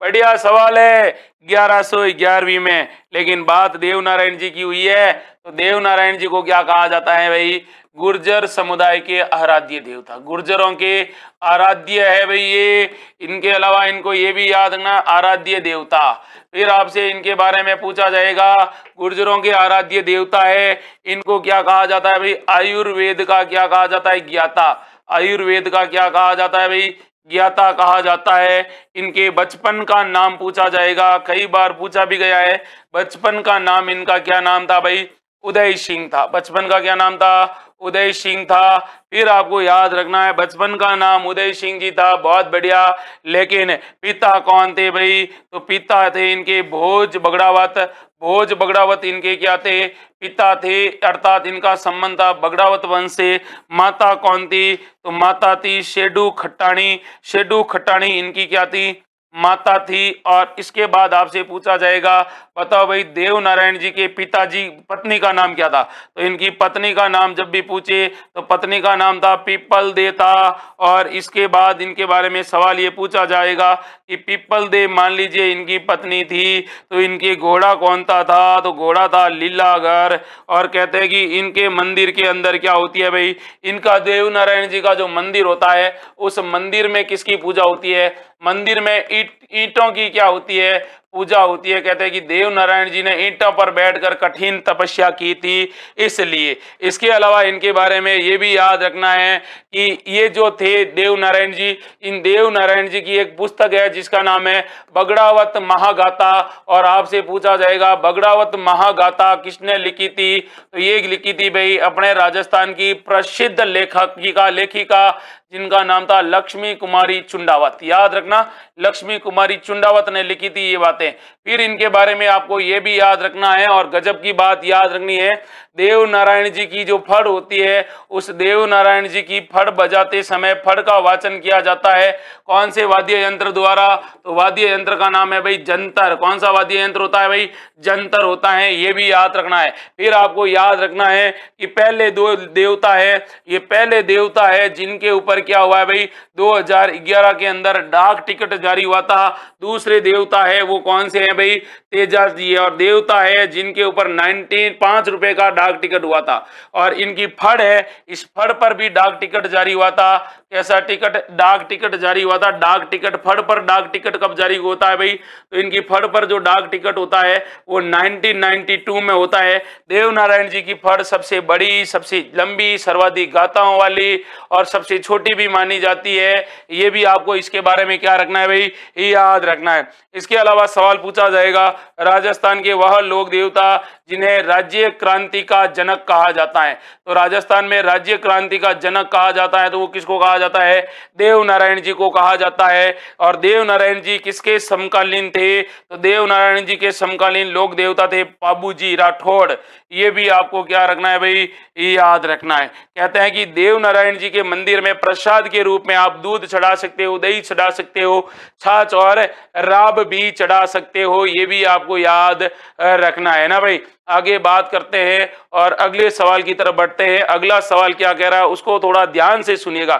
बढ़िया सवाल है, 1111वीं में। लेकिन बात देवनारायण जी की हुई है, तो देवनारायण जी को क्या कहा जाता है भाई, गुर्जर समुदाय के आराध्य देवता, गुर्जरों के आराध्य है भाई ये। इनके अलावा इनको ये भी याद रखना, आराध्य देवता। फिर आपसे इनके बारे में पूछा जाएगा, गुर्जरों के आराध्य देवता है, इनको क्या कहा जाता है भाई, आयुर्वेद का क्या कहा जाता है, ज्ञाता। आयुर्वेद का क्या कहा जाता है भाई, ज्ञाता कहा जाता है। इनके बचपन का नाम पूछा जाएगा, कई बार पूछा भी गया है। बचपन का नाम इनका क्या नाम था भाई, उदय सिंह था। बचपन का क्या नाम था, उदय सिंह था। फिर आपको याद रखना है, बचपन का नाम उदय सिंह जी था, बहुत बढ़िया। लेकिन पिता कौन थे भाई, तो पिता थे इनके भोज बगड़ावत। भोज बगड़ावत इनके क्या थे, पिता थे, अर्थात इनका संबंध था बगड़ावत वंश से। माता कौन थी, तो माता थी शेडू खट्टाणी। शेडू खट्टाणी इनकी क्या थी, माता थी। और इसके बाद आपसे पूछा जाएगा, बताओ भाई देवनारायण जी के पिताजी पत्नी का नाम क्या था। तो इनकी पत्नी का नाम जब भी पूछे तो पत्नी का नाम था पीपल दे था। और इसके बाद इनके बारे में सवाल ये पूछा जाएगा कि पीपल दे मान लीजिए इनकी पत्नी थी, तो इनके घोड़ा कौन था, तो घोड़ा था लीलागर। और कहते हैं कि इनके मंदिर के अंदर क्या होती है भाई, इनका देवनारायण जी का जो मंदिर होता है, उस मंदिर में किसकी पूजा होती है, मंदिर में ईंटों की क्या होती है, पूजा होती है। कहते हैं कि देवनारायण जी ने ईंटों पर बैठकर कठिन तपस्या की थी, इसलिए। इसके अलावा इनके बारे में ये भी याद रखना है कि ये जो थे देवनारायण जी, इन देवनारायण जी की एक पुस्तक है जिसका नाम है बगड़ावत महागाथा। और आपसे पूछा जाएगा बगड़ावत महागाथा किसने लिखी थी, तो ये लिखी थी भाई अपने राजस्थान की प्रसिद्ध लेखिका जिनका नाम था लक्ष्मी कुमारी चुंडावत। याद रखना, लक्ष्मी कुमारी चुंडावत ने लिखी थी ये बातें। फिर इनके बारे में आपको ये भी याद रखना है, और गजब की बात याद रखनी है, देवनारायण जी की जो फड़ होती है, उस देवनारायण जी की फड़ बजाते समय फड़ का वाचन किया जाता है कौन से वाद्य यंत्र द्वारा, तो वाद्य यंत्र का नाम है भाई जंतर। कौन सा वाद्य यंत्र होता है भाई, जंतर होता है, ये भी याद रखना है। फिर आपको याद रखना है कि पहले दो देवता है, ये पहले देवता है जिनके ऊपर क्या हुआ है भाई, 2011 के अंदर डाक टिकट जारी हुआ था। दूसरे देवता है वो कौन से हैं भाई, तेजाज जी, और देवता है जिनके ऊपर 95 रुपए का डाक टिकट हुआ था। और इनकी फड़ है, इस फड़ पर भी डाक टिकट जारी हुआ था। कैसा टिकट, डाक टिकट जारी हुआ था। डाक टिकट, फड़ पर डाक टिकट कब जारी होता है भाई, तो इनकी फड़ पर जो डाक टिकट होता है वो 1992 में होता है। देवनारायण जी की फड़ सबसे बड़ी, सबसे लंबी, सर्वाधिक गाथाओं वाली और सबसे छोटी भी मानी जाती है। ये भी आपको इसके बारे में क्या रखना है भाई, याद रखना है। इसके अलावा सवाल पूछा जाएगा, राजस्थान के वह लोक देवता जिन्हें राज्य क्रांति का जनक कहा जाता है। तो राजस्थान में राज्य क्रांति का जनक कहा जाता है, तो वो किसको कहा जाता है, देवनारायण जी को कहा जाता है। और देवनारायण जी किसके समकालीन थे, तो देवनारायण जी के समकालीन लोक देवता थे बाबूजी राठौड़। ये भी आपको क्या रखना है भाई, याद रखना है। कहते हैं कि देवनारायण जी के मंदिर में प्रसाद के रूप में आप दूध चढ़ा सकते हो, दही चढ़ा सकते हो, छाछ और राब भी चढ़ा सकते हो। ये भी आपको याद रखना है ना भाई। आगे बात करते हैं और अगले सवाल की तरफ बढ़ते हैं। अगला सवाल क्या कह रहा है उसको थोड़ा ध्यान से सुनिएगा।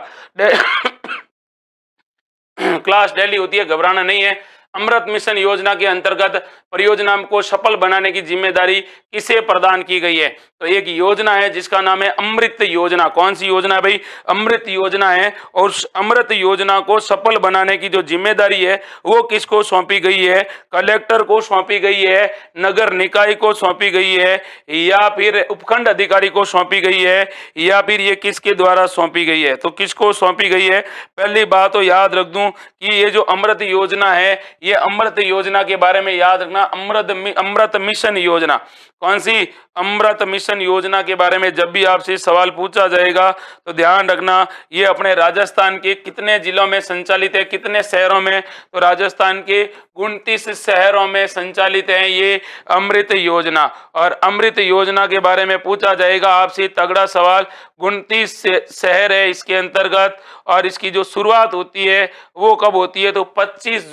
क्लास डेली होती है, घबराना नहीं है। अमृत मिशन योजना के अंतर्गत परियोजना को सफल बनाने की जिम्मेदारी किसे प्रदान की गई है? तो एक योजना है जिसका नाम है अमृत योजना। कौन सी योजना है भाई? अमृत योजना है। और उस अमृत योजना को सफल बनाने की जो जिम्मेदारी है वो किसको सौंपी गई है? कलेक्टर को सौंपी गई है, नगर निकाय को सौंपी गई है, या फिर उपखंड अधिकारी को सौंपी गई है, या फिर ये किसके द्वारा सौंपी गई है? तो किसको सौंपी गई है? पहली बात तो याद रख दूं कि ये जो अमृत योजना है, ये अमृत योजना के बारे में याद रखना, अमृत मिशन योजना। कौन सी? अमृत मिशन योजना के बारे में जब भी आपसे सवाल पूछा जाएगा तो ध्यान रखना, ये अपने राजस्थान के कितने जिलों में संचालित है, कितने शहरों में? तो राजस्थान के 29 शहरों में संचालित है ये अमृत योजना। और अमृत योजना के बारे में पूछा जाएगा आपसे तगड़ा सवाल। 29 शहर है इसके अंतर्गत, और इसकी जो शुरुआत होती है वो कब होती है? तो 25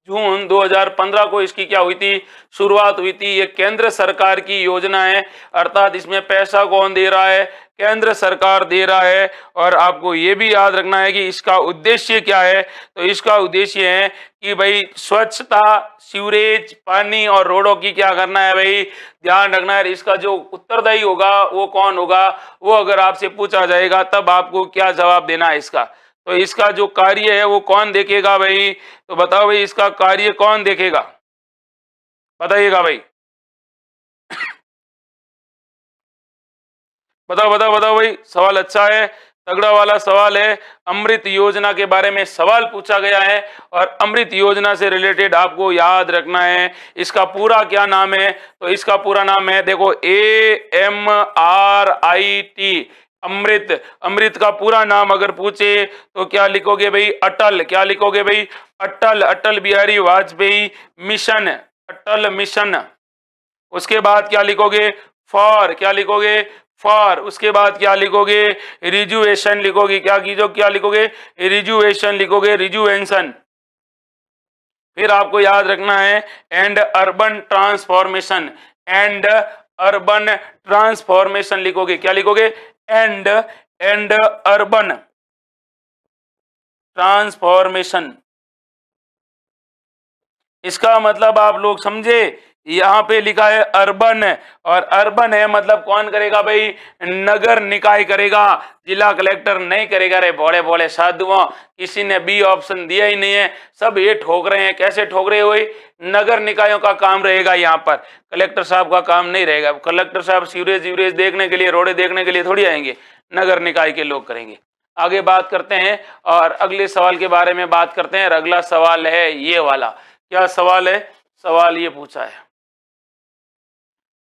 जून 2015 को इसकी क्या हुई थी? शुरुआत हुई थी। ये केंद्र सरकार की योजना है, अर्थात इसमें पैसा कौन दे रहा है? केंद्र सरकार दे रहा है। और आपको ये भी याद रखना है कि इसका उद्देश्य क्या है? तो इसका उद्देश्य है कि भाई स्वच्छता, सीवरेज, पानी और रोडों की क्या करना है भाई? ध्यान रखना है। इसका जो उत्तरदायी होगा वो कौन होगा? वो अगर आपसे पूछा जाएगा तब आपको क्या जवाब देना है इसका? तो इसका जो कार्य है वो कौन देखेगा भाई? तो बताओ भाई, इसका कार्य कौन देखेगा? बताइएगा भाई, बताओ बताओ बताओ भाई। सवाल अच्छा है, तगड़ा वाला सवाल है। अमृत योजना के बारे में सवाल पूछा गया है, और अमृत योजना से रिलेटेड आपको याद रखना है इसका पूरा क्या नाम है? तो इसका पूरा नाम है, देखो, AMRIT, अमृत। अमृत का पूरा नाम अगर पूछे तो क्या लिखोगे भाई? अटल। क्या लिखोगे भाई? अटल, अटल बिहारी वाजपेयी मिशन, अटल मिशन। उसके बाद क्या लिखोगे? फॉर। क्या लिखोगे? फॉर। उसके बाद क्या लिखोगे? रिजुएशन लिखोगे। क्या लिखोगे? रिजुएशन लिखोगे, रिजुएशन। फिर आपको याद रखना है and urban transformation, and urban transformation लिखोगे। क्या लिखोगे? And urban transformation. इसका मतलब आप लोग समझे? यहाँ पे लिखा है अर्बन, और अर्बन है मतलब कौन करेगा भाई? नगर निकाय करेगा, जिला कलेक्टर नहीं करेगा। रे भोले भोले साधुओं, किसी ने बी ऑप्शन दिया ही नहीं है, सब ये ठोक रहे हैं। कैसे ठोक रहे हो? नगर निकायों का काम रहेगा यहाँ पर, कलेक्टर साहब का काम नहीं रहेगा। कलेक्टर साहब सीवरेज देखने के लिए, रोडे देखने के लिए थोड़ी आएंगे, नगर निकाय के लोग करेंगे। आगे बात करते हैं और अगले सवाल के बारे में बात करते हैं। अगला सवाल है ये वाला। क्या सवाल है? सवाल ये पूछा है,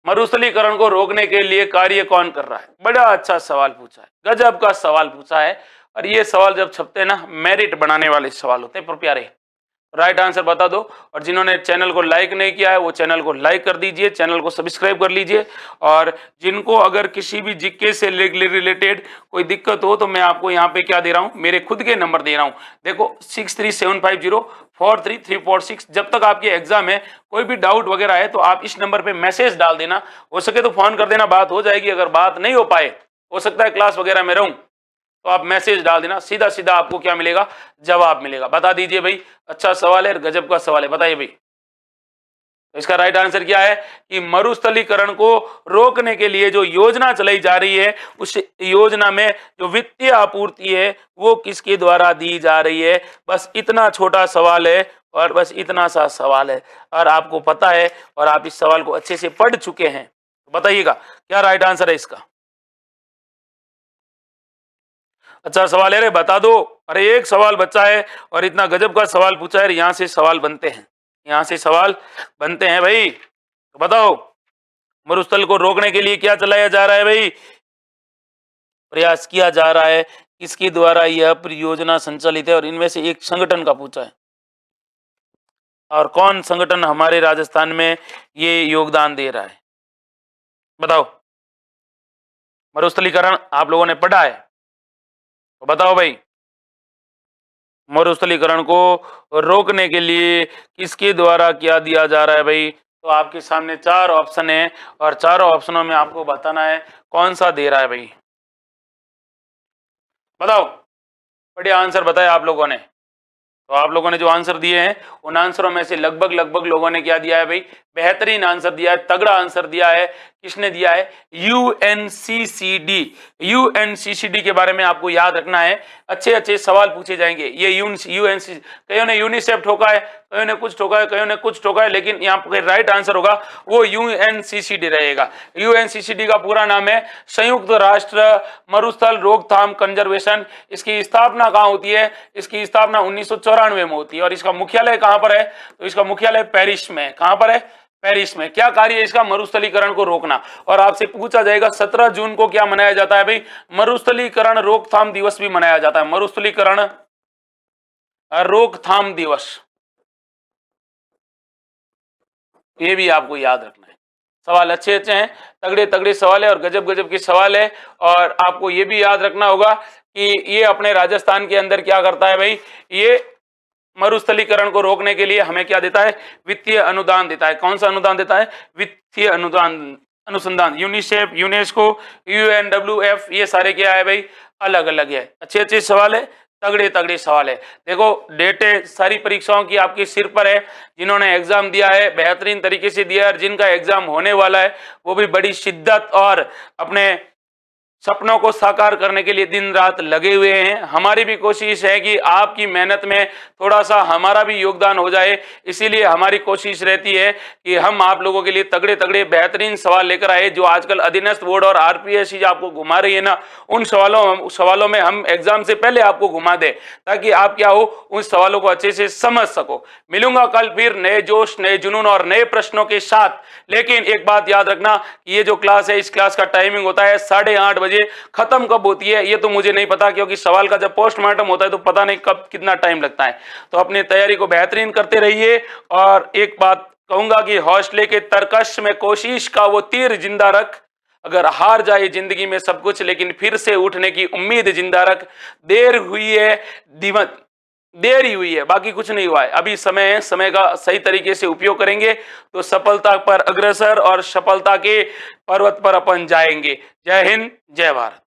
मरुस्थलीकरण को रोकने के लिए कार्य कौन कर रहा है? बड़ा अच्छा सवाल पूछा है, गजब का सवाल पूछा है। और ये सवाल जब छपते हैं ना, मेरिट बनाने वाले सवाल होते हैं पर प्यारे। राइट आंसर बता दो। और जिन्होंने चैनल को लाइक नहीं किया है वो चैनल को लाइक कर दीजिए, चैनल को सब्सक्राइब कर लीजिए। और जिनको अगर किसी भी जीके से रिलेटेड कोई दिक्कत हो तो मैं आपको यहाँ पे क्या दे रहा हूँ, मेरे खुद के नंबर दे रहा हूँ। देखो 6375043346। जब तक आपके एग्जाम है, कोई भी डाउट वगैरह है तो आप इस नंबर पे मैसेज डाल देना, हो सके तो फोन कर देना, बात हो जाएगी। अगर बात नहीं हो पाए, हो सकता है क्लास वगैरह में रहूं, तो आप मैसेज डाल देना, सीधा सीधा आपको क्या मिलेगा? जवाब मिलेगा। बता दीजिए भाई, अच्छा सवाल है, गजब का सवाल है, बताइए भाई। इसका राइट आंसर क्या है कि मरुस्थलीकरण को रोकने के लिए जो योजना चलाई जा रही है, उस योजना में जो वित्तीय आपूर्ति है वो किसके द्वारा दी जा रही है? बस इतना छोटा सवाल है, और बस इतना सा सवाल है, और आपको पता है और आप इस सवाल को अच्छे से पढ़ चुके हैं। बताइएगा क्या राइट आंसर है इसका? अच्छा सवाल है रे, बता दो। अरे एक सवाल बच्चा है और इतना गजब का सवाल पूछा है, यहाँ से सवाल बनते हैं, यहाँ से सवाल बनते हैं भाई। तो बताओ, मरुस्थल को रोकने के लिए क्या चलाया जा रहा है भाई? प्रयास किया जा रहा है, किसके द्वारा यह परियोजना संचालित है? और इनमें से एक संगठन का पूछा है, और कौन संगठन हमारे राजस्थान में ये योगदान दे रहा है? बताओ। मरुस्थलीकरण आप लोगों ने पढ़ा है तो बताओ भाई, मरुस्थलीकरण को रोकने के लिए किसके द्वारा क्या दिया जा रहा है भाई? तो आपके सामने 4 ऑप्शन है, और चारों ऑप्शनों में आपको बताना है कौन सा दे रहा है भाई। बताओ, बढ़िया आंसर बताया आप लोगों ने। तो आप लोगों ने जो आंसर दिए हैं उन आंसरों में से लगभग लगभग लोगों ने क्या दिया है भाई, बेहतरीन आंसर दिया है, तगड़ा आंसर दिया है। किसने दिया है? यूएनसीसीडी। यूएनसीसीडी के बारे में आपको याद रखना है, अच्छे अच्छे सवाल पूछे जाएंगे। ये यूएनसी, कईयों ने यूनिसेफ ठोका है, कईयों ने कुछ ठोका है, कईयों ने कुछ ठोका है, लेकिन यहाँ पे राइट आंसर होगा वो यूएनसीसीडी रहेगा। यूएनसीसीडी का पूरा नाम है संयुक्त राष्ट्र मरुस्थल रोकथाम कंजर्वेशन। इसकी स्थापना कहाँ होती है? इसकी स्थापना 1994 में होती है। और इसका मुख्यालय कहाँ पर है? तो इसका मुख्यालय पेरिस में। कहाँ पर है? पेरिस में। क्या कार्य है इसका? मरुस्थलीकरण को रोकना। और आपसे पूछा जाएगा 17 जून को क्या मनाया जाता है भाई? मरुस्थलीकरण रोकथाम दिवस भी मनाया जाता है। मरुस्थलीकरण रोकथाम दिवस, ये भी आपको याद रखना है। सवाल अच्छे अच्छे हैं, तगड़े तगड़े सवाल है और गजब गजब के सवाल है। और आपको ये भी याद रखना होगा कि ये अपने राजस्थान के अंदर क्या करता है भाई, ये मरुस्थलीकरण को रोकने के लिए हमें क्या देता है? वित्तीय अनुदान देता है। कौन सा अनुदान देता है? वित्तीय अनुदान, अनुसंधान। यूनिसेफ, यूनेस्को, यूएनडब्ल्यूएफ, ये सारे क्या है भाई? अलग अलग है। अच्छे अच्छे सवाल है, तगड़े तगड़े सवाल है। देखो डेटे सारी परीक्षाओं की आपके सिर पर है। जिन्होंने एग्जाम दिया है बेहतरीन तरीके से दिया है, और जिनका एग्जाम होने वाला है वो भी बड़ी शिद्दत और अपने सपनों को साकार करने के लिए दिन रात लगे हुए हैं। हमारी भी कोशिश है कि आपकी मेहनत में थोड़ा सा हमारा भी योगदान हो जाए। इसीलिए हमारी कोशिश रहती है कि हम आप लोगों के लिए तगड़े तगड़े बेहतरीन सवाल लेकर आए। जो आजकल अधीनस्थ बोर्ड और आरपीएससी आपको घुमा रही है ना, उन सवालों में हम एग्जाम से पहले आपको घुमा दें, ताकि आप क्या हो, उन सवालों को अच्छे से समझ सको। मिलूंगा कल फिर नए जोश, नए जुनून और नए प्रश्नों के साथ। लेकिन एक बात याद रखना, ये जो क्लास है, इस क्लास का टाइमिंग होता है 8:30 बजे। खत्म कब होती है ये तो मुझे नहीं पता, क्योंकि सवाल का जब पोस्टमार्टम होता है तो पता नहीं कब कितना टाइम लगता है। तो अपनी तैयारी को बेहतरीन करते रहिए। और एक बात कहूंगा कि हौसले के तरकश में कोशिश का वो तीर जिंदा रख। अगर हार जाए जिंदगी में सब कुछ, लेकिन फिर से उठने की उम्मीद जिंदा रख। देर हुई है, देरी हुई है, बाकी कुछ नहीं हुआ है। अभी समय है, समय का सही तरीके से उपयोग करेंगे तो सफलता पर अग्रसर और सफलता के पर्वत पर अपन जाएंगे। जय हिंद, जय भारत।